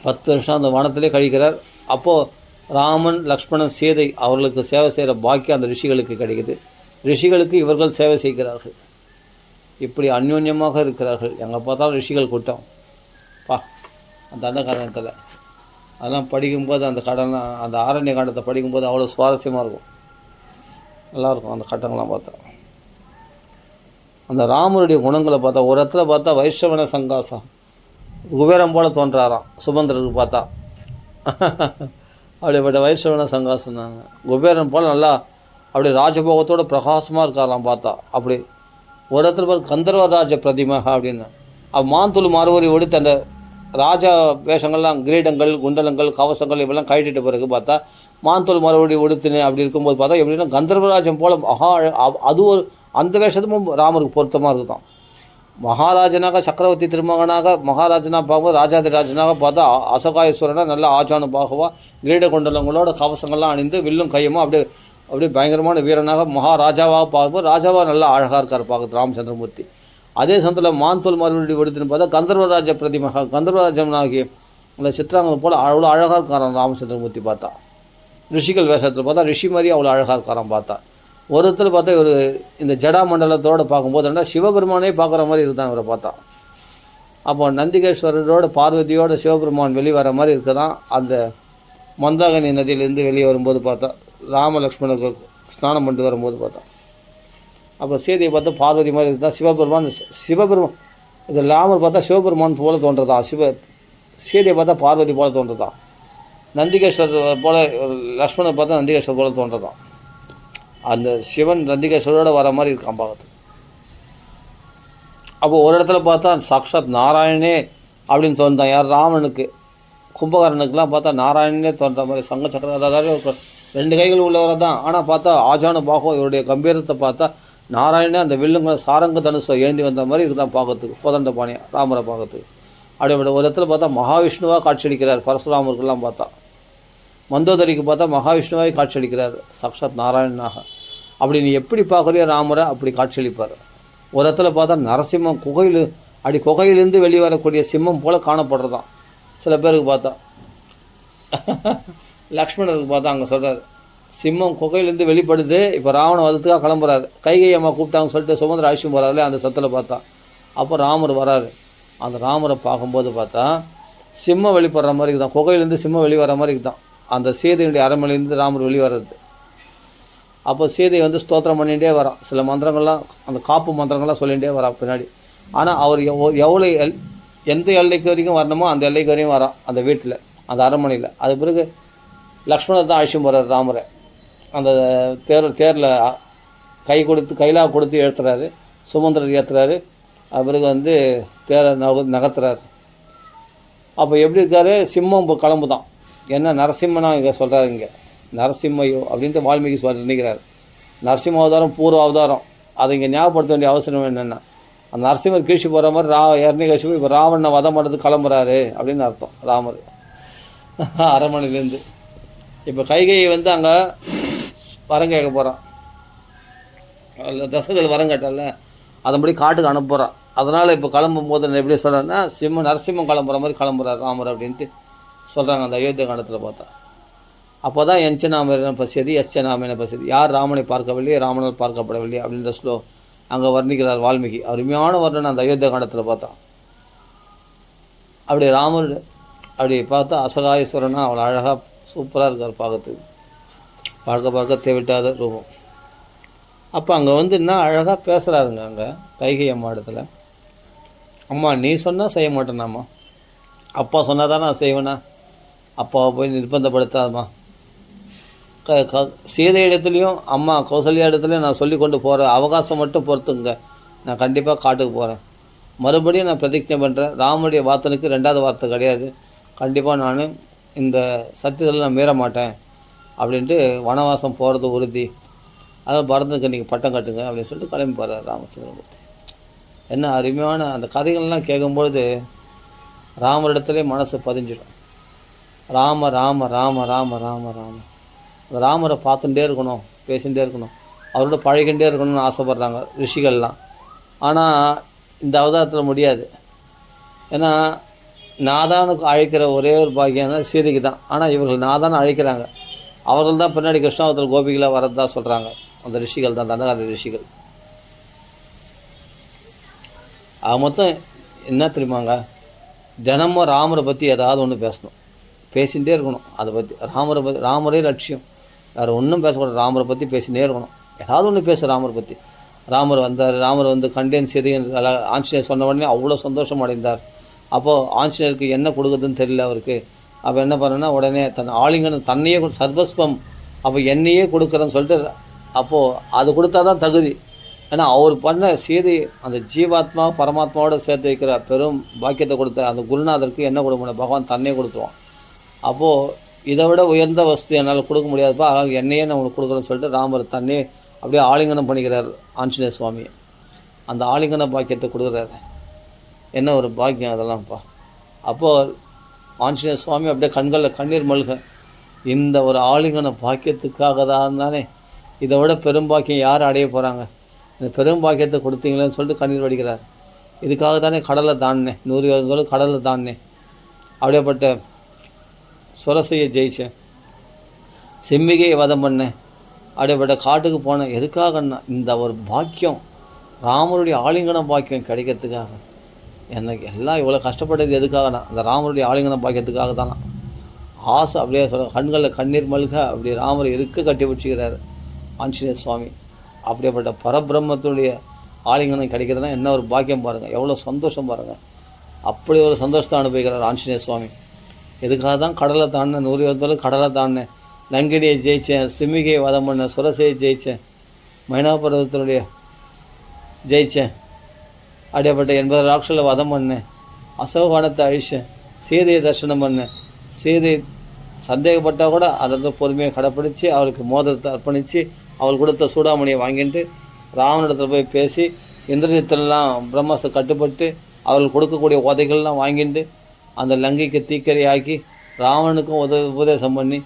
10 வருஷம் அந்த வனத்திலே கழிக்கிறார். அப்போது ராமன், லக்ஷ்மணன், சீதை அவர்களுக்கு சேவை செய்கிற பாக்கியம் அந்த ரிஷிகளுக்கு கிடைக்குது. ரிஷிகளுக்கு இவர்கள் சேவை செய்கிறார்கள். இப்படி அந்யோன்யமாக இருக்கிறார்கள். எங்கே பார்த்தாலும் ரிஷிகள் கூட்டம் அந்த காரணத்தில். அதெல்லாம் படிக்கும்போது அந்த கடலாம், அந்த ஆரண்ய காண்டத்தை படிக்கும்போது அவ்வளோ சுவாரஸ்யமாக இருக்கும், நல்லாயிருக்கும் அந்த கட்டங்கள்லாம் பார்த்தா. அந்த ராமருடைய குணங்களை பார்த்தா ஒரு இடத்துல பார்த்தா வைஷ்ணவன சங்காசம் குபேரம் போல் தோன்றாராம் சுமந்திரருக்கு பார்த்தா. அப்படிப்பட்ட வைஷ்ணவன சங்காசம் தாங்க. குபேரன் போல் நல்லா அப்படி ராஜபோகத்தோடு பிரகாசமாக இருக்காராம் பார்த்தா. அப்படி ஒரு இடத்துல பார்த்து கந்தர்வராஜ பிரதிமாக அப்படின்னு மாந்தூள் மாறுவரி ஒடுத்து அந்த ராஜா வேஷங்கள்லாம் கிரீடங்கள், குண்டலங்கள், கவசங்கள் இவெல்லாம் கழட்டிட்ட பிறகு பார்த்தா மாந்தூள் மறுபடி உடுத்துன்னு அப்படி இருக்கும்போது பார்த்தா எப்படின்னா கந்தர்வராஜன் போல் அது ஒரு அந்த வேஷத்தும் ராமருக்கு பொருத்தமாக இருக்குதான். மகாராஜனாக சக்கரவர்த்தி திருமகனாக மகாராஜனாக பார்க்கும்போது ராஜாதி ராஜனாக பார்த்தா அசகாயேஸ்வரனாக நல்ல ஆச்சான பாகவா கிரீட குண்டலங்களோட கவசங்கள்லாம் அணிந்து வில்லும் கையுமா அப்படியே பயங்கரமான வீரனாக மகாராஜாவாக பார்க்கும்போது ராஜாவாக நல்லா அழகாக இருக்கார் பார்க்குறது ராமச்சந்திரமூர்த்தி. அதே சமயத்தில் மாந்தோல் மறுபடி எடுத்துன்னு பார்த்தா கந்தர்வராஜ பிரதிமகா கந்தர்வராஜனாகிய அந்த சித்திராங்கனை போல் அவ்வளோ அழகாக இருக்காரான் ராமச்சந்திரமூர்த்தி பார்த்தா. ரிஷிகள் வேஷத்தில் பார்த்தா ரிஷி மாதிரி அவ்வளோ அழகாக இருக்காரான் பார்த்தா. ஒரு இடத்துல பார்த்தா ஒரு இந்த ஜடா மண்டலத்தோடு பார்க்கும்போது என்ன சிவபெருமானே பார்க்குற மாதிரி இருக்குதான் இவரை பார்த்தா. அப்போ நந்திகேஸ்வரரோட பார்வதியோட சிவபெருமான் வெளியே வர மாதிரி இருக்குதான். அந்த மந்தாகினி நதியிலேருந்து வெளியே வரும்போது பார்த்தா ராம லக்ஷ்மணனுக்கு ஸ்நானம் பண்ணிட்டு வரும்போது பார்த்தா. அப்போ சீதையை பார்த்தா பார்வதி மாதிரி இருந்தால் சிவபெருமான் இது ராமர் பார்த்தா சிவபெருமான் போல தோன்றதா, சீதையை பார்த்தா பார்வதி போல தோன்றதா, நந்திகேஸ்வரர் போல லக்ஷ்மணன் பார்த்தா நந்திகேஸ்வரர் போல தோன்றதான். அந்த சிவன் நந்திகேஸ்வரோட வர மாதிரி இருக்கான் பார்க்கறது. அப்போ ஒரு இடத்துல பார்த்தா சாக்ஷாத் நாராயணனே அப்படின்னு தோன்றான். யார் ராமனுக்கு, கும்பகர்ணனுக்குலாம் பார்த்தா நாராயணனே தோன்ற மாதிரி சங்க சக்கர அதாவது 2 கைகள் உள்ளவரை தான். ஆனால் பார்த்தா ஆஜானு பாகம் இவருடைய கம்பீரத்தை பார்த்தா நாராயணனே அந்த வில்லுங்க சாரங்க தனுசை ஏந்தி வந்த மாதிரி இதுதான் பார்க்கறதுக்கு கோதண்ட பாணியா ராமரை பார்க்கறதுக்கு. அப்படிப்பட்ட ஒரு இடத்துல பார்த்தா மகாவிஷ்ணுவாக காட்சியளிக்கிறார். பரசுராமருக்கெல்லாம் பார்த்தா மந்தோதரிக்கு பார்த்தா மகாவிஷ்ணுவாக காட்சியளிக்கிறார் சாக்ஷாத் நாராயணனாக. அப்படி நீ எப்படி பார்க்குறியோ ராமரை அப்படி காட்சியளிப்பார். ஒரு இடத்துல பார்த்தா நரசிம்மம் குகையிலேருந்து வெளியே வரக்கூடிய சிம்மம் போல் காணப்படுறதான் சில பேருக்கு பார்த்தா. லக்ஷ்மணருக்கு பார்த்தா அங்கே சொல்கிறார் சிம்மம் குகையிலேருந்து வெளிப்படுது. இப்போ ராவணன் வதத்துக்காக கிளம்புறாரு. கைகை அம்மா கூப்பிட்டாங்கன்னு சொல்லிட்டு சுமந்திர ஆயுஷம் போகிறாரு அந்த சத்தில் பார்த்தா. அப்போ ராமர் வராரு. அந்த ராமரை பார்க்கும்போது பார்த்தா சிம்மம் வெளிப்படுற மாதிரி இருக்குதான், குகையிலேருந்து சிம்மம் வெளியே வர மாதிரி இருக்குதான். அந்த சீதையுடைய அரண்மனையிலேருந்து ராமர் வெளியே வர்றது. அப்போ சீதை ஸ்தோத்திரம் பண்ணிகிட்டே வரான். சில மந்திரங்கள்லாம் அந்த காப்பு மந்திரங்கள்லாம் சொல்லிகிட்டே வரான் பின்னாடி. ஆனால் அவர் எவ்வளோ எந்த எல்லைக்கு வரைக்கும் வரணுமோ அந்த எல்லைக்கு வரையும் வரான் அந்த வீட்டில் அந்த அரண்மனையில். அது பிறகு லக்ஷ்மணர் தான் ஆயுஷம் போகிறார் ராமரை. அந்த தேரில் கைலாக கொடுத்து ஏற்றுறாரு, சுமந்திரர் ஏற்றுறாரு. அது பிறகு தேரை நகர்த்துறாரு. அப்போ எப்படி இருக்காரு, சிம்மம் இப்போ கிளம்பு தான். என்ன நரசிம்மனா இங்கே சொல்கிறாரு, இங்கே நரசிம்மையோ அப்படின்ட்டு வால்மீகி நினைக்கிறார். நரசிம்ம அவதாரம் பூர்வ அவதாரம். அதை இங்கே ஞாபகப்படுத்த வேண்டிய அவசரம் என்னென்னா அந்த நரசிம்மர் கீழ்ச்சி போகிற மாதிரி ஹிரண்யகசிபு இப்போ ராவணனை வதம் பண்ணுறது கிளம்புறாரு அப்படின்னு அர்த்தம். ராமர் அரண்மனையிலேருந்து இப்போ கைகையை அங்கே வரம் கேட்க போகிறான். தசரதர் வரம் கேட்டால அதன்படி காட்டுக்கு அனுப்ப போகிறான். அதனால் இப்போ கிளம்பும் போது நான் எப்படி சொல்கிறேன்னா நரசிம்மம் கிளம்புற மாதிரி கிளம்புறார் ராமர் அப்படின்ட்டு சொல்கிறாங்க அந்த அயோத்திய காண்டத்தில் பார்த்தா. அப்போ தான் எஞ்சனாமன பசியது எஸ்சனாமன பசியது, யார் ராமனை பார்க்கவில்லை ராமனால் பார்க்கப்படவில்லை அப்படின்ற அங்கே வர்ணிக்கிறார் வால்மீகி. அருமையான வர்ணனை அந்த அயோத்திய காண்டத்தில் பார்த்தா. அப்படி ராமர் அப்படி பார்த்தா அசகாயேஸ்வரனா அவ்வளோ அழகாக சூப்பராக இருக்கார் பார்க்கறதுக்கு. பார்க்க தேவையிட்டாத ரூபம். அப்போ அங்கே என்ன அழகாக பேசுகிறாருங்க அங்கே கைகை அம்மா இடத்துல. அம்மா நீ சொன்னால் செய்ய மாட்டேனாம்மா, அப்பா சொன்னால் தான் நான் செய்வேனா, அப்பாவை போய் நிர்பந்தப்படுத்தாதம்மா. சீதை இடத்துலையும் அம்மா கௌசல்யா இடத்துலையும் நான் சொல்லி கொண்டு போகிறேன், அவகாசம் மட்டும் பொறுத்துங்க, நான் கண்டிப்பாக காட்டுக்கு போகிறேன். மறுபடியும் நான் பிரதிஜை பண்ணுறேன், ராமனுடைய வார்த்தனுக்கு 2வது வார்த்தை கிடையாது, கண்டிப்பாக நான் இந்த சத்தியத்தில் நான் மீற மாட்டேன் அப்படின்ட்டு வனவாசம் போகிறது உறுதி. அதாவது பரதனுக்கு நீங்கள் பட்டம் கட்டுங்க அப்படின்னு சொல்லிட்டு கிளம்பி போகிறார் ராமச்சந்திரமூர்த்தி. என்ன அருமையான அந்த கதைகள்லாம் கேட்கும்பொழுது ராமரிடத்துலேயே மனசு பதிஞ்சிடும். ராம ராம ராம ராம ராம ராம. அந்த ராமரை பார்த்துட்டே இருக்கணும், பேசிகிட்டே இருக்கணும், அவரோட பழகிட்டே இருக்கணும்னு ஆசைப்பட்றாங்க ரிஷிகள்லாம். ஆனால் இந்த அவதாரத்தில் முடியாது. ஏன்னா நாதானுக்கு அழைக்கிற ஒரே ஒரு பாக்கியம்னா சீதைக்கு தான். ஆனால் இவர்கள் நாதான்னு அழைக்கிறாங்க. அவர்கள் தான் பின்னாடி கிருஷ்ணாவத்தில் கோபிகளாக வரதான் சொல்கிறாங்க. அந்த ரிஷிகள் தான், தண்டகார ரிஷிகள். அது மொத்தம் என்ன தெரியுமாங்க, தினமும் ராமரை பற்றி ஏதாவது ஒன்று பேசணும், பேசிகிட்டே இருக்கணும். அதை பற்றி ராமரே லட்சியம், வேறு ஒன்றும் பேசக்கூடாது. ராமரை பற்றி பேசிகிட்டே இருக்கணும், ஏதாவது ஒன்று பேச ராமரை பற்றி. ராமர் வந்தார், ராமர் வந்து கண்டேன் சீதையன் ஆஞ்சநேயர் சொன்ன உடனே அவ்வளோ சந்தோஷம் அடைந்தார். அப்போது ஆஞ்சநேயருக்கு என்ன கொடுக்குறதுன்னு தெரியல அவருக்கு. அப்போ என்ன பண்ணேன்னா உடனே தன் ஆலிங்கன்னு தன்னையே சர்வஸ்வம், அப்போ என்னையே கொடுக்குறேன்னு சொல்லிட்டு, அப்போது அது கொடுத்தா தான் தகுதி. ஏன்னா அவர் பண்ண சீதை அந்த ஜீவாத்மா பரமாத்மாவோடு சேர்த்து வைக்கிற பெரும் பாக்கியத்தை கொடுத்த அந்த குருநாதருக்கு என்ன கொடுக்க முடியும், பகவான் தன்னையே கொடுத்துருவான். அப்போது இதை விட உயர்ந்த வஸ்து என்னால் கொடுக்க முடியாதுப்பா, அதனால் என்னையே நான் உங்களுக்கு கொடுக்குறேன்னு சொல்லிட்டு ராமர் தன்னையே அப்படியே ஆலிங்கனம் பண்ணிக்கிறார் ஆஞ்சநேய சுவாமி. அந்த ஆலிங்கன பாக்கியத்தை கொடுக்குறாரு. என்ன ஒரு பாக்கியம் அதெல்லாம்ப்பா. அப்போது ஆஞ்சநேய சுவாமி அப்படியே கண்களில் கண்ணீர் மல்க, இந்த ஒரு ஆலிங்கன பாக்கியத்துக்காக தான் தானே இதை விட பெரும் பாக்கியம் யார் அடைய போகிறாங்க, இந்த பெரும் பாக்கியத்தை கொடுத்தீங்களேன்னு சொல்லிட்டு கண்ணீர் வடிக்கிறார். இதுக்காக தானே கடலை தாண்டினேன், 120 கடலை தாண்டினேன், அப்படியேப்பட்ட சுரசையை ஜெயித்தேன், செம்மிகையை வதம் பண்ணேன், அப்படியேப்பட்ட காட்டுக்கு போனேன். எதுக்காகன்னா இந்த ஒரு பாக்கியம், ராமருடைய ஆலிங்கன பாக்கியம் கிடைக்கிறதுக்காக. எனக்கு எல்லாம் இவ்வளோ கஷ்டப்பட்டது எதுக்காகனா அந்த ராமருடைய ஆலிங்கன பாக்கியத்துக்காக தானே. ஆசை அப்படியே சொல்ல, கண்களில் கண்ணீர் மல்க அப்படி ராமரை இருக்க கட்டி பிடிச்சிக்கிறார் ஆஞ்சநேய சுவாமி. அப்படியேப்பட்ட பரபிரம்மத்துடைய ஆலிங்கனம் கிடைக்கிறதுனா என்ன ஒரு பாக்கியம் பாருங்கள், எவ்வளோ சந்தோஷம் பாருங்கள். அப்படி ஒரு சந்தோஷத்தை அனுபவிக்கிறார் ஆஞ்சநேய சுவாமி. எதுக்காக தான் கடலை தாண்டினேன், 120 கடலை தாண்டினேன், லங்கினியை ஜெயித்தேன், சிம்மிகையை வதம் பண்ணேன், சுரசையை ஜெயித்தேன், மைனாபர்வத்தினுடைய ஜெயித்தேன், அப்படியேப்பட்ட 80 ராட்சலை வதம் பண்ணேன், அசோகவனத்தை அழிச்சேன், சீதையை தரிசனம் பண்ணேன். சீதை சந்தேகப்பட்டால் கூட அதை பொறுமையை கடைப்பிடிச்சி அவளுக்கு மோதிரத்தை அர்ப்பணித்து அவள் கொடுத்த சூடாமணியை வாங்கிட்டு ராவனிடத்தில் போய் பேசி இந்திரஜித்தெல்லாம் பிரம்மாஸ்தை கட்டுப்பட்டு அவர்கள் கொடுக்கக்கூடிய உதைகள்லாம் வாங்கிட்டு அந்த லங்கைக்கு தீக்கரையாக்கி ராவனுக்கும் உபதேசம் பண்ணி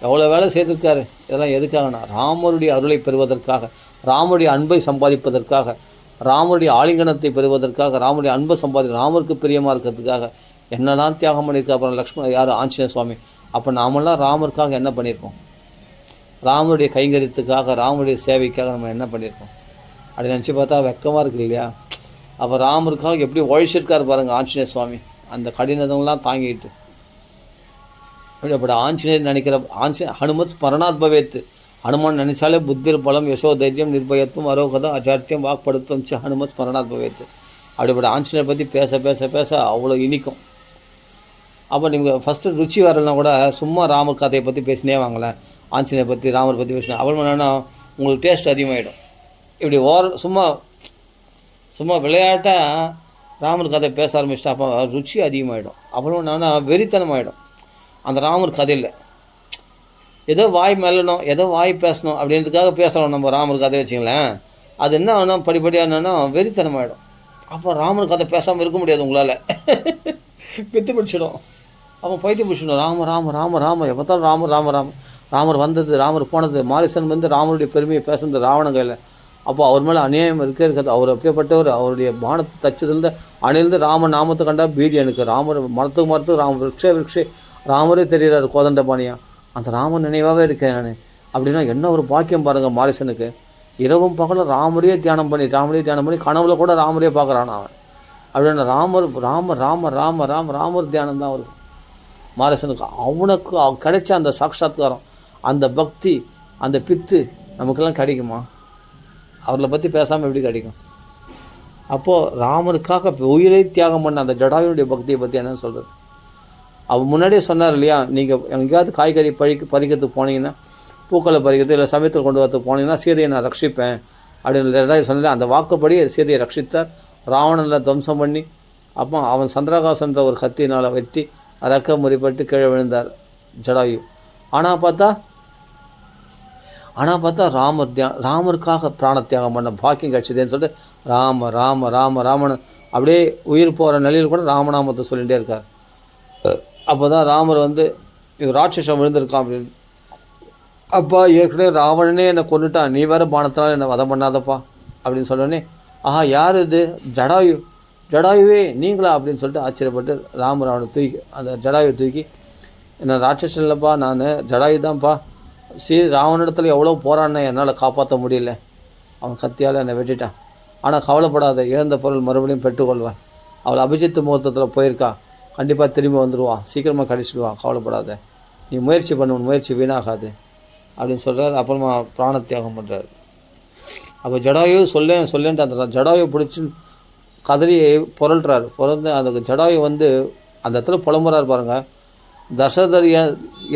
எவ்வளோ வேலை செய்திருக்காரு. இதெல்லாம் எதுக்காகனா ராமருடைய அருளை பெறுவதற்காக, ராமருடைய அன்பை சம்பாதிப்பதற்காக, ராமருடைய ஆலிங்கனத்தை பெறுவதற்காக, ராமருடைய அன்பை ராமருக்கு பிரியமாக இருக்கிறதுக்காக என்னெல்லாம் தியாகம் பண்ணியிருக்கா. அப்புறம் லக்ஷ்மண யார் ஆஞ்சநேய சுவாமி. அப்போ நாமெல்லாம் ராமருக்காக என்ன பண்ணியிருக்கோம், ராமருடைய கைங்கரியத்துக்காக, ராமருடைய சேவைக்காக நம்ம என்ன பண்ணியிருக்கோம் அப்படி நினச்சி பார்த்தா வெக்கமாக இருக்குது இல்லையா. அப்போ ராமருக்காக எப்படி உழைச்சிருக்கார் பாருங்கள் ஆஞ்சநேய சுவாமி, அந்த கடினதெல்லாம் தாங்கிட்டு. அப்படி ஆஞ்சநேயர் நினைக்கிற ஹனுமத் ஸ்மரணாத் பவேத், ஹனுமான் நினைச்சாலே புத்திர் பலம் யசோ தைரியம் நிர்பயத்தும் அரோகதம் அச்சார்த்தியம் வாக்படுத்தும் ஹனுமத் ஸ்மரணாத் பவேத். அப்படிப்பட்ட ஆஞ்சநேயர் பற்றி பேச பேச பேச அவ்வளோ இனிக்கும். அப்போ நீங்கள் ஃபஸ்ட்டு ருச்சி வரலனா கூட சும்மா ராமர் கதையை பற்றி பேசினே வாங்களேன், ஆஞ்சநேயர் பற்றி ராமர் பற்றி பேசினேன். அப்புறம் என்னென்னா உங்களுக்கு டேஸ்ட் அதிகமாகிடும். இப்படி சும்மா விளையாட்டாக ராமர் கதை பேச ஆரம்பிச்சிட்டா அப்போ ருச்சி அதிகமாகிடும். அப்புறம் என்னென்னா வெறித்தனமாகிடும் அந்த ராமர் கதையில். ஏதோ வாய் மெல்லணும், ஏதோ வாய் பேசணும் அப்படின்றதுக்காக பேசலாம் நம்ம ராமர் கதை வச்சிங்களேன். அது என்ன ஆகணும், படிப்படியாக என்னென்னா வெறித்தனமாகிடும். அப்போ ராமர் கதை பேசாமல் இருக்க முடியாது உங்களால், பித்து பிடிச்சிடும். அப்போ பைத்தியம் பிடிச்சிடும். ராம எப்போத்தாலும் ராமர் வந்தது, ராமர் போனது, மாரிசன் வந்து ராமருடைய பெருமையை பேசுனது ராவணன் கையில். அப்போ அவர் மேலே அநியாயம் இருக்காது. அவர் எப்படிப்பட்டவர், அவருடைய பானத்தை தச்சதுலேருந்து அணிலிருந்து ராம நாமத்தை கண்டா பீதி எனக்கு. ராமர் மரத்துக்கு ராம விரக்ஷே ராமரே தெரிகிறார் கோதண்டபாணியா. அந்த ராமன் நினைவாகவே இருக்கேன் நான். அப்படின்னா என்ன ஒரு பாக்கியம் பாருங்கள் மாரிசனுக்கு. இரவும் பகலும் ராமரையே தியானம் பண்ணி கனவுல கூட ராமரையே பார்க்குறான் அவன். அப்படின்னா ராமர் தியானம் தான் அவருக்கு மாரிசனுக்கு. அவனுக்கு கிடைச்ச அந்த சாட்சாத்காரம், அந்த பக்தி, அந்த பித்து நமக்கெல்லாம் கிடைக்குமா? அவர்களை பற்றி பேசாமல் எப்படி கிடைக்கும்? அப்போது ராமருக்காக உயிரை தியாகம் பண்ண அந்த ஜடாயுடைய பக்தியை பற்றி என்னன்னு சொல்கிறது. அவர் முன்னாடியே சொன்னார் இல்லையா, நீங்கள் எங்கேயாவது காய்கறி பறிக்கிறதுக்கு போனீங்கன்னா, பூக்களை பறிக்கிறது இல்லை சமயத்தில் கொண்டு வரதுக்கு போனீங்கன்னா சீதையை நான் ரட்சிப்பேன் அப்படின்னு சொன்னேன். அந்த வாக்குப்படி சீதையை ரட்சித்தார். ராவணனை துவம்சம் பண்ணி அப்போ அவன் சந்திரகாசன்ற ஒரு கத்தினால் வெட்டி ரக்க முறிப்பட்டு கீழே விழுந்தார் ஜடாயு. ஆனால் பார்த்தா ராமருக்காக பிராண தியாகம் பண்ண பாக்கியம் கிடச்சிதேன்னு சொல்லிட்டு ராமன் அப்படியே உயிர் போகிற நிலையில் கூட ராமநாமத்தை சொல்லிகிட்டே இருக்கார். அப்போ தான் ராமர் வந்து இது ராட்சசம் விழுந்திருக்கான் அப்படின்னு. அப்பா ஏற்கனவே ராவணனே என்னை கொண்டுட்டான், நீ வேறு பானத்தினால என்னை வதம் பண்ணாதப்பா அப்படின்னு சொன்னோடனே, ஆஹா யார் இது, ஜடாயு, ஜடாயுவே நீங்களா அப்படின்னு சொல்லிட்டு ஆச்சரியப்பட்டு ராமர் அவனை தூக்கி அந்த ஜடாயுவை தூக்கி, என்ன ராட்சசன் இல்லைப்பா, நான் ஜடாயு தான்ப்பா, ராவனிடத்தில் எவ்வளோ போராடின என்னால் காப்பாற்ற முடியல, அவன் கத்தியால் என்னை வெட்டிட்டான், ஆனால் கவலைப்படாத, இழந்த பொருள் மறுபடியும் பெற்றுக்கொள்வேன், அவள் அபிஜித் முகூர்த்தத்தில் போயிருக்கா, கண்டிப்பாக திரும்பி வந்துடுவான், சீக்கிரமாக கடிச்சிடுவான், கவலைப்படாத, நீ முயற்சி பண்ண, உன் முயற்சி வீணாகாது அப்படின்னு சொல்கிறார். அப்புறமா பிராண தியாகம் பண்ணுறாரு. அப்போ ஜடாயு சொல்லேன்ட்டு அந்த ஜடாயு பிடிச்சி கதறி புரள்றாரு. புரந்து அந்த ஜடாயு வந்து அந்த இடத்துல புலம்புறாரு பாருங்கள். தசரதர்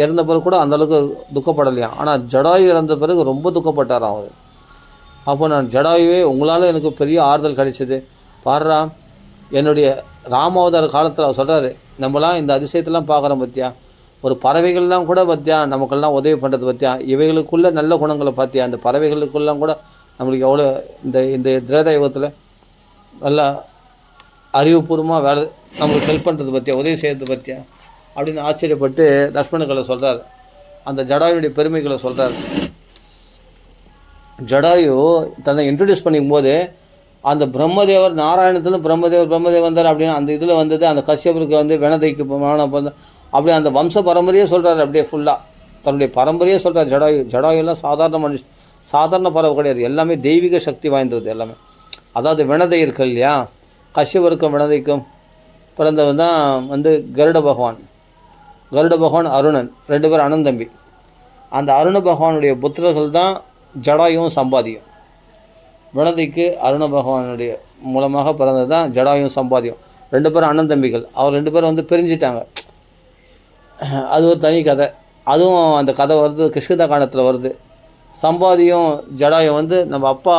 இறந்த பிறகு கூட அந்தளவுக்கு துக்கப்படலையாம், ஆனால் ஜடாயு இறந்த பிறகு ரொம்ப துக்கப்பட்டாராம் அவர். அப்போ நான் ஜடாயுவே உங்களால் எனக்கு பெரிய ஆறுதல் கிடைச்சிது பாடுறா, என்னுடைய ராமாவதார காலத்தில் அவர் சொல்கிறாரு, நம்மளாம் இந்த அதிசயத்தெல்லாம் பார்க்குறோம் பற்றியா, ஒரு பறவைகள்லாம் கூட பார்த்தியா நமக்கெல்லாம் உதவி பண்ணுறது பற்றியா, இவைகளுக்குள்ள நல்ல குணங்களை பார்த்தியா, அந்த பறவைகளுக்குள்ளெலாம் கூட நம்மளுக்கு எவ்வளோ இந்த திரேதா யுகத்தில் நல்லா அறிவுபூர்வமாக வேலை நம்மளுக்கு ஹெல்ப் பண்ணுறது பற்றியா, உதவி செய்கிறது பற்றியா அப்படின்னு ஆச்சரியப்பட்டு லக்ஷ்மணர்களை சொல்கிறார். அந்த ஜடாயுடைய பெருமைகளை சொல்கிறார். ஜடாயு தன்னை இன்ட்ரடியூஸ் பண்ணிக்கும் போது அந்த பிரம்மதேவர் நாராயணத்துலேருந்து பிரம்மதேவர் வந்தார் அப்படின்னு அந்த இதில் வந்தது, அந்த கஷ்யபருக்கு வந்து வினதைக்கு அப்படியே அந்த வம்ச பரம்பரையே சொல்கிறார். அப்படியே ஃபுல்லாக தன்னுடைய பரம்பரையே சொல்கிறார். ஜடாயுலாம் சாதாரண பறவை கிடையாது, எல்லாமே தெய்வீக சக்தி வாய்ந்தது எல்லாமே. அதாவது வினதை இருக்கு இல்லையா, கஷ்யபருக்கும் வினதைக்கும் பிறந்தவன் தான் வந்து கருட பகவான் அருணன், 2 பேர் அண்ணன் தம்பி. அந்த அருண பகவானுடைய புத்திரர்கள் தான் ஜடாயும் சம்பாதியும். வினதைக்கு அருண பகவானுடைய மூலமாக பிறந்தது தான் ஜடாயும் சம்பாதியும். 2 பேரும் அண்ணன் தம்பிகள். அவர் 2 பேரும் வந்து பிரிஞ்சிட்டாங்க. அது ஒரு தனி கதை. அதுவும் அந்த கதை வருது கிருஷ்ணதா காண்டத்தில் வருது. சம்பாதியும் ஜடாயும் வந்து நம்ம அப்பா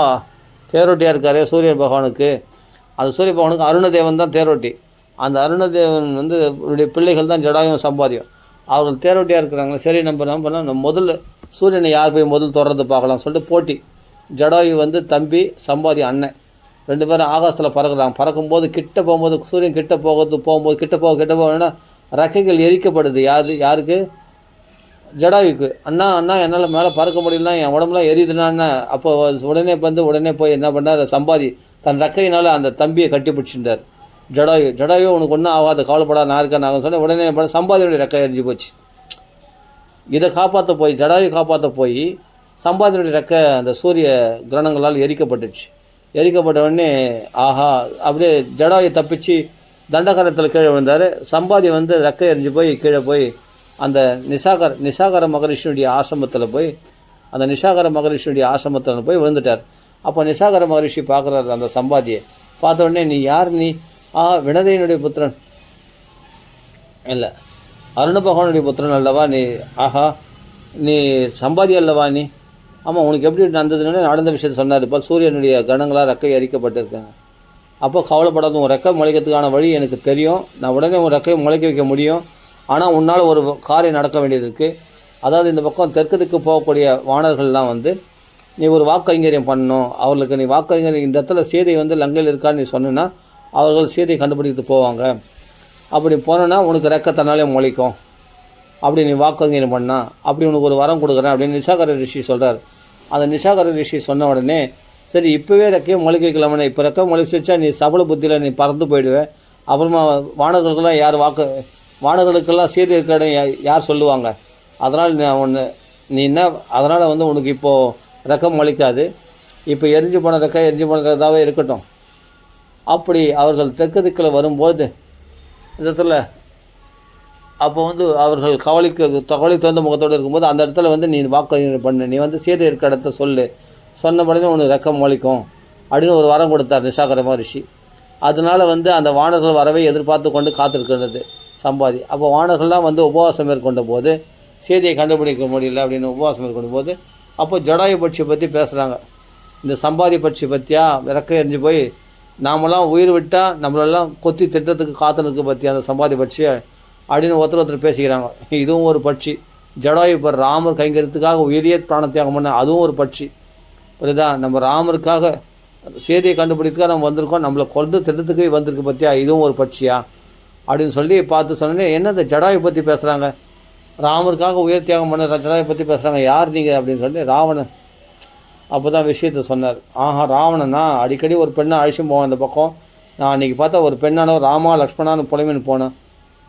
தேரோட்டியாக இருக்கார் சூரிய பகவானுக்கு. அந்த சூரிய பகவானுக்கு அருணதேவன் தான் தேரோட்டி. அந்த அருணதேவன் வந்து அவருடைய பிள்ளைகள் தான் ஜடாயும் சம்பாதியும். அவர்கள் தேரோட்டியாக இருக்கிறாங்களே, சரி நம்ம பண்ணால் நம்ம முதல்ல சூரியனை யார் போய் முதல் தொடர்ந்து பார்க்கலாம் சொல்லிட்டு போட்டி. ஜடாயு வந்து தம்பி, சம்பாதி அண்ணன், 2 பேரும் ஆகாசத்தில் பறக்கிறாங்க. பறக்கும்போது கிட்ட போகும்போது சூரியன் கிட்ட போகணுன்னா ரெக்கைகள் எரிக்கப்படுது. யாருக்கு? ஜடாயுக்கு. அண்ணா என்னால் மேலே பறக்க முடியலன்னா, என் உடம்புலாம் எரியுதுன்னா. அப்போ உடனே போய் என்ன பண்ணார், சம்பாதி தன் ரெக்கையினால் அந்த தம்பியை கட்டி பிடிச்சிட்டார். ஜடாயு உனக்கு ஒன்றும் ஆகாது, கவலைப்படாத, நான் இருக்கேன் சொன்னேன். உடனே பண்ண சம்பாதியுடைய ரெக்கை எரிஞ்சு போச்சு. இதை காப்பாற்ற போய் ஜடாயு காப்பாற்ற போய் சம்பாதியுடைய ரெக்கை அந்த சூரிய கிரணங்களால் எரிக்கப்பட்டுச்சு. எரிக்கப்பட்ட உடனே ஆஹா, அப்படியே ஜடாயு தப்பிச்சு தண்டகாரத்தில் கீழே விழுந்தார். சம்பாதி வந்து ரெக்கை எரிஞ்சு போய் கீழே போய் அந்த நிசாகர மகரிஷியுடைய ஆசிரமத்தில் போய் விழுந்துட்டார். அப்போ நிசாகர மகரிஷி பார்க்குறாரு அந்த சம்பாதியை. பார்த்த உடனே, நீ யார்? நீ வினதையினுடைய புத்திரன் இல்லை, அருண பகவானுடைய புத்திரன் அல்லவா நீ? ஆஹா, நீ சம்பாதி அல்லவா நீ? ஆமாம், உனக்கு எப்படி நடந்ததுன்னு நடந்த விஷயத்தை சொன்னார். இப்போ சூரியனுடைய கணங்களாக ரெக்கை எரிக்கப்பட்டிருக்காங்க. அப்போ கவலைப்படாத, உன் ரெக்கை முளைக்கிறதுக்கான வழி எனக்கு தெரியும், நான் உடனே உன் ரெக்கையை முளைக்க வைக்க முடியும். ஆனால் உன்னால் ஒரு காரியம் நடக்க வேண்டியது இருக்குது. அதாவது இந்த பக்கம் தெற்கத்துக்கு போகக்கூடிய வானர்கள்லாம் வந்து நீ ஒரு வாக்கைங்கரியம் பண்ணணும். அவர்களுக்கு நீ வாக்கைங்கரியம் இந்த இடத்துல சீதை வந்து லங்கையில் இருக்கான்னு நீ சொன்னா அவர்கள் சீதையை கண்டுபிடிக்கிட்டு போவாங்க. அப்படி போனோன்னா உனக்கு ரெக்கை தன்னாலே முளைக்கும். அப்படி நீ வாக்கைங்கரியம் பண்ணால் அப்படி உனக்கு ஒரு வரம் கொடுக்குறேன் அப்படின்னு நிசாகர ரிஷி சொல்கிறார். அந்த நிசாகர ரிஷி சொன்ன உடனே, சரி இப்போவே ரெக்கையை முளைக்க வைக்கலாமே, இப்போ ரெக்கை முளைச்சி வச்சா நீ சபல புத்தியில் நீ பறந்து போயிடுவேன். அப்புறமா வானர்களுக்கெல்லாம் சீதை இருக்கிற இடம் யார் சொல்லுவாங்க? அதனால் அதனால் வந்து உனக்கு இப்போது ரெக்கை முளைக்காது. இப்போ எரிஞ்சு போனதாகவே இருக்கட்டும். அப்படி அவர்கள் தெற்கு திக்கில் வரும்போது இடத்துல அப்போ வந்து அவர்கள் கவலை தகுந்த முகத்தோடு இருக்கும்போது அந்த இடத்துல வந்து நீ வாக்கு பண்ணு, நீ வந்து சீதை இருக்கிற இடத்த சொன்னபடியே உனக்கு ரெக்கை முளைக்கும் அப்படின்னு ஒரு வரம் கொடுத்தார் நிசாகர மகரிஷி. அதனால் வந்து அந்த வானர்கள் வரவை எதிர்பார்த்து கொண்டு காத்திருக்கிறது சம்பாதி. அப்போ வானர்கள்லாம் வந்து உபவாசம் மேற்கொண்ட போது சீதையை கண்டுபிடிக்க முடியல அப்படின்னு உபவாசம் மேற்கொண்ட போது அப்போ ஜடாயு பட்சி பற்றி பேசுகிறாங்க. இந்த சம்பாதி பட்சி பற்றியா ரெக்கை எரிஞ்சு போய் நாமெல்லாம் உயிர் விட்டால் நம்மளெல்லாம் கொத்தி திட்டத்துக்கு காத்துனுக்கு பற்றி அந்த சம்பாதி பட்சி அப்படின்னு ஒருத்தர் பேசிக்கிறாங்க. இதுவும் ஒரு பட்சி. ஜடாயு இப்போ ராமர் கைங்கரியத்துக்காக உயிரியே பிராணத்தியாகம் பண்ண அதுவும் ஒரு பட்சி. புரியுதா? நம்ம ராமருக்காக சீதையை கண்டுபிடிக்கிறதுக்காக நம்ம வந்திருக்கோம், நம்மளை கொண்டு திட்டத்துக்கு வந்திருக்கு பற்றியா இதுவும் ஒரு பட்சியா அப்படின்னு சொல்லி பார்த்து சொன்னேன். என்ன இந்த ஜடாயு பற்றி பேசுகிறாங்க ராமருக்காக உயிர் தியாகம் பண்ண ரச்சனாவை பற்றி பேசுகிறாங்க, யார் நீங்கள் அப்படின்னு சொல்லி ராவணன் அப்போ தான் விஷயத்தை சொன்னார். ஆஹா, ராவணனா அடிக்கடி ஒரு பெண்ணை அழிச்சும் போவேன் அந்த பக்கம். நான் அன்றைக்கி பார்த்தா ஒரு பெண்ணானோ ராமா லக்ஷ்மணான்னு புலமின்னு போனேன்.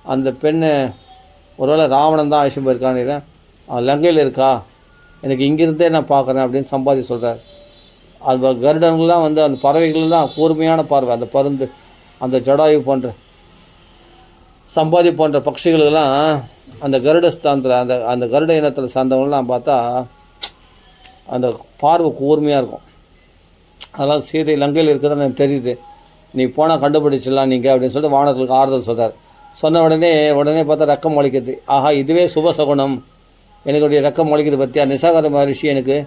அந்த பெண்ணு ஒருவேளை ராவணன் தான் அழிச்சும் போயிருக்கான்னு, லங்கையில் இருக்கா, எனக்கு இங்கிருந்தே நான் பார்க்குறேன் அப்படின்னு சம்பாதி சொல்கிறார். அது கருடன்லாம் வந்து அந்த பறவைகள்லாம் கூர்மையான பார்வை, அந்த பருந்து, அந்த ஜடாயு போன்ற சம்பாதி போன்ற பட்சிகளுக்கெல்லாம் அந்த கருடஸ்தானத்தில் அந்த அந்த கருட இனத்தில் சார்ந்தவங்களாம் பார்த்தா அந்த பார்வை கூர்மையாக இருக்கும். அதெல்லாம் சீதை லங்கையில் இருக்குதுன்னு எனக்கு தெரியுது, நீ போனால் கண்டுபிடிச்சிடலாம் நீங்கள் அப்படின்னு சொல்லிட்டு வானர்களுக்கு ஆறுதல் சொல்கிறார். சொன்ன உடனே பார்த்தா ரக்கம் முளைக்குது. ஆஹா, இதுவே சுப சகுனம், எனக்குடைய ரக்கம் முளைக்குது பற்றியா, நிசாகர மகரிஷி எனக்கு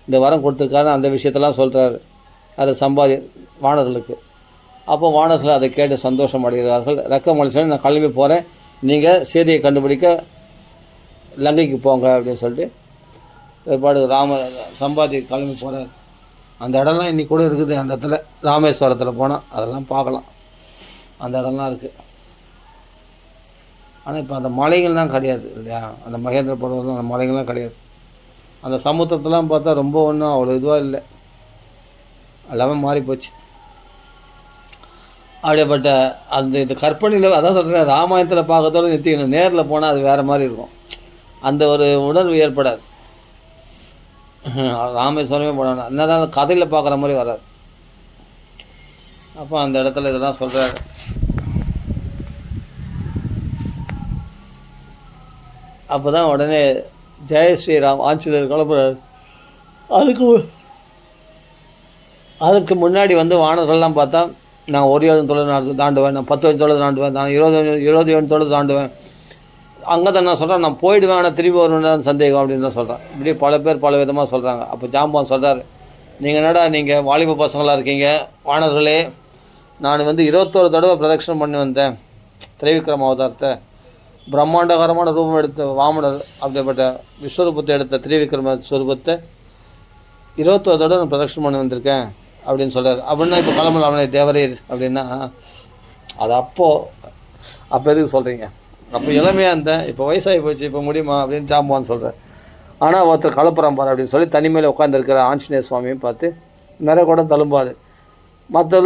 இந்த வரம் கொடுத்துருக்காரு அந்த விஷயத்தெல்லாம் சொல்கிறார் அதை சம்பாதி வானர்களுக்கு. அப்போ வானர்கள் அதை கேட்டு சந்தோஷம் அடைகிறார்கள். ரக்கம் முளைச்சோன்னு நான் கிளம்பி போகிறேன், நீங்கள் சீதையை கண்டுபிடிக்க லங்கைக்கு போங்க அப்படின்னு சொல்லிட்டு ஏற்பாடு சம்பாதி கிளம்பி போகிறார். அந்த இடம்லாம் இன்றைக்கி கூட இருக்குது. அந்த இடத்துல ராமேஸ்வரத்தில் போனால் அதெல்லாம் பார்க்கலாம், அந்த இடம்லாம் இருக்குது. ஆனால் இப்போ அந்த மலைகள்லாம் கிடையாது இல்லையா, அந்த மகேந்திர பர்வதம் அந்த மலைகள்லாம் கிடையாது. அந்த சமுத்திரத்தெலாம் பார்த்தா ரொம்ப ஒன்றும் அவ்வளோ இதுவாக இல்லை, எல்லாமே மாறி போச்சு. அப்படியேப்பட்ட அந்த இந்த கற்பனையில் அதான் சொல்கிறேன், ராமாயணத்தில் பார்க்கறதோட நிறுத்திக்கணும், நேரில் போனால் அது வேறு மாதிரி இருக்கும், அந்த ஒரு உணர்வு ஏற்படாது. ராமேஸ்வரமே போனோம் என்னதான் கதையில் பார்க்குற மாதிரி வராது. அப்போ அந்த இடத்துல இதெல்லாம் சொல்கிறாரு. அப்போ தான் உடனே ஜெய் ஸ்ரீராம் ஆஞ்சநேயர் கிளம்புறாரு. அதுக்கு முன்னாடி வந்து வானர்கள்லாம் பார்த்தா நான் 1 தொழில் தாண்டுவேன், நான் 10 தொழில் தாண்டுவேன், நான் 21 தொழில் தாண்டுவேன். அங்கே தான் நான் சொல்கிறேன், நான் போயிடுவேன் ஆனால் திரும்பி வருவேன் சந்தேகம் அப்படின்னு தான் சொல்கிறேன். இப்படி பல பேர் பல விதமாக சொல்கிறாங்க. அப்போ ஜாம்பவான் சொல்கிறார், நீங்கள் என்னடா நீங்கள் வாலிப பசங்களாக இருக்கீங்க வானர்களே, நான் வந்து 21 தடவை பிரதட்சணம் பண்ணி வந்தேன் திரைவிக்ரம அவதாரத்தை, பிரம்மாண்டகரமான ரூபம் எடுத்த வாமனர் அப்படிப்பட்ட விஸ்வரூபத்தை எடுத்த திரிவிக்ரம ஸ்வரூபத்தை 21 தடவை நான் பிரதட்சணம் பண்ணி வந்திருக்கேன் அப்படின்னு சொல்கிறார். அப்படின்னா இப்போ கிளம்பலாமே தேவரீர் அப்படின்னா அது அப்போ எதுக்கு சொல்கிறீங்க, அப்போ இளமையாக இருந்தேன், இப்போ வயசாகி போச்சு, இப்போ முடியுமா அப்படின்னு ஜாம்பவான் சொல்கிறார். ஆனால் ஒருத்தர் கலப்புறம் பாரு அப்படின்னு சொல்லி தனிமையில் உட்காந்துருக்கிற ஆஞ்சநேய சுவாமியும் பார்த்து நிறைய கூட தழும்பாது. மற்ற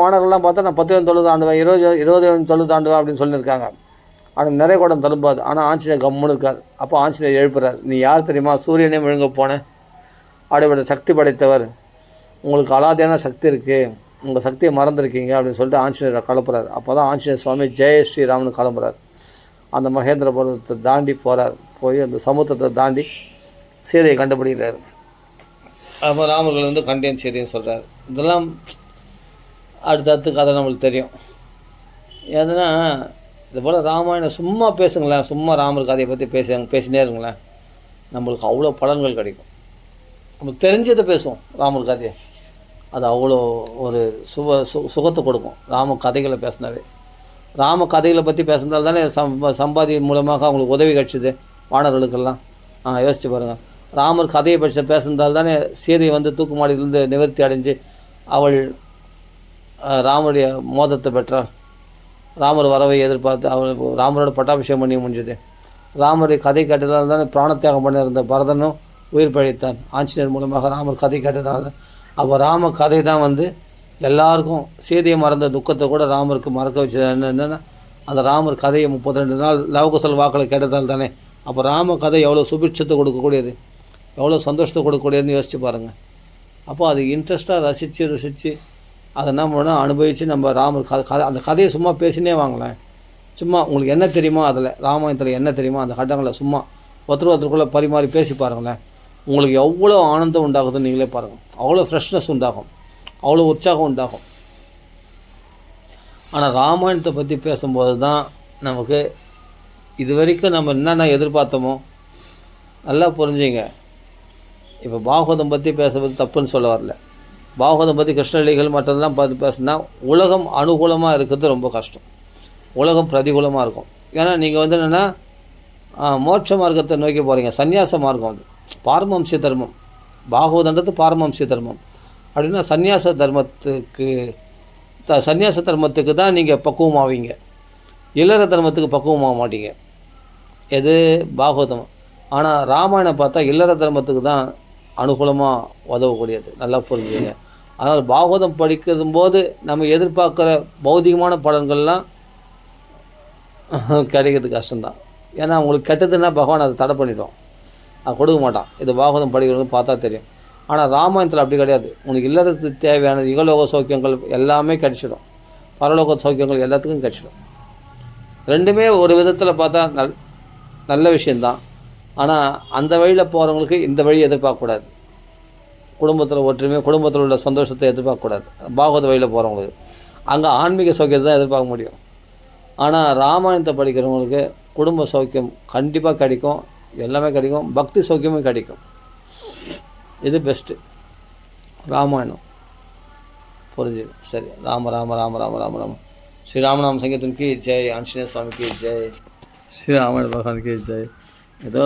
வானர்கள்லாம் பார்த்தா நான் 10 தொழில் தாண்டுவேன், 21 தொழில் தாண்டுவேன் அப்படின்னு சொல்லியிருக்காங்க. ஆனால் நிறைய கூட தழும்பாது. ஆனால் ஆஞ்சநேயர் கம்முன்னு இருக்கார். அப்போ ஆஞ்சநேயர் எழுப்புறார், நீ யார் தெரியுமா, சூரியனே விழுங்க போனேன், அப்படிப்பட்ட சக்தி படைத்தவர், உங்களுக்கு அலாதியான சக்தி இருக்குது, உங்கள் சக்தியை மறந்துருக்கீங்க அப்படின்னு சொல்லிட்டு ஆஞ்சநேயரை கிளப்புறாரு. அப்போ தான் ஆஞ்சநேயர் சுவாமி ஜெய ஸ்ரீராம்னு கிளம்புறார். அந்த மகேந்திர பர்வதத்தை தாண்டி போகிறார். போய் அந்த சமுத்திரத்தை தாண்டி சீதையை கண்டுபிடிக்கிறார். அப்போ ராமர்கள் வந்து கண்டேன் சீதைன்னு சொல்கிறார். இதெல்லாம் அடுத்தடுத்து கதை நம்மளுக்கு தெரியும். ஏன்னா இது போல் ராமாயணம் சும்மா பேசுங்களேன், சும்மா ராமர் கதையை பற்றி பேசினே இருங்களேன், நம்மளுக்கு அவ்வளோ பலன்கள் கிடைக்கும். நம்ம தெரிஞ்சதை பேசுவோம் ராமர் கதையை, அது அவ்வளோ ஒரு சுகத்தை கொடுக்கும். ராம கதைகளை பேசினாவே, ராம கதைகளை பற்றி பேசுனதால் தானே சம்பாதி மூலமாக அவங்களுக்கு உதவி கிடச்சிது வானர்களுக்கெல்லாம். யோசித்து பாருங்கள், ராமர் கதையை பற்றி பேசுனதால் தானே சீதை வந்து தூக்கு மாடியிலிருந்து நிவர்த்தி அடைஞ்சு அவள் ராமருடைய மோதத்தை பெற்றாள். ராமர் வரவை எதிர்பார்த்து அவள் ராமரோட பட்டாபிஷேகம் பண்ணி முடிஞ்சது. ராமருடைய கதை கேட்டதால் தானே பிராணத்தியாகம் பண்ண இருந்த பரதனும் உயிர் பழித்தான். ஆஞ்சநேயர் மூலமாக ராமர் கதை கேட்டதால். அப்போ ராம கதை தான் வந்து எல்லாருக்கும் சீதையை மறந்த துக்கத்தை கூட ராமருக்கு மறக்க வச்சது. என்னென்னா அந்த ராமர் கதையை 32 நாள் லவகுசல் வாக்களை கேட்டதால் தானே. அப்போ ராம கதை எவ்வளோ சுபிட்சத்தை கொடுக்கக்கூடியது, எவ்வளோ சந்தோஷத்தை கொடுக்கக்கூடியதுன்னு யோசித்து பாருங்கள். அப்போ அது இன்ட்ரெஸ்ட்டாக ரசித்து அதை என்ன பண்ணால் அனுபவித்து நம்ம ராமர் கதை அந்த கதையை சும்மா பேசினே வாங்கலேன். சும்மா உங்களுக்கு என்ன தெரியுமோ அதில் ராமாயணத்தில் என்ன தெரியுமோ அந்த கட்டங்களை சும்மா ஒருத்தருக்குள்ளே பரிமாறி பேசி பாருங்களேன். உங்களுக்கு எவ்வளோ ஆனந்தம் உண்டாகுதுன்னு நீங்களே பாருங்கள். அவ்வளோ ஃப்ரெஷ்னஸ் உண்டாகும், அவ்வளோ உற்சாகம் உண்டாகும். ஆனால் ராமாயணத்தை பற்றி பேசும்போது தான் நமக்கு இது வரைக்கும் நம்ம என்னென்ன எதிர்பார்த்தோமோ நல்லா புரிஞ்சுங்க. இப்போ பாகவதம் பற்றி பேசுவது தப்புன்னு சொல்ல வரல. பாகவதம் பற்றி கிருஷ்ணலீகள் மற்றதெல்லாம் பார்த்து பேசுனா உலகம் அனுகூலமாக இருக்கிறது ரொம்ப கஷ்டம், உலகம் பிரதிகூலமாக இருக்கும். ஏன்னா நீங்கள் வந்து என்னென்னா மோட்ச மார்க்கத்தை நோக்கி போகிறீங்க, சந்நியாச மார்க்கம், அது பாரமம்சிய தர்மம். பாகவதன்றது பாரமம்சிய தர்மம். அப்படின்னா சந்நியாச தர்மத்துக்கு தான் நீங்கள் பக்குவமாவீங்க, இல்லற தர்மத்துக்கு பக்குவமாக மாட்டீங்க. எது பாகவதம். ஆனால் ராமாயணம் பார்த்தா இல்லற தர்மத்துக்கு தான் அனுகூலமாக உதவக்கூடியது. நல்லா புரிஞ்சுங்க. அதனால் பாகவதம் படிக்கும் போது நம்ம எதிர்பார்க்குற பௌதிகமான பலன்கள்லாம் கிடைக்கிறது கஷ்டம்தான். ஏன்னா உங்களுக்கு கெட்டதுன்னா பகவான் அதை தடை பண்ணிடும், அது கொடுக்க மாட்டான். இது பாகவதம் படிக்கிறது பார்த்தா தெரியும். ஆனால் ராமாயணத்தில் அப்படி கிடையாது. உனக்கு இல்லறத்துக்கு தேவையான இகலோக சௌக்கியங்கள் எல்லாமே கிடச்சிடும், பரலோக சௌக்கியங்கள் எல்லாத்துக்கும் கிடச்சிடும். ரெண்டுமே ஒரு விதத்தில் பார்த்தா நல்ல விஷயந்தான். ஆனால் அந்த வழியில் போகிறவங்களுக்கு இந்த வழியை எதிர்பார்க்கக்கூடாது. குடும்பத்தில் ஒற்றுமை, குடும்பத்தில் உள்ள சந்தோஷத்தை எதிர்பார்க்கக்கூடாது. பாகவத வழியில் போகிறவங்களுக்கு அங்கே ஆன்மீக சௌக்கியத்தை தான் எதிர்பார்க்க முடியும். ஆனால் ராமாயணத்தை படிக்கிறவங்களுக்கு குடும்ப சௌக்கியம் கண்டிப்பாக கிடைக்கும், எல்லாமே கிடைக்கும், பக்தி சௌக்கியமும் கிடைக்கும். இது பெஸ்ட்டு ராமாயணம். புரிஞ்சுது? சரி. ராம ராம ராம ராம ராம ராம. ஸ்ரீராமநாம சங்கீதம் கி ஜெய், ஆஞ்சநேய சுவாமி கி ஜெய், ஸ்ரீராமன் பகவான் கி ஜெய். ஏதோ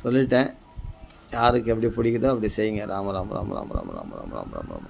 சொல்லிட்டேன், யாருக்கு எப்படி பிடிக்குதோ அப்படி செய்யுங்க. ராம ராம ராம ராம ராம ராம ராம ராம ராம ராம.